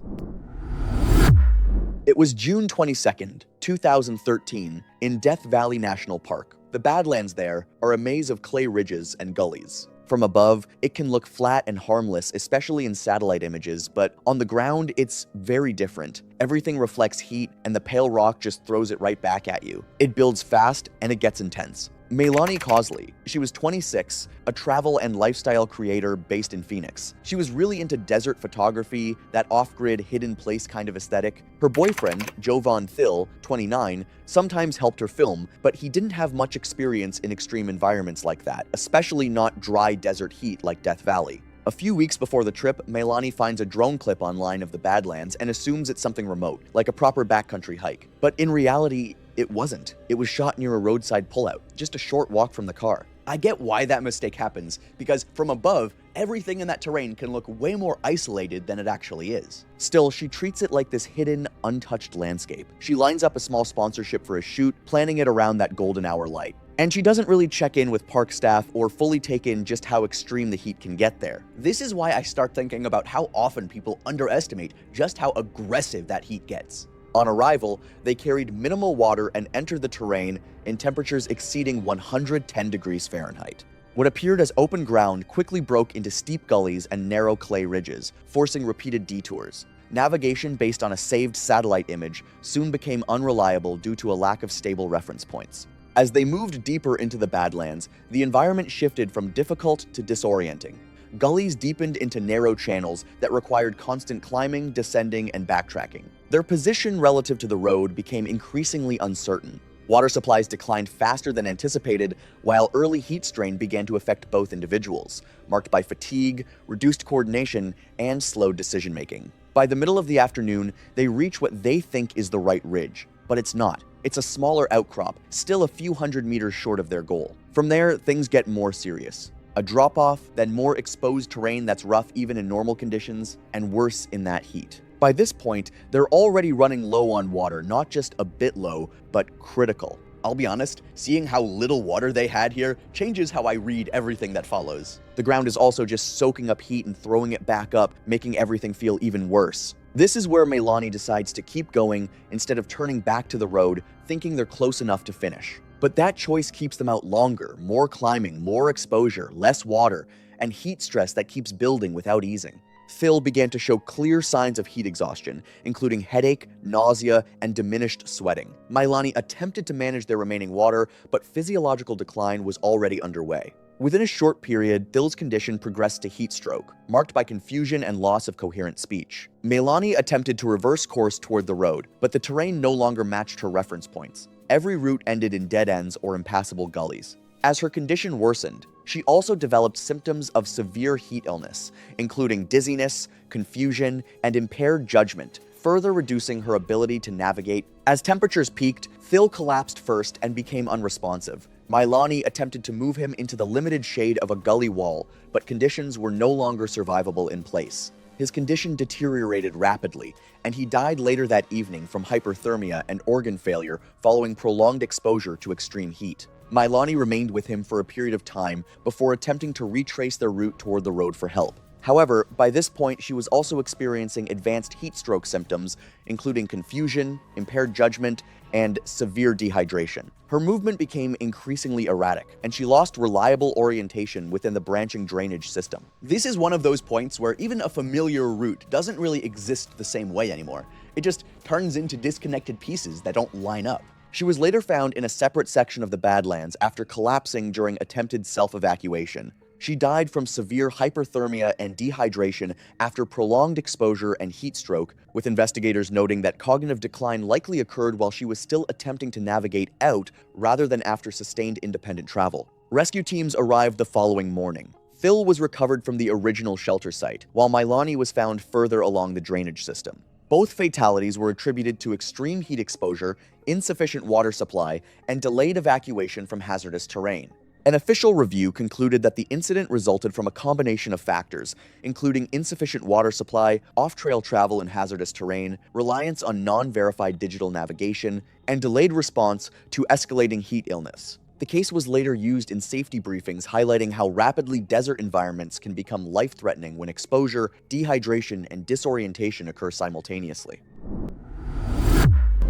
It was June 22nd, 2013, in Death Valley National Park. The Badlands there are a maze of clay ridges and gullies. From above, it can look flat and harmless, especially in satellite images, but on the ground, it's very different. Everything reflects heat, and the pale rock just throws it right back at you. It builds fast, and it gets intense. Meilani Cosley, she was 26, a travel and lifestyle creator based in Phoenix. She was really into desert photography, that off-grid, hidden place kind of aesthetic. Her boyfriend, Jovan Thill, 29, sometimes helped her film, but he didn't have much experience in extreme environments like that, especially not dry desert heat like Death Valley. A few weeks before the trip, Meilani finds a drone clip online of the Badlands and assumes it's something remote, like a proper backcountry hike. But in reality, it wasn't. It was shot near a roadside pullout, just a short walk from the car. I get why that mistake happens, because from above, everything in that terrain can look way more isolated than it actually is. Still, she treats it like this hidden, untouched landscape. She lines up a small sponsorship for a shoot, planning it around that golden hour light. And she doesn't really check in with park staff or fully take in just how extreme the heat can get there. This is why I start thinking about how often people underestimate just how aggressive that heat gets. On arrival, they carried minimal water and entered the terrain in temperatures exceeding 110 degrees Fahrenheit. What appeared as open ground quickly broke into steep gullies and narrow clay ridges, forcing repeated detours. Navigation based on a saved satellite image soon became unreliable due to a lack of stable reference points. As they moved deeper into the Badlands, the environment shifted from difficult to disorienting. Gullies deepened into narrow channels that required constant climbing, descending, and backtracking. Their position relative to the road became increasingly uncertain. Water supplies declined faster than anticipated, while early heat strain began to affect both individuals, marked by fatigue, reduced coordination, and slowed decision-making. By the middle of the afternoon, they reach what they think is the right ridge, but it's not. It's a smaller outcrop, still a few hundred meters short of their goal. From there, things get more serious. A drop-off, then more exposed terrain that's rough even in normal conditions, and worse in that heat. By this point, they're already running low on water, not just a bit low, but critical. I'll be honest, seeing how little water they had here changes how I read everything that follows. The ground is also just soaking up heat and throwing it back up, making everything feel even worse. This is where Meilani decides to keep going instead of turning back to the road, thinking they're close enough to finish. But that choice keeps them out longer, more climbing, more exposure, less water, and heat stress that keeps building without easing. Phil began to show clear signs of heat exhaustion, including headache, nausea, and diminished sweating. Meilani attempted to manage their remaining water, but physiological decline was already underway. Within a short period, Phil's condition progressed to heat stroke, marked by confusion and loss of coherent speech. Meilani attempted to reverse course toward the road, but the terrain no longer matched her reference points. Every route ended in dead ends or impassable gullies. As her condition worsened, she also developed symptoms of severe heat illness, including dizziness, confusion, and impaired judgment, further reducing her ability to navigate. As temperatures peaked, Phil collapsed first and became unresponsive. Meilani attempted to move him into the limited shade of a gully wall, but conditions were no longer survivable in place. His condition deteriorated rapidly, and he died later that evening from hyperthermia and organ failure following prolonged exposure to extreme heat. Meilani remained with him for a period of time before attempting to retrace their route toward the road for help. However, by this point, she was also experiencing advanced heat stroke symptoms, including confusion, impaired judgment, and severe dehydration. Her movement became increasingly erratic, and she lost reliable orientation within the branching drainage system. This is one of those points where even a familiar route doesn't really exist the same way anymore. It just turns into disconnected pieces that don't line up. She was later found in a separate section of the Badlands after collapsing during attempted self-evacuation. She died from severe hyperthermia and dehydration after prolonged exposure and heat stroke, with investigators noting that cognitive decline likely occurred while she was still attempting to navigate out rather than after sustained independent travel. Rescue teams arrived the following morning. Phil was recovered from the original shelter site, while Meilani was found further along the drainage system. Both fatalities were attributed to extreme heat exposure, insufficient water supply, and delayed evacuation from hazardous terrain. An official review concluded that the incident resulted from a combination of factors, including insufficient water supply, off-trail travel in hazardous terrain, reliance on non-verified digital navigation, and delayed response to escalating heat illness. The case was later used in safety briefings highlighting how rapidly desert environments can become life-threatening when exposure, dehydration, and disorientation occur simultaneously.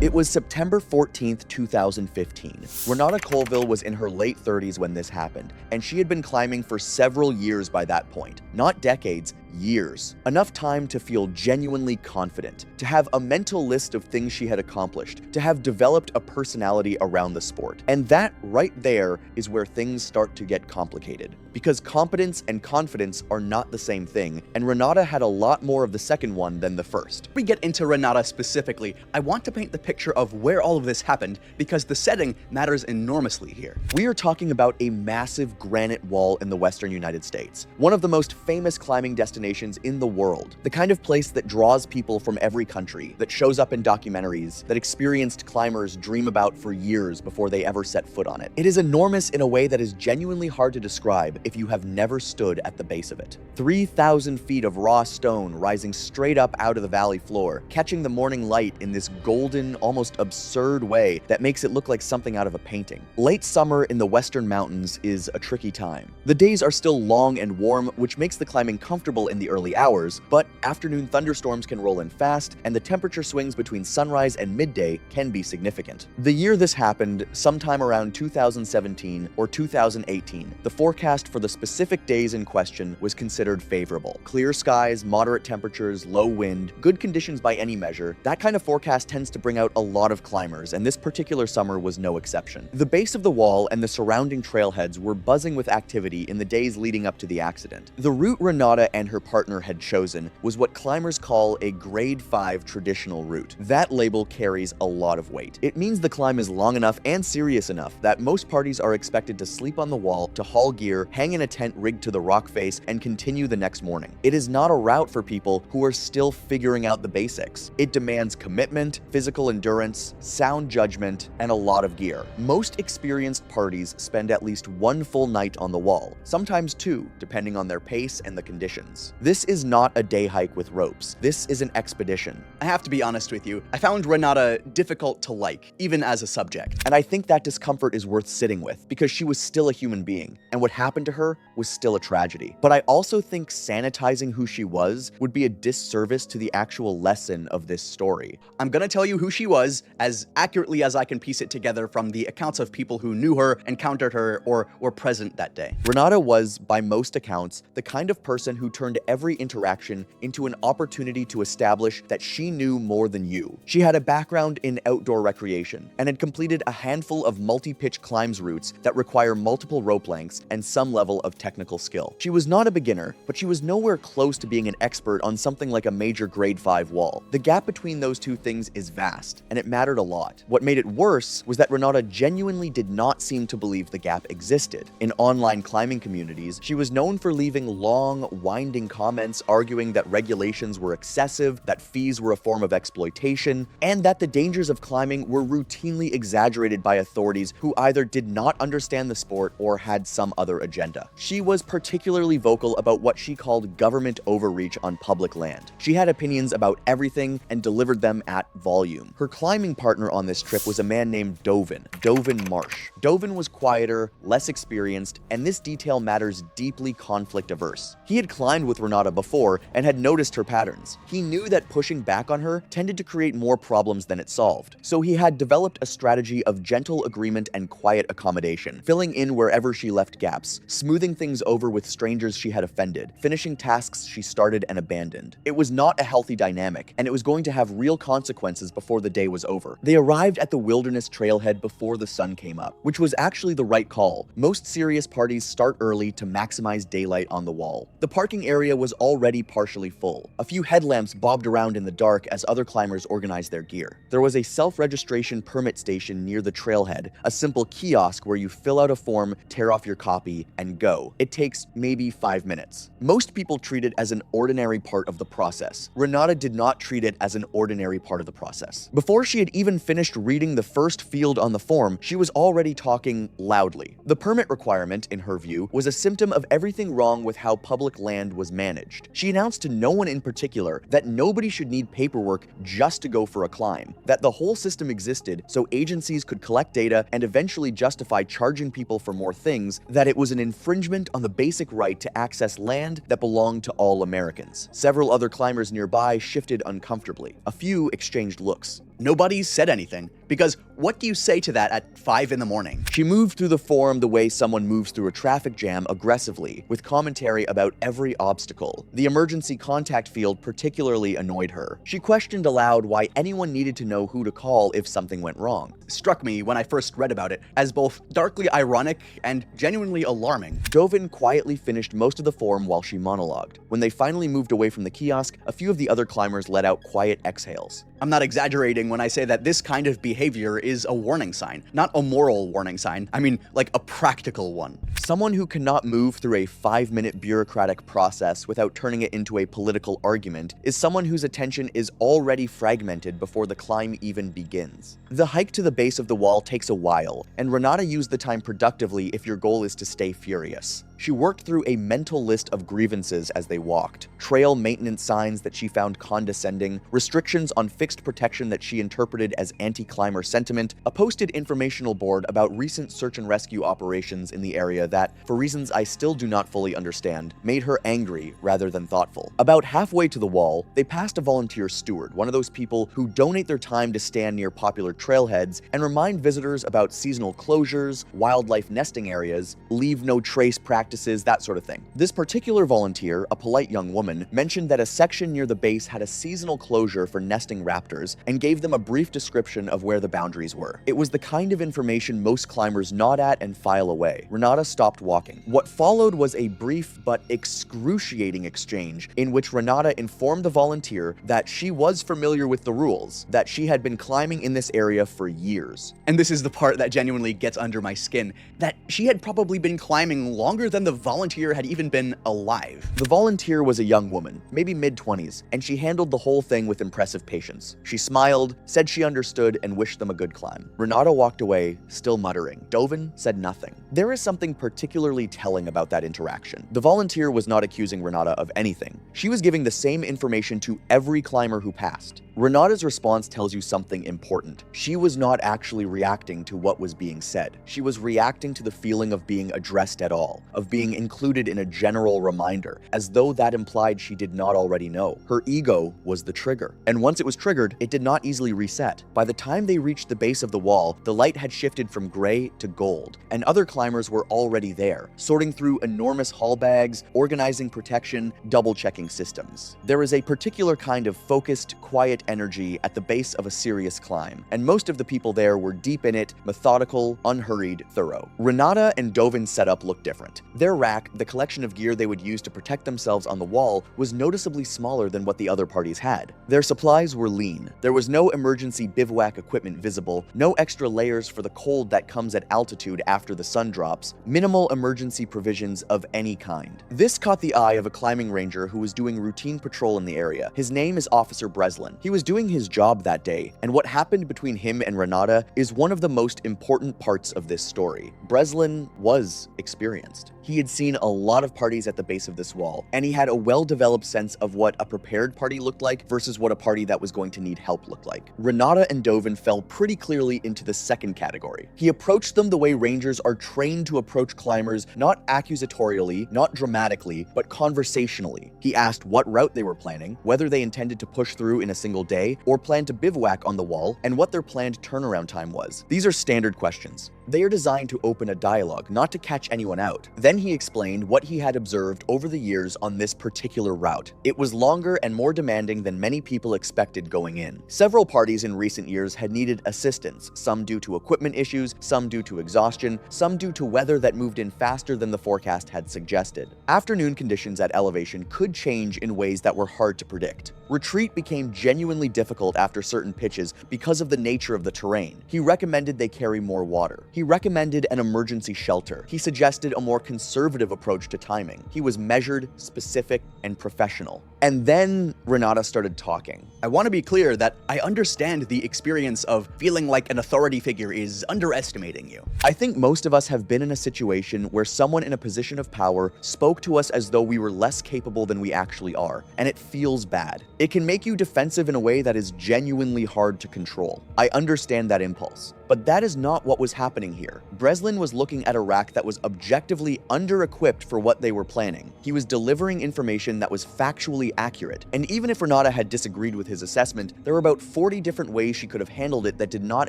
It was September 14th, 2015. Renata Colville was in her late 30s when this happened, and she had been climbing for several years by that point. Not decades, years. Enough time to feel genuinely confident, to have a mental list of things she had accomplished, to have developed a personality around the sport. And that right there is where things start to get complicated. Because competence and confidence are not the same thing, and Renata had a lot more of the second one than the first. We get into Renata specifically, I want to paint the picture of where all of this happened because the setting matters enormously here. We are talking about a massive granite wall in the western United States, one of the most famous climbing destinations in the world, the kind of place that draws people from every country, that shows up in documentaries, that experienced climbers dream about for years before they ever set foot on it. It is enormous in a way that is genuinely hard to describe if you have never stood at the base of it. 3,000 feet of raw stone rising straight up out of the valley floor, catching the morning light in this golden, almost absurd way that makes it look like something out of a painting. Late summer in the western mountains is a tricky time. The days are still long and warm, which makes the climbing comfortable in the early hours, but afternoon thunderstorms can roll in fast, and the temperature swings between sunrise and midday can be significant. The year this happened, sometime around 2017 or 2018, the forecast for the specific days in question was considered favorable. Clear skies, moderate temperatures, low wind, good conditions by any measure. That kind of forecast tends to bring out a lot of climbers, and this particular summer was no exception. The base of the wall and the surrounding trailheads were buzzing with activity in the days leading up to the accident. The route Renata and her partner had chosen was what climbers call a grade 5 traditional route. That label carries a lot of weight. It means the climb is long enough and serious enough that most parties are expected to sleep on the wall, to haul gear, hang in a tent rigged to the rock face, and continue the next morning. It is not a route for people who are still figuring out the basics. It demands commitment, physical endurance, sound judgment, and a lot of gear. Most experienced parties spend at least one full night on the wall, sometimes two, depending on their pace and the conditions. This is not a day hike with ropes. This is an expedition. I have to be honest with you, I found Renata difficult to like, even as a subject. And I think that discomfort is worth sitting with, because she was still a human being, and what happened to her was still a tragedy. But I also think sanitizing who she was would be a disservice to the actual lesson of this story. I'm gonna tell you who she was as accurately as I can piece it together from the accounts of people who knew her, encountered her, or were present that day. Renata was, by most accounts, the kind of person who turned every interaction into an opportunity to establish that she knew more than you. She had a background in outdoor recreation and had completed a handful of multi-pitch climbs routes that require multiple rope lengths and some level of technical skill. She was not a beginner, but she was nowhere close to being an expert on something like a major grade 5 wall. The gap between those two things is vast, and it mattered a lot. What made it worse was that Renata genuinely did not seem to believe the gap existed. In online climbing communities, she was known for leaving long, winding comments arguing that regulations were excessive, that fees were a form of exploitation, and that the dangers of climbing were routinely exaggerated by authorities who either did not understand the sport or had some other agenda. She was particularly vocal about what she called government overreach on public land. She had opinions about everything and delivered them at volume. Her climbing partner on this trip was a man named Dovin Marsh. Dovin was quieter, less experienced, and this detail matters deeply conflict averse. He had climbed with Renata before and had noticed her patterns. He knew that pushing back on her tended to create more problems than it solved, so he had developed a strategy of gentle agreement and quiet accommodation, filling in wherever she left gaps, smoothing things over with strangers she had offended, finishing tasks she started and abandoned. It was not a healthy dynamic, and it was going to have real consequences before the day was over. They arrived at the wilderness trailhead before the sun came up, which was actually the right call. Most serious parties start early to maximize daylight on the wall. The parking area was already partially full. A few headlamps bobbed around in the dark as other climbers organized their gear. There was a self-registration permit station near the trailhead, a simple kiosk where you fill out a form, tear off your copy, and go. It takes maybe 5 minutes. Most people treat it as an ordinary part of the process. Renata did not treat it as an ordinary part of the process. Before she had even finished reading the first field on the form, she was already talking loudly. The permit requirement, in her view, was a symptom of everything wrong with how public land was managed. She announced to no one in particular that nobody should need paperwork just to go for a climb, that the whole system existed so agencies could collect data and eventually justify charging people for more things, that it was an infringement on the basic right to access land that belonged to all Americans. Several other climbers nearby shifted uncomfortably. A few exchanged looks. Nobody said anything. Because what do you say to that at 5 in the morning? She moved through the forum the way someone moves through a traffic jam, aggressively, with commentary about every obstacle. The emergency contact field particularly annoyed her. She questioned aloud why anyone needed to know who to call if something went wrong. Struck me when I first read about it as both darkly ironic and genuinely alarming. Dovin quietly finished most of the forum while she monologued. When they finally moved away from the kiosk, a few of the other climbers let out quiet exhales. I'm not exaggerating when I say that this kind of behavior is a warning sign. Not a moral warning sign, I mean like a practical one. Someone who cannot move through a 5-minute bureaucratic process without turning it into a political argument is someone whose attention is already fragmented before the climb even begins. The hike to the base of the wall takes a while, and Renata used the time productively if your goal is to stay furious. She worked through a mental list of grievances as they walked. Trail maintenance signs that she found condescending, restrictions on fixed protection that she interpreted as anti-climber sentiment, a posted informational board about recent search and rescue operations in the area that, for reasons I still do not fully understand, made her angry rather than thoughtful. About halfway to the wall, they passed a volunteer steward, one of those people who donate their time to stand near popular trailheads and remind visitors about seasonal closures, wildlife nesting areas, leave no trace practices, that sort of thing. This particular volunteer, a polite young woman, mentioned that a section near the base had a seasonal closure for nesting raptors and gave them a brief description of where the boundaries were. It was the kind of information most climbers nod at and file away. Renata stopped walking. What followed was a brief but excruciating exchange in which Renata informed the volunteer that she was familiar with the rules, that she had been climbing in this area for years. And this is the part that genuinely gets under my skin, that she had probably been climbing longer than the volunteer had even been alive. The volunteer was a young woman, maybe mid-20s, and she handled the whole thing with impressive patience. She smiled, said she understood, and wished them a good climb. Renata walked away, still muttering. Dovin said nothing. There is something particularly telling about that interaction. The volunteer was not accusing Renata of anything. She was giving the same information to every climber who passed. Renata's response tells you something important. She was not actually reacting to what was being said. She was reacting to the feeling of being addressed at all, of being included in a general reminder, as though that implied she did not already know. Her ego was the trigger. And once it was triggered, it did not easily reset. By the time they reached the base of the wall, the light had shifted from gray to gold, and other climbers were already there, sorting through enormous haul bags, organizing protection, double-checking systems. There is a particular kind of focused, quiet energy at the base of a serious climb, and most of the people there were deep in it, methodical, unhurried, thorough. Renata and Dovin's setup looked different. Their rack, the collection of gear they would use to protect themselves on the wall, was noticeably smaller than what the other parties had. Their supplies were lean. There was no emergency bivouac equipment visible, no extra layers for the cold that comes at altitude after the sun drops, minimal emergency provisions of any kind. This caught the eye of a climbing ranger who was doing routine patrol in the area. His name is Officer Breslin. He was doing his job that day, and what happened between him and Renata is one of the most important parts of this story. Breslin was experienced. He had seen a lot of parties at the base of this wall, and he had a well-developed sense of what a prepared party looked like versus what a party that was going to need help looked like. Renata and Dovin fell pretty clearly into the second category. He approached them the way rangers are trained to approach climbers, not accusatorially, not dramatically, but conversationally. He asked what route they were planning, whether they intended to push through in a single day, or planned to bivouac on the wall, and what their planned turnaround time was. These are standard questions. They are designed to open a dialogue, not to catch anyone out. Then he explained what he had observed over the years on this particular route. It was longer and more demanding than many people expected going in. Several parties in recent years had needed assistance, some due to equipment issues, some due to exhaustion, some due to weather that moved in faster than the forecast had suggested. Afternoon conditions at elevation could change in ways that were hard to predict. Retreat became genuinely difficult after certain pitches because of the nature of the terrain. He recommended they carry more water. He recommended an emergency shelter. He suggested a more conservative approach to timing. He was measured, specific, and professional. And then Renata started talking. I want to be clear that I understand the experience of feeling like an authority figure is underestimating you. I think most of us have been in a situation where someone in a position of power spoke to us as though we were less capable than we actually are, and it feels bad. It can make you defensive in a way that is genuinely hard to control. I understand that impulse. But that is not what was happening here. Breslin was looking at a rack that was objectively under-equipped for what they were planning. He was delivering information that was factually accurate. And even if Renata had disagreed with his assessment, there were about 40 different ways she could have handled it that did not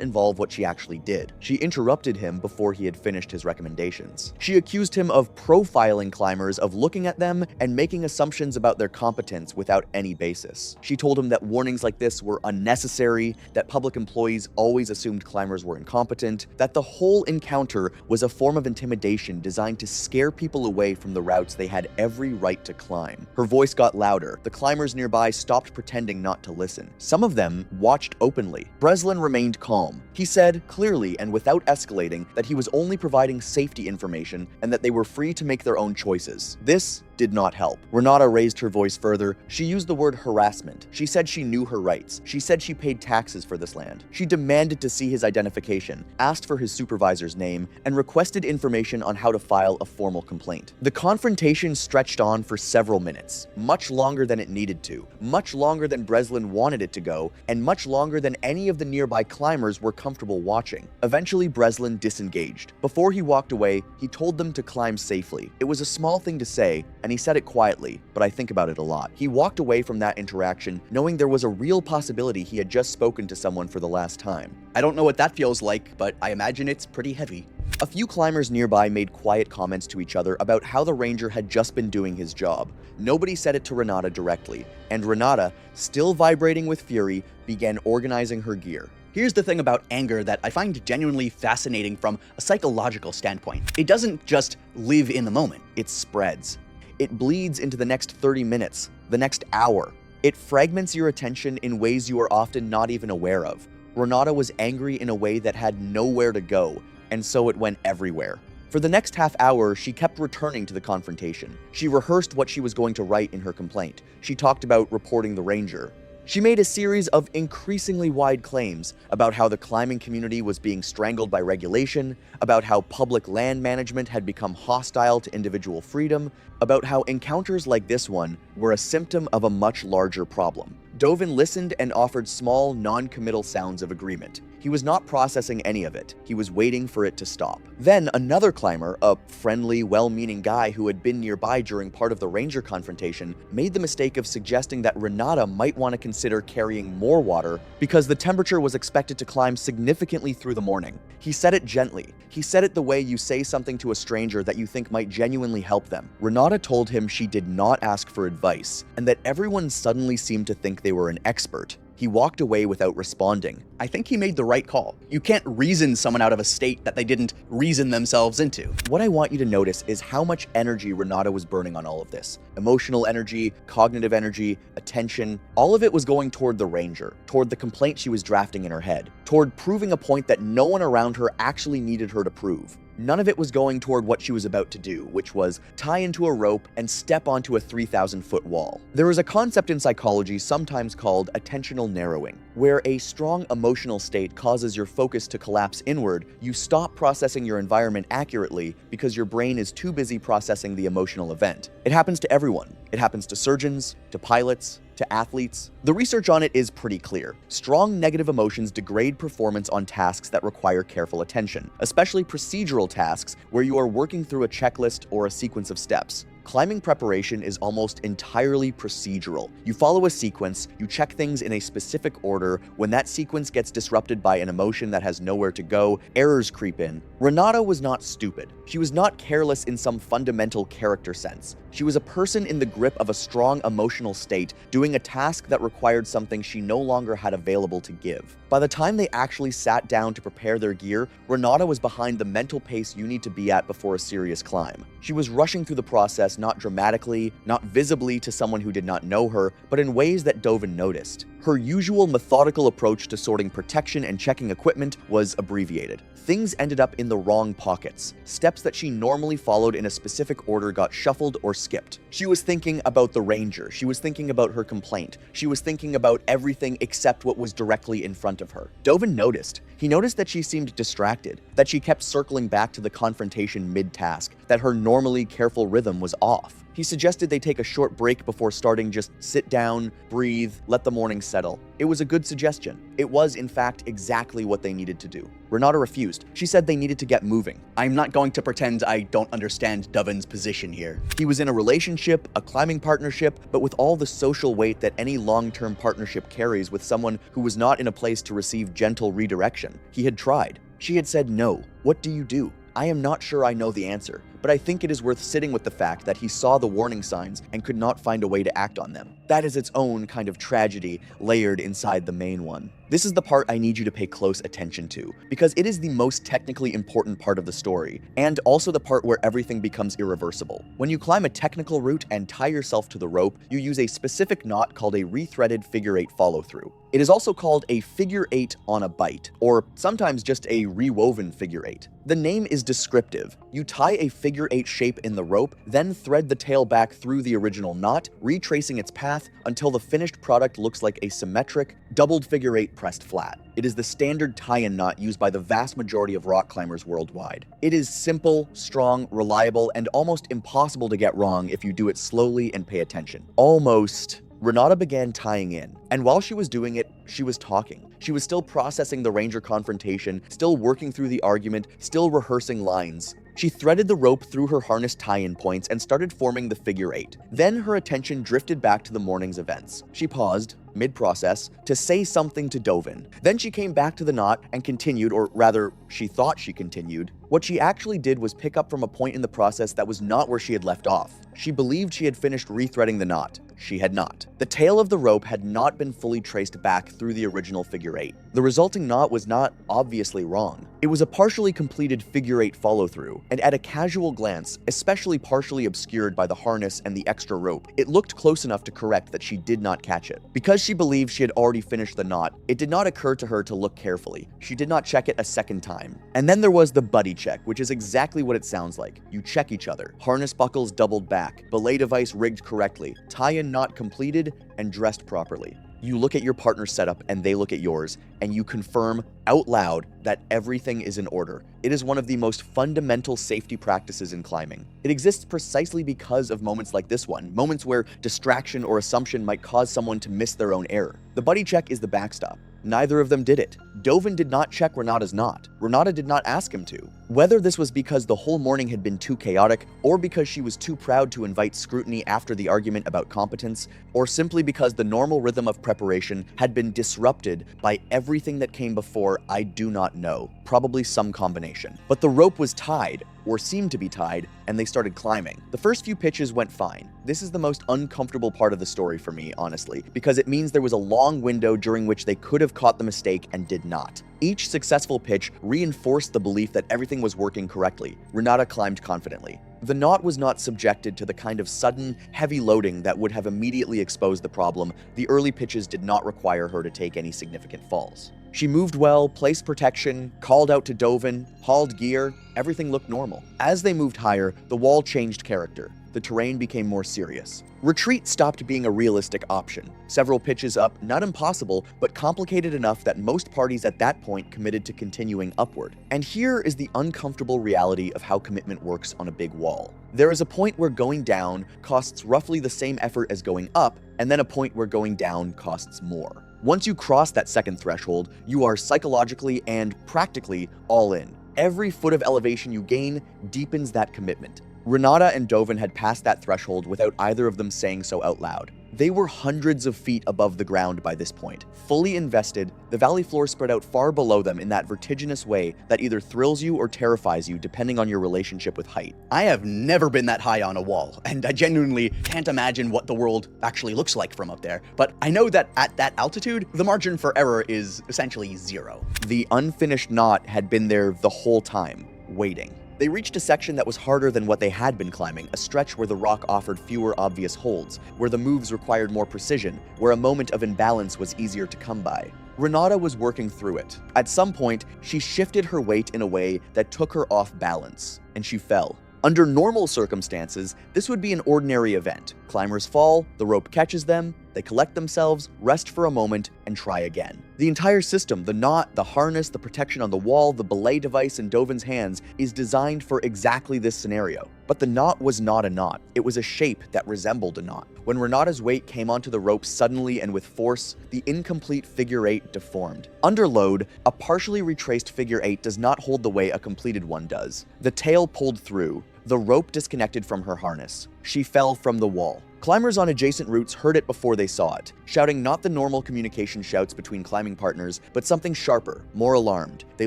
involve what she actually did. She interrupted him before he had finished his recommendations. She accused him of profiling climbers, of looking at them and making assumptions about their competence without any basis. She told him that warnings like this were unnecessary, that public employees always assumed climbers were incompetent, that the whole encounter was a form of intimidation designed to scare people away from the routes they had every right to climb. Her voice got louder. The climbers nearby stopped pretending not to listen. Some of them watched openly. Breslin remained calm. He said, clearly and without escalating, that he was only providing safety information and that they were free to make their own choices. This did not help. Renata raised her voice further. She used the word harassment. She said she knew her rights. She said she paid taxes for this land. She demanded to see his identification, asked for his supervisor's name, and requested information on how to file a formal complaint. The confrontation stretched on for several minutes, much longer than it needed to, much longer than Breslin wanted it to go, and much longer than any of the nearby climbers were comfortable watching. Eventually, Breslin disengaged. Before he walked away, he told them to climb safely. It was a small thing to say, and he said it quietly, but I think about it a lot. He walked away from that interaction knowing there was a real possibility he had just spoken to someone for the last time. I don't know what that feels like, but I imagine it's pretty heavy. A few climbers nearby made quiet comments to each other about how the ranger had just been doing his job. Nobody said it to Renata directly, and Renata, still vibrating with fury, began organizing her gear. Here's the thing about anger that I find genuinely fascinating from a psychological standpoint. It doesn't just live in the moment. It spreads. It bleeds into the next 30 minutes, the next hour. It fragments your attention in ways you are often not even aware of. Renata was angry in a way that had nowhere to go, and so it went everywhere. For the next half hour, she kept returning to the confrontation. She rehearsed what she was going to write in her complaint. She talked about reporting the ranger. She made a series of increasingly wide claims about how the climbing community was being strangled by regulation, about how public land management had become hostile to individual freedom, about how encounters like this one were a symptom of a much larger problem. Dovin listened and offered small, non-committal sounds of agreement. He was not processing any of it. He was waiting for it to stop. Then another climber, a friendly, well-meaning guy who had been nearby during part of the ranger confrontation, made the mistake of suggesting that Renata might want to consider carrying more water because the temperature was expected to climb significantly through the morning. He said it gently. He said it the way you say something to a stranger that you think might genuinely help them. Renata told him she did not ask for advice, and that everyone suddenly seemed to think they were an expert. He walked away without responding. I think he made the right call. You can't reason someone out of a state that they didn't reason themselves into. What I want you to notice is how much energy Renata was burning on all of this. Emotional energy, cognitive energy, attention, all of it was going toward the ranger, toward the complaint she was drafting in her head, toward proving a point that no one around her actually needed her to prove. None of it was going toward what she was about to do, which was tie into a rope and step onto a 3,000-foot wall. There is a concept in psychology sometimes called attentional narrowing, where a strong emotional state causes your focus to collapse inward. You stop processing your environment accurately because your brain is too busy processing the emotional event. It happens to everyone. It happens to surgeons, to pilots, to athletes. The research on it is pretty clear. Strong negative emotions degrade performance on tasks that require careful attention, especially procedural tasks where you are working through a checklist or a sequence of steps. Climbing preparation is almost entirely procedural. You follow a sequence, you check things in a specific order. When that sequence gets disrupted by an emotion that has nowhere to go, errors creep in. Renata was not stupid. She was not careless in some fundamental character sense. She was a person in the grip of a strong emotional state, doing a task that required something she no longer had available to give. By the time they actually sat down to prepare their gear, Renata was behind the mental pace you need to be at before a serious climb. She was rushing through the process not dramatically, not visibly to someone who did not know her, but in ways that Dovin noticed. Her usual methodical approach to sorting protection and checking equipment was abbreviated. Things ended up in the wrong pockets. Steps that she normally followed in a specific order got shuffled or skipped. She was thinking about the ranger. She was thinking about her complaint. She was thinking about everything except what was directly in front of her. Dovin noticed. He noticed that she seemed distracted, that she kept circling back to the confrontation mid-task, that her normally careful rhythm was off. He suggested they take a short break before starting, just sit down, breathe, let the morning settle. It was a good suggestion. It was, in fact, exactly what they needed to do. Renata refused. She said they needed to get moving. I'm not going to pretend I don't understand Dovin's position here. He was in a relationship, a climbing partnership, but with all the social weight that any long-term partnership carries with someone who was not in a place to receive gentle redirection. He had tried. She had said no. What do you do? I am not sure I know the answer, but I think it is worth sitting with the fact that he saw the warning signs and could not find a way to act on them. That is its own kind of tragedy layered inside the main one. This is the part I need you to pay close attention to, because it is the most technically important part of the story, and also the part where everything becomes irreversible. When you climb a technical route and tie yourself to the rope, you use a specific knot called a rethreaded figure 8 follow-through. It is also called a figure 8 on a bight, or sometimes just a rewoven figure 8. The name is descriptive. You tie a figure 8 shape in the rope, then thread the tail back through the original knot, retracing its path until the finished product looks like a symmetric, doubled figure 8 pressed flat. It is the standard tie-in knot used by the vast majority of rock climbers worldwide. It is simple, strong, reliable, and almost impossible to get wrong if you do it slowly and pay attention. Almost. Renata began tying in, and while she was doing it, she was talking. She was still processing the ranger confrontation, still working through the argument, still rehearsing lines. She threaded the rope through her harness tie-in points and started forming the figure 8. Then her attention drifted back to the morning's events. She paused, mid-process, to say something to Dovin. Then she came back to the knot and continued, or rather, she thought she continued. What she actually did was pick up from a point in the process that was not where she had left off. She believed she had finished rethreading the knot. She had not. The tail of the rope had not been fully traced back through the original figure 8. The resulting knot was not obviously wrong. It was a partially completed figure 8 follow-through, and at a casual glance, especially partially obscured by the harness and the extra rope, it looked close enough to correct that she did not catch it. Because she believed she had already finished the knot, it did not occur to her to look carefully. She did not check it a second time. And then there was the buddy check, which is exactly what it sounds like. You check each other. Harness buckles doubled back, belay device rigged correctly, tie-in knot completed, and dressed properly. You look at your partner's setup and they look at yours, and you confirm out loud that everything is in order. It is one of the most fundamental safety practices in climbing. It exists precisely because of moments like this one, moments where distraction or assumption might cause someone to miss their own error. The buddy check is the backstop. Neither of them did it. Dovin did not check Renata's knot. Renata did not ask him to. Whether this was because the whole morning had been too chaotic, or because she was too proud to invite scrutiny after the argument about competence, or simply because the normal rhythm of preparation had been disrupted by everything that came before, I do not know. Probably some combination. But the rope was tied, or seemed to be tied, and they started climbing. The first few pitches went fine. This is the most uncomfortable part of the story for me, honestly, because it means there was a long window during which they could have caught the mistake and did not. Each successful pitch reinforced the belief that everything was working correctly. Renata climbed confidently. The knot was not subjected to the kind of sudden, heavy loading that would have immediately exposed the problem. The early pitches did not require her to take any significant falls. She moved well, placed protection, called out to Dovin, hauled gear. Everything looked normal. As they moved higher, the wall changed character. The terrain became more serious. Retreat stopped being a realistic option. Several pitches up, not impossible, but complicated enough that most parties at that point committed to continuing upward. And here is the uncomfortable reality of how commitment works on a big wall. There is a point where going down costs roughly the same effort as going up, and then a point where going down costs more. Once you cross that second threshold, you are psychologically and practically all in. Every foot of elevation you gain deepens that commitment. Renata and Dovin had passed that threshold without either of them saying so out loud. They were hundreds of feet above the ground by this point. Fully invested, the valley floor spread out far below them in that vertiginous way that either thrills you or terrifies you depending on your relationship with height. I have never been that high on a wall, and I genuinely can't imagine what the world actually looks like from up there. But I know that at that altitude, the margin for error is essentially zero. The unfinished knot had been there the whole time, waiting. They reached a section that was harder than what they had been climbing, a stretch where the rock offered fewer obvious holds, where the moves required more precision, where a moment of imbalance was easier to come by. Renata was working through it. At some point, she shifted her weight in a way that took her off balance, and she fell. Under normal circumstances, this would be an ordinary event. Climbers fall, the rope catches them, They collect themselves, rest for a moment, and try again. The entire system, the knot, the harness, the protection on the wall, the belay device in Dovin's hands, is designed for exactly this scenario. But the knot was not a knot. It was a shape that resembled a knot. When Renata's weight came onto the rope suddenly and with force, the incomplete figure eight deformed. Under load, a partially retraced figure eight does not hold the way a completed one does. The tail pulled through. The rope disconnected from her harness. She fell from the wall. Climbers on adjacent routes heard it before they saw it, shouting not the normal communication shouts between climbing partners, but something sharper, more alarmed. They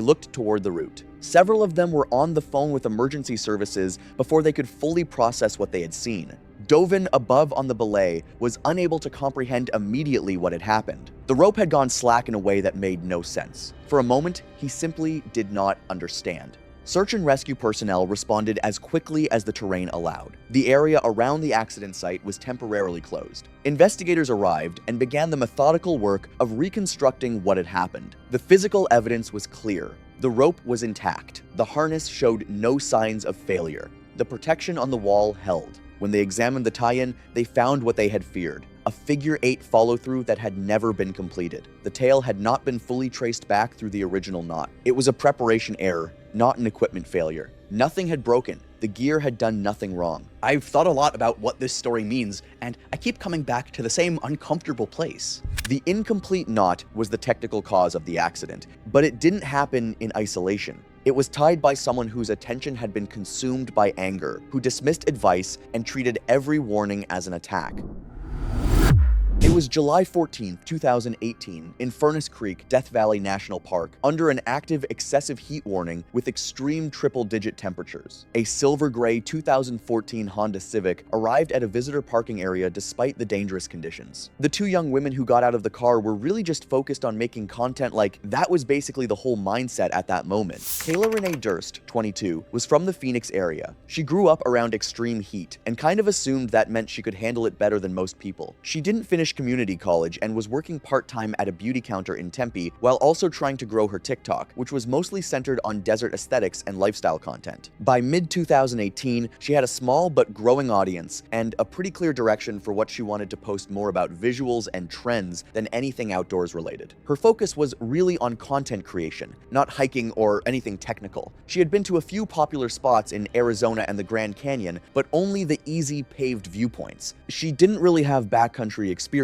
looked toward the route. Several of them were on the phone with emergency services before they could fully process what they had seen. Dovin, above on the belay, was unable to comprehend immediately what had happened. The rope had gone slack in a way that made no sense. For a moment, he simply did not understand. Search and rescue personnel responded as quickly as the terrain allowed. The area around the accident site was temporarily closed. Investigators arrived and began the methodical work of reconstructing what had happened. The physical evidence was clear. The rope was intact. The harness showed no signs of failure. The protection on the wall held. When they examined the tie-in, they found what they had feared. A figure eight follow-through that had never been completed. The tail had not been fully traced back through the original knot. It was a preparation error, not an equipment failure. Nothing had broken. The gear had done nothing wrong. I've thought a lot about what this story means, and I keep coming back to the same uncomfortable place. The incomplete knot was the technical cause of the accident, but it didn't happen in isolation. It was tied by someone whose attention had been consumed by anger, who dismissed advice and treated every warning as an attack. It was July 14, 2018, in Furnace Creek, Death Valley National Park, under an active excessive heat warning with extreme triple-digit temperatures. A silver-gray 2014 Honda Civic arrived at a visitor parking area despite the dangerous conditions. The two young women who got out of the car were really just focused on making content like that was basically the whole mindset at that moment. Kayla Renee Durst, 22, was from the Phoenix area. She grew up around extreme heat and kind of assumed that meant she could handle it better than most people. She didn't finish community college and was working part-time at a beauty counter in Tempe while also trying to grow her TikTok, which was mostly centered on desert aesthetics and lifestyle content. By mid-2018, she had a small but growing audience and a pretty clear direction for what she wanted to post more about visuals and trends than anything outdoors related. Her focus was really on content creation, not hiking or anything technical. She had been to a few popular spots in Arizona and the Grand Canyon, but only the easy paved viewpoints. She didn't really have backcountry experience,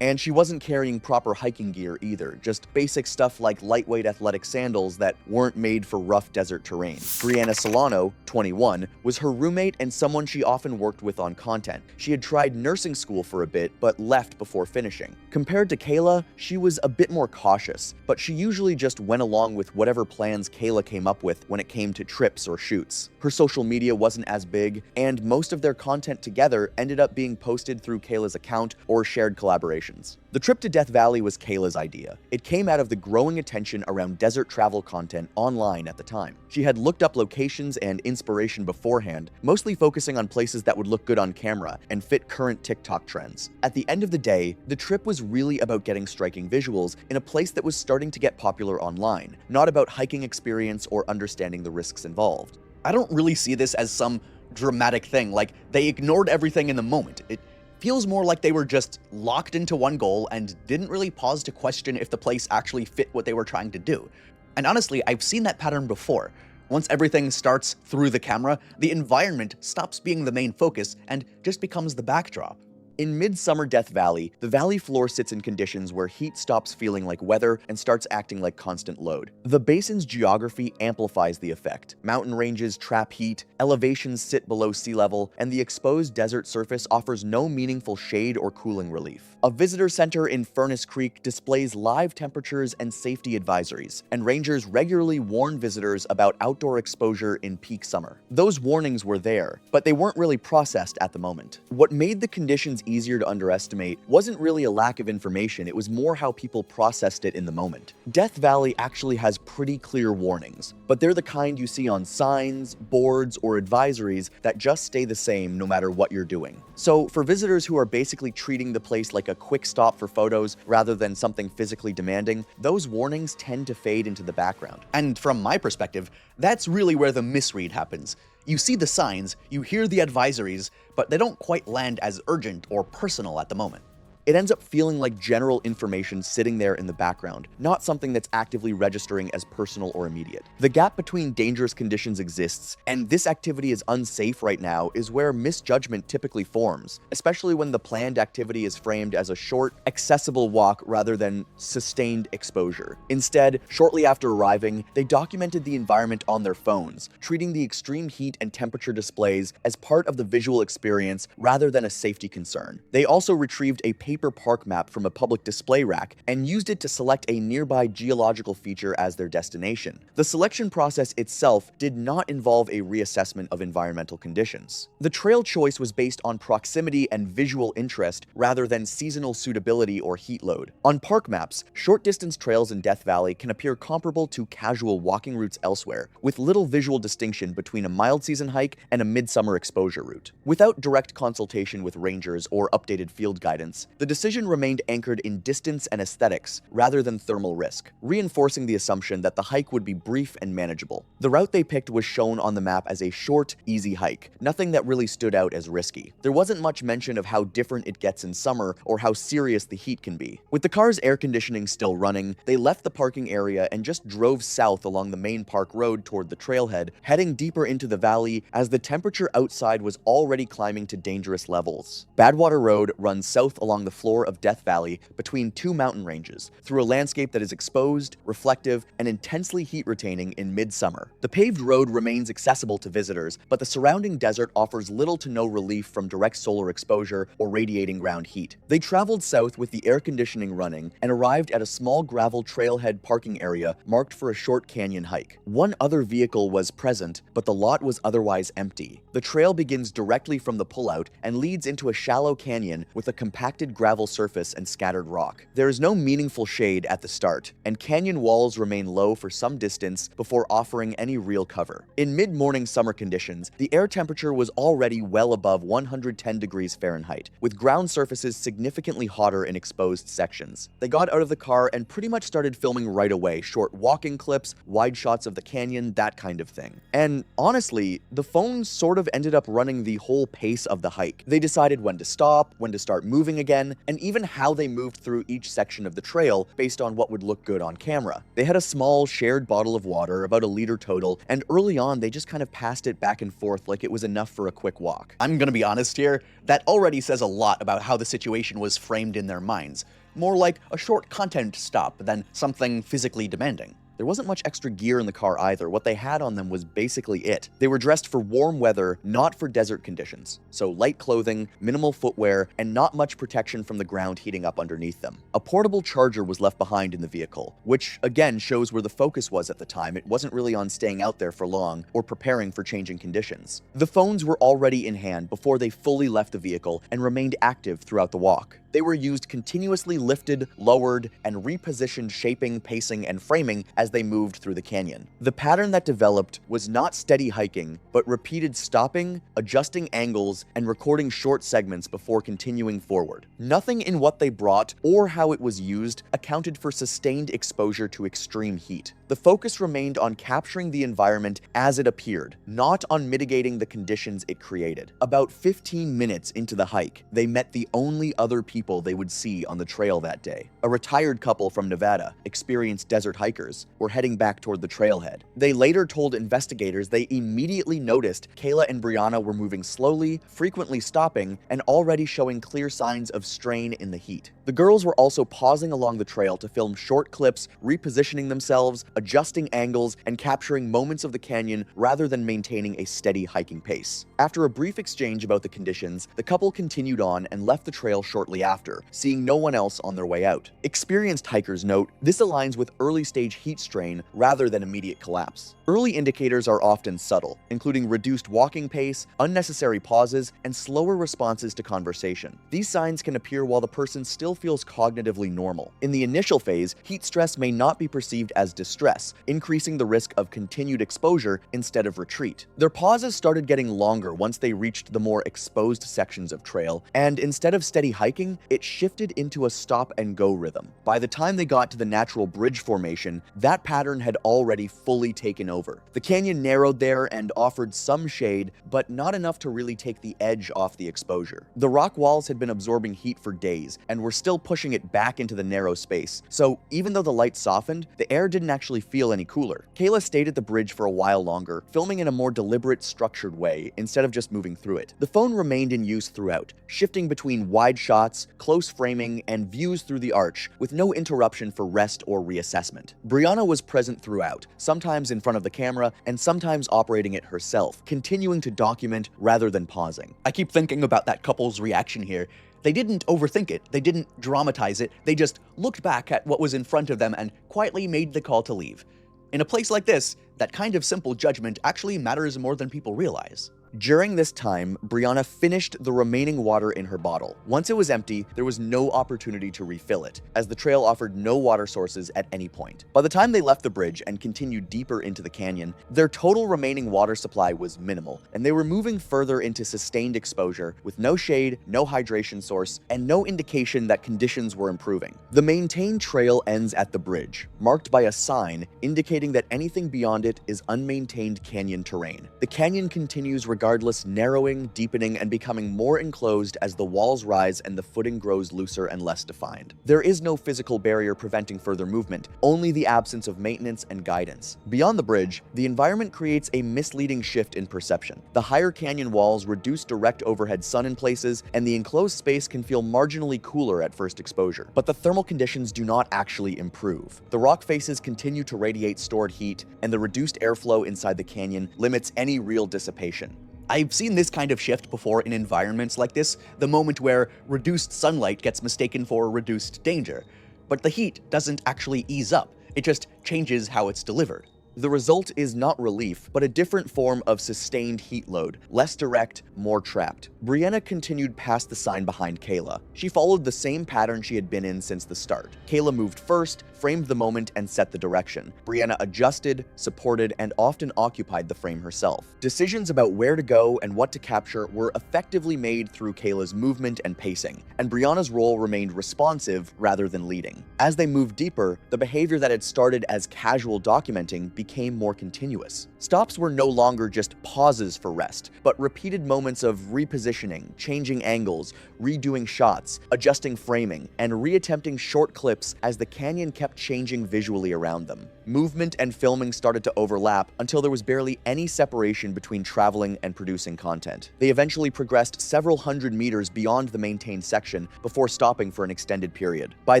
and she wasn't carrying proper hiking gear either, just basic stuff like lightweight athletic sandals that weren't made for rough desert terrain. Brianna Solano, 21, was her roommate and someone she often worked with on content. She had tried nursing school for a bit, but left before finishing. Compared to Kayla, she was a bit more cautious, but she usually just went along with whatever plans Kayla came up with when it came to trips or shoots. Her social media wasn't as big, and most of their content together ended up being posted through Kayla's account or shared collaborations. The trip to Death Valley was Kayla's idea. It came out of the growing attention around desert travel content online at the time. She had looked up locations and inspiration beforehand, mostly focusing on places that would look good on camera and fit current TikTok trends. At the end of the day, the trip was really about getting striking visuals in a place that was starting to get popular online, not about hiking experience or understanding the risks involved. I don't really see this as some dramatic thing, like they ignored everything in the moment. It feels more like they were just locked into one goal and didn't really pause to question if the place actually fit what they were trying to do. And honestly, I've seen that pattern before. Once everything starts through the camera, the environment stops being the main focus and just becomes the backdrop. In midsummer Death Valley, the valley floor sits in conditions where heat stops feeling like weather and starts acting like constant load. The basin's geography amplifies the effect. Mountain ranges trap heat, elevations sit below sea level, and the exposed desert surface offers no meaningful shade or cooling relief. A visitor center in Furnace Creek displays live temperatures and safety advisories, and rangers regularly warn visitors about outdoor exposure in peak summer. Those warnings were there, but they weren't really processed at the moment. What made the conditions easier to underestimate wasn't really a lack of information, it was more how people processed it in the moment. Death Valley actually has pretty clear warnings, but they're the kind you see on signs, boards, or advisories that just stay the same no matter what you're doing. So for visitors who are basically treating the place like a quick stop for photos rather than something physically demanding, those warnings tend to fade into the background. And from my perspective, that's really where the misread happens. You see the signs, you hear the advisories, but they don't quite land as urgent or personal at the moment. It ends up feeling like general information sitting there in the background, not something that's actively registering as personal or immediate. The gap between dangerous conditions exists, and this activity is unsafe right now is where misjudgment typically forms, especially when the planned activity is framed as a short, accessible walk rather than sustained exposure. Instead, shortly after arriving, they documented the environment on their phones, treating the extreme heat and temperature displays as part of the visual experience rather than a safety concern. They also retrieved a paper park map from a public display rack and used it to select a nearby geological feature as their destination. The selection process itself did not involve a reassessment of environmental conditions. The trail choice was based on proximity and visual interest rather than seasonal suitability or heat load. On park maps, short-distance trails in Death Valley can appear comparable to casual walking routes elsewhere, with little visual distinction between a mild-season hike and a midsummer exposure route. Without direct consultation with rangers or updated field guidance, the decision remained anchored in distance and aesthetics rather than thermal risk, reinforcing the assumption that the hike would be brief and manageable. The route they picked was shown on the map as a short, easy hike, nothing that really stood out as risky. There wasn't much mention of how different it gets in summer or how serious the heat can be. With the car's air conditioning still running, they left the parking area and just drove south along the main park road toward the trailhead, heading deeper into the valley as the temperature outside was already climbing to dangerous levels. Badwater Road runs south along the floor of Death Valley between two mountain ranges, through a landscape that is exposed, reflective, and intensely heat-retaining in midsummer. The paved road remains accessible to visitors, but the surrounding desert offers little to no relief from direct solar exposure or radiating ground heat. They traveled south with the air conditioning running and arrived at a small gravel trailhead parking area marked for a short canyon hike. One other vehicle was present, but the lot was otherwise empty. The trail begins directly from the pullout and leads into a shallow canyon with a compacted gravel surface and scattered rock. There is no meaningful shade at the start, and canyon walls remain low for some distance before offering any real cover. In mid-morning summer conditions, the air temperature was already well above 110 degrees Fahrenheit, with ground surfaces significantly hotter in exposed sections. They got out of the car and pretty much started filming right away, short walking clips, wide shots of the canyon, that kind of thing. And honestly, the phones sort of ended up running the whole pace of the hike. They decided when to stop, when to start moving again, and even how they moved through each section of the trail based on what would look good on camera. They had a small shared bottle of water, about a liter total, and early on they just kind of passed it back and forth like it was enough for a quick walk. I'm gonna be honest here, that already says a lot about how the situation was framed in their minds. More like a short content stop than something physically demanding. There wasn't much extra gear in the car either. What they had on them was basically it. They were dressed for warm weather, not for desert conditions. So light clothing, minimal footwear, and not much protection from the ground heating up underneath them. A portable charger was left behind in the vehicle, which again shows where the focus was at the time. It wasn't really on staying out there for long or preparing for changing conditions. The phones were already in hand before they fully left the vehicle and remained active throughout the walk. They were used continuously lifted, lowered, and repositioned, shaping, pacing, and framing as they moved through the canyon. The pattern that developed was not steady hiking, but repeated stopping, adjusting angles, and recording short segments before continuing forward. Nothing in what they brought or how it was used accounted for sustained exposure to extreme heat. The focus remained on capturing the environment as it appeared, not on mitigating the conditions it created. About 15 minutes into the hike, they met the only other people they would see on the trail that day. A retired couple from Nevada, experienced desert hikers, were heading back toward the trailhead. They later told investigators they immediately noticed Kayla and Brianna were moving slowly, frequently stopping, and already showing clear signs of strain in the heat. The girls were also pausing along the trail to film short clips, repositioning themselves, adjusting angles, and capturing moments of the canyon rather than maintaining a steady hiking pace. After a brief exchange about the conditions, the couple continued on and left the trail shortly after, seeing no one else on their way out. Experienced hikers note this aligns with early-stage heat strain rather than immediate collapse. Early indicators are often subtle, including reduced walking pace, unnecessary pauses, and slower responses to conversation. These signs can appear while the person still feels cognitively normal. In the initial phase, heat stress may not be perceived as distress, increasing the risk of continued exposure instead of retreat. Their pauses started getting longer once they reached the more exposed sections of trail, and instead of steady hiking, it shifted into a stop-and-go rhythm. By the time they got to the natural bridge formation, that pattern had already fully taken over. The canyon narrowed there and offered some shade, but not enough to really take the edge off the exposure. The rock walls had been absorbing heat for days, and were still pushing it back into the narrow space, so even though the light softened, the air didn't actually feel any cooler. Kayla stayed at the bridge for a while longer, filming in a more deliberate, structured way, instead of just moving through it. The phone remained in use throughout, shifting between wide shots, close framing, and views through the arch, with no interruption for rest or reassessment. Brianna was present throughout, sometimes in front of the camera, and sometimes operating it herself, continuing to document rather than pausing. I keep thinking about that couple's reaction here. They didn't overthink it, they didn't dramatize it, they just looked back at what was in front of them and quietly made the call to leave. In a place like this, that kind of simple judgment actually matters more than people realize. During this time, Brianna finished the remaining water in her bottle. Once it was empty, there was no opportunity to refill it, as the trail offered no water sources at any point. By the time they left the bridge and continued deeper into the canyon, their total remaining water supply was minimal, and they were moving further into sustained exposure with no shade, no hydration source, and no indication that conditions were improving. The maintained trail ends at the bridge, marked by a sign indicating that anything beyond it is unmaintained canyon terrain. The canyon continues regardless, narrowing, deepening, and becoming more enclosed as the walls rise and the footing grows looser and less defined. There is no physical barrier preventing further movement, only the absence of maintenance and guidance. Beyond the bridge, the environment creates a misleading shift in perception. The higher canyon walls reduce direct overhead sun in places, and the enclosed space can feel marginally cooler at first exposure. But the thermal conditions do not actually improve. The rock faces continue to radiate stored heat, and the reduced airflow inside the canyon limits any real dissipation. I've seen this kind of shift before in environments like this, the moment where reduced sunlight gets mistaken for reduced danger. But the heat doesn't actually ease up, it just changes how it's delivered. The result is not relief, but a different form of sustained heat load, less direct, more trapped. Brianna continued past the sign behind Kayla. She followed the same pattern she had been in since the start. Kayla moved first, framed the moment, and set the direction. Brianna adjusted, supported, and often occupied the frame herself. Decisions about where to go and what to capture were effectively made through Kayla's movement and pacing, and Brianna's role remained responsive rather than leading. As they moved deeper, the behavior that had started as casual documenting became more continuous. Stops were no longer just pauses for rest, but repeated moments of repositioning, changing angles, redoing shots, adjusting framing, and reattempting short clips as the canyon kept changing visually around them. Movement and filming started to overlap until there was barely any separation between traveling and producing content. They eventually progressed several hundred meters beyond the maintained section before stopping for an extended period. By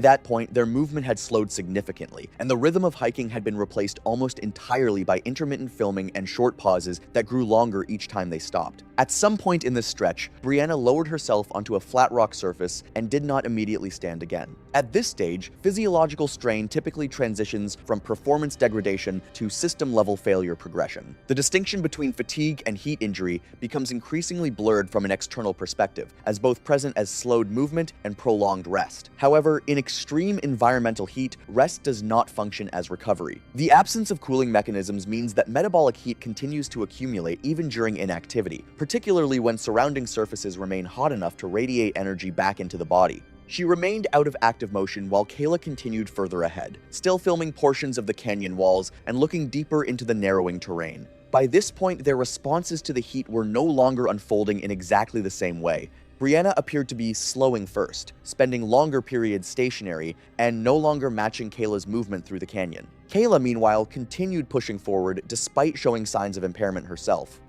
that point, their movement had slowed significantly, and the rhythm of hiking had been replaced almost entirely by intermittent filming and short pauses that grew longer each time they stopped. At some point in this stretch, Brianna lowered herself onto a flat rock surface and did not immediately stand again. At this stage, physiological strain typically transitions from performance degradation to system-level failure progression. The distinction between fatigue and heat injury becomes increasingly blurred from an external perspective, as both present as slowed movement and prolonged rest. However, in extreme environmental heat, rest does not function as recovery. The absence of cooling mechanisms means that metabolic heat continues to accumulate even during inactivity, particularly when surrounding surfaces remain hot enough to radiate energy back into the body. She remained out of active motion while Kayla continued further ahead, still filming portions of the canyon walls and looking deeper into the narrowing terrain. By this point, their responses to the heat were no longer unfolding in exactly the same way. Brianna appeared to be slowing first, spending longer periods stationary, and no longer matching Kayla's movement through the canyon. Kayla, meanwhile, continued pushing forward despite showing signs of impairment herself.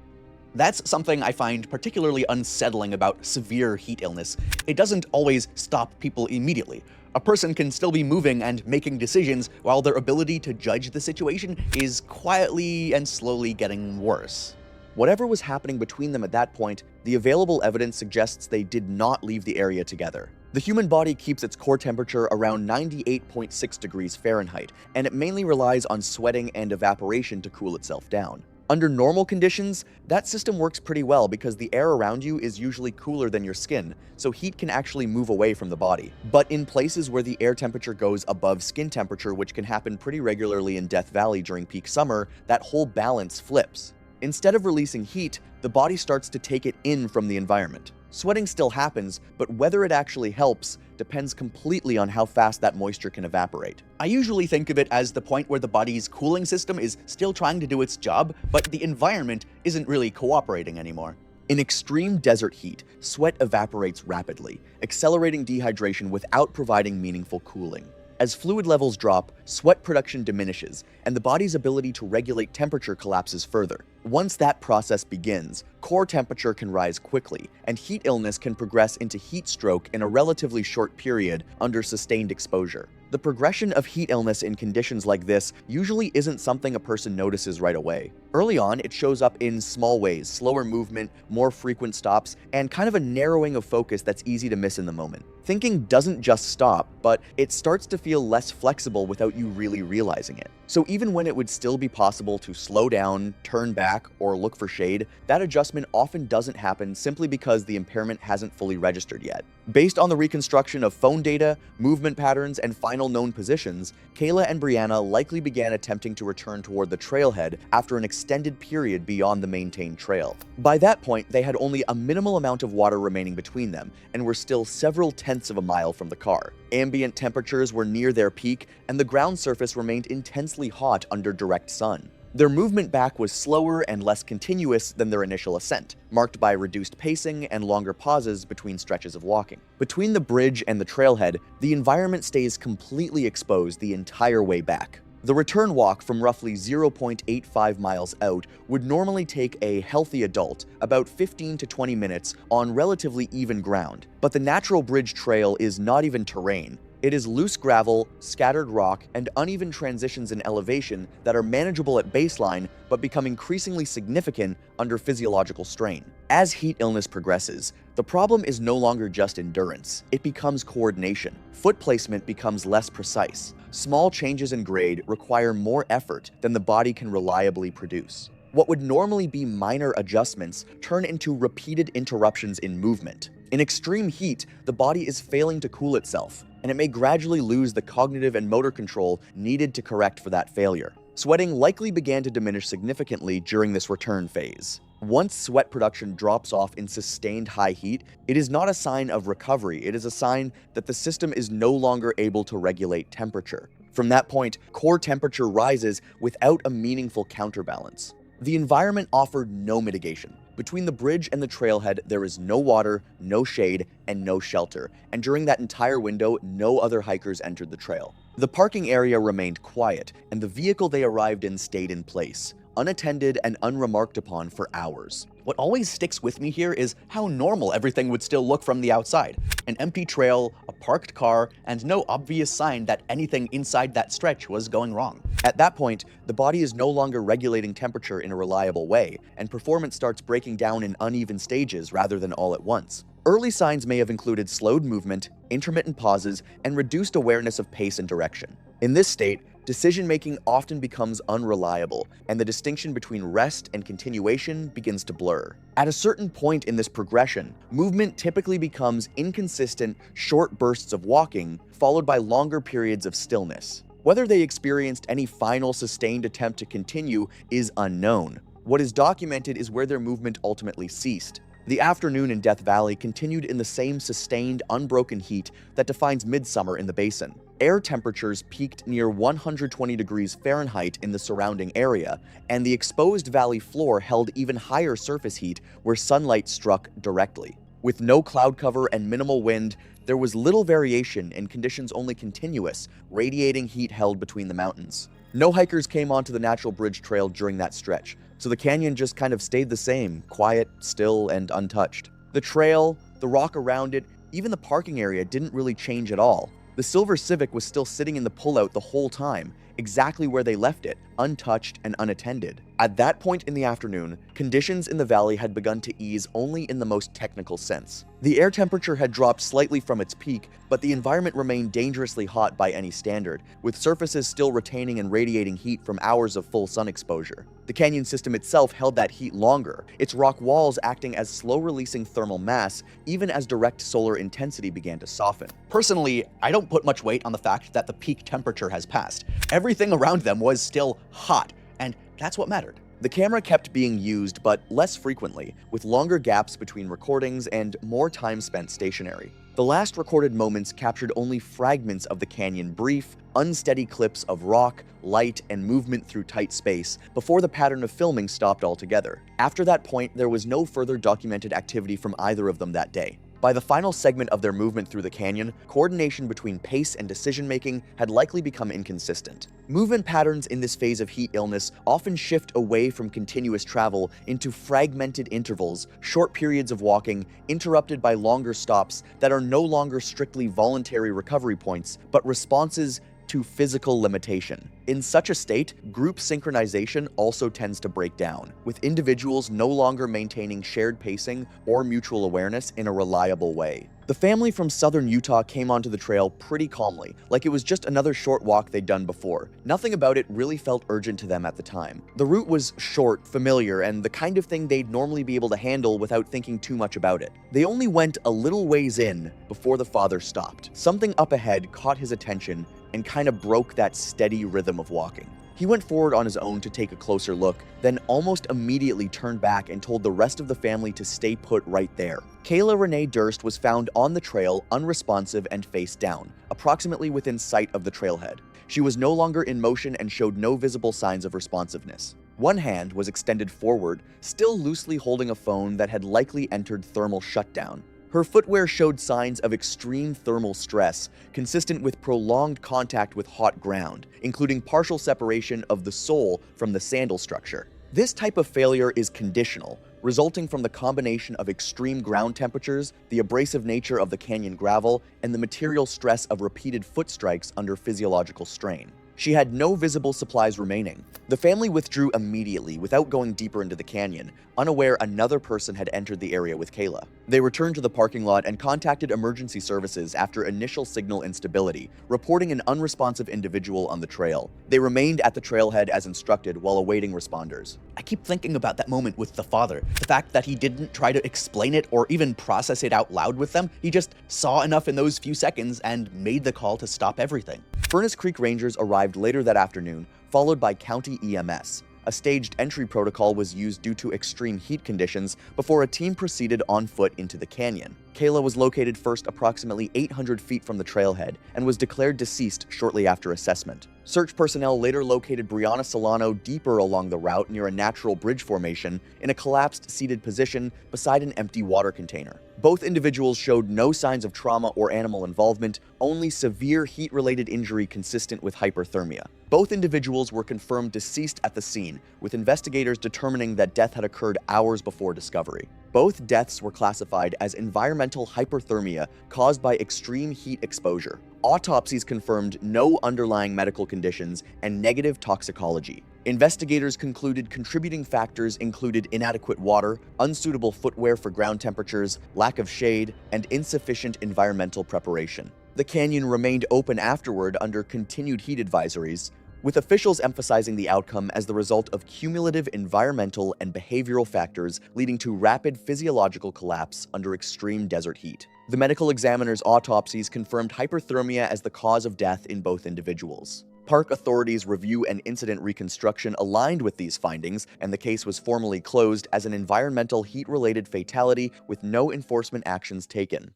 That's something I find particularly unsettling about severe heat illness. It doesn't always stop people immediately. A person can still be moving and making decisions while their ability to judge the situation is quietly and slowly getting worse. Whatever was happening between them at that point, the available evidence suggests they did not leave the area together. The human body keeps its core temperature around 98.6 degrees Fahrenheit, and it mainly relies on sweating and evaporation to cool itself down. Under normal conditions, that system works pretty well because the air around you is usually cooler than your skin, so heat can actually move away from the body. But in places where the air temperature goes above skin temperature, which can happen pretty regularly in Death Valley during peak summer, that whole balance flips. Instead of releasing heat, the body starts to take it in from the environment. Sweating still happens, but whether it actually helps depends completely on how fast that moisture can evaporate. I usually think of it as the point where the body's cooling system is still trying to do its job, but the environment isn't really cooperating anymore. In extreme desert heat, sweat evaporates rapidly, accelerating dehydration without providing meaningful cooling. As fluid levels drop, sweat production diminishes, and the body's ability to regulate temperature collapses further. Once that process begins, core temperature can rise quickly, and heat illness can progress into heat stroke in a relatively short period under sustained exposure. The progression of heat illness in conditions like this usually isn't something a person notices right away. Early on, it shows up in small ways: slower movement, more frequent stops, and kind of a narrowing of focus that's easy to miss in the moment. Thinking doesn't just stop, but it starts to feel less flexible without you really realizing it. So even when it would still be possible to slow down, turn back, or look for shade, that adjustment often doesn't happen simply because the impairment hasn't fully registered yet. Based on the reconstruction of phone data, movement patterns, and final known positions, Kayla and Brianna likely began attempting to return toward the trailhead after an extended period beyond the maintained trail. By that point, they had only a minimal amount of water remaining between them and were still several tenths of a mile from the car. Ambient temperatures were near their peak, and the ground surface remained intensely hot under direct sun. Their movement back was slower and less continuous than their initial ascent, marked by reduced pacing and longer pauses between stretches of walking. Between the bridge and the trailhead, the environment stays completely exposed the entire way back. The return walk from roughly 0.85 miles out would normally take a healthy adult about 15 to 20 minutes on relatively even ground, but the natural bridge trail is not even terrain. It is loose gravel, scattered rock, and uneven transitions in elevation that are manageable at baseline but become increasingly significant under physiological strain. As heat illness progresses, the problem is no longer just endurance, it becomes coordination. Foot placement becomes less precise. Small changes in grade require more effort than the body can reliably produce. What would normally be minor adjustments turn into repeated interruptions in movement. In extreme heat, the body is failing to cool itself, and it may gradually lose the cognitive and motor control needed to correct for that failure. Sweating likely began to diminish significantly during this return phase. Once sweat production drops off in sustained high heat, it is not a sign of recovery, it is a sign that the system is no longer able to regulate temperature. From that point, core temperature rises without a meaningful counterbalance. The environment offered no mitigation. Between the bridge and the trailhead, there is no water, no shade, and no shelter, and during that entire window, no other hikers entered the trail. The parking area remained quiet, and the vehicle they arrived in stayed in place, unattended and unremarked upon for hours. What always sticks with me here is how normal everything would still look from the outside. An empty trail, a parked car, and no obvious sign that anything inside that stretch was going wrong. At that point, the body is no longer regulating temperature in a reliable way, and performance starts breaking down in uneven stages rather than all at once. Early signs may have included slowed movement, intermittent pauses, and reduced awareness of pace and direction. In this state, decision-making often becomes unreliable, and the distinction between rest and continuation begins to blur. At a certain point in this progression, movement typically becomes inconsistent, short bursts of walking, followed by longer periods of stillness. Whether they experienced any final sustained attempt to continue is unknown. What is documented is where their movement ultimately ceased. The afternoon in Death Valley continued in the same sustained, unbroken heat that defines midsummer in the basin. Air temperatures peaked near 120 degrees Fahrenheit in the surrounding area, and the exposed valley floor held even higher surface heat where sunlight struck directly. With no cloud cover and minimal wind, there was little variation in conditions only continuous, radiating heat held between the mountains. No hikers came onto the natural bridge trail during that stretch, so the canyon just kind of stayed the same, quiet, still, and untouched. The trail, the rock around it, even the parking area didn't really change at all. The silver Civic was still sitting in the pullout the whole time, exactly where they left it, untouched and unattended. At that point in the afternoon, conditions in the valley had begun to ease only in the most technical sense. The air temperature had dropped slightly from its peak, but the environment remained dangerously hot by any standard, with surfaces still retaining and radiating heat from hours of full sun exposure. The canyon system itself held that heat longer, its rock walls acting as slow-releasing thermal mass even as direct solar intensity began to soften. Personally, I don't put much weight on the fact that the peak temperature has passed. Everything around them was still hot, and that's what mattered. The camera kept being used, but less frequently, with longer gaps between recordings and more time spent stationary. The last recorded moments captured only fragments of the canyon, brief, unsteady clips of rock, light, and movement through tight space before the pattern of filming stopped altogether. After that point, there was no further documented activity from either of them that day. By the final segment of their movement through the canyon, coordination between pace and decision-making had likely become inconsistent. Movement patterns in this phase of heat illness often shift away from continuous travel into fragmented intervals, short periods of walking, interrupted by longer stops that are no longer strictly voluntary recovery points, but responses to physical limitation. In such a state, group synchronization also tends to break down, with individuals no longer maintaining shared pacing or mutual awareness in a reliable way. The family from southern Utah came onto the trail pretty calmly, like it was just another short walk they'd done before. Nothing about it really felt urgent to them at the time. The route was short, familiar, and the kind of thing they'd normally be able to handle without thinking too much about it. They only went a little ways in before the father stopped. Something up ahead caught his attention and kind of broke that steady rhythm of walking. He went forward on his own to take a closer look, then almost immediately turned back and told the rest of the family to stay put right there. Kayla Renee Durst was found on the trail, unresponsive and face down, approximately within sight of the trailhead. She was no longer in motion and showed no visible signs of responsiveness. One hand was extended forward, still loosely holding a phone that had likely entered thermal shutdown. Her footwear showed signs of extreme thermal stress, consistent with prolonged contact with hot ground, including partial separation of the sole from the sandal structure. This type of failure is conditional, resulting from the combination of extreme ground temperatures, the abrasive nature of the canyon gravel, and the material stress of repeated foot strikes under physiological strain. She had no visible supplies remaining. The family withdrew immediately without going deeper into the canyon, unaware another person had entered the area with Kayla. They returned to the parking lot and contacted emergency services after initial signal instability, reporting an unresponsive individual on the trail. They remained at the trailhead as instructed while awaiting responders. I keep thinking about that moment with the father. The fact that he didn't try to explain it or even process it out loud with them. He just saw enough in those few seconds and made the call to stop everything. Furnace Creek Rangers arrived later that afternoon, followed by County EMS. A staged entry protocol was used due to extreme heat conditions before a team proceeded on foot into the canyon. Kayla was located first approximately 800 feet from the trailhead and was declared deceased shortly after assessment. Search personnel later located Brianna Solano deeper along the route near a natural bridge formation in a collapsed seated position beside an empty water container. Both individuals showed no signs of trauma or animal involvement, only severe heat-related injury consistent with hyperthermia. Both individuals were confirmed deceased at the scene, with investigators determining that death had occurred hours before discovery. Both deaths were classified as environmental hyperthermia caused by extreme heat exposure. Autopsies confirmed no underlying medical conditions and negative toxicology. Investigators concluded contributing factors included inadequate water, unsuitable footwear for ground temperatures, lack of shade, and insufficient environmental preparation. The canyon remained open afterward under continued heat advisories, with officials emphasizing the outcome as the result of cumulative environmental and behavioral factors leading to rapid physiological collapse under extreme desert heat. The medical examiner's autopsies confirmed hyperthermia as the cause of death in both individuals. Park authorities' review and incident reconstruction aligned with these findings, and the case was formally closed as an environmental heat-related fatality with no enforcement actions taken.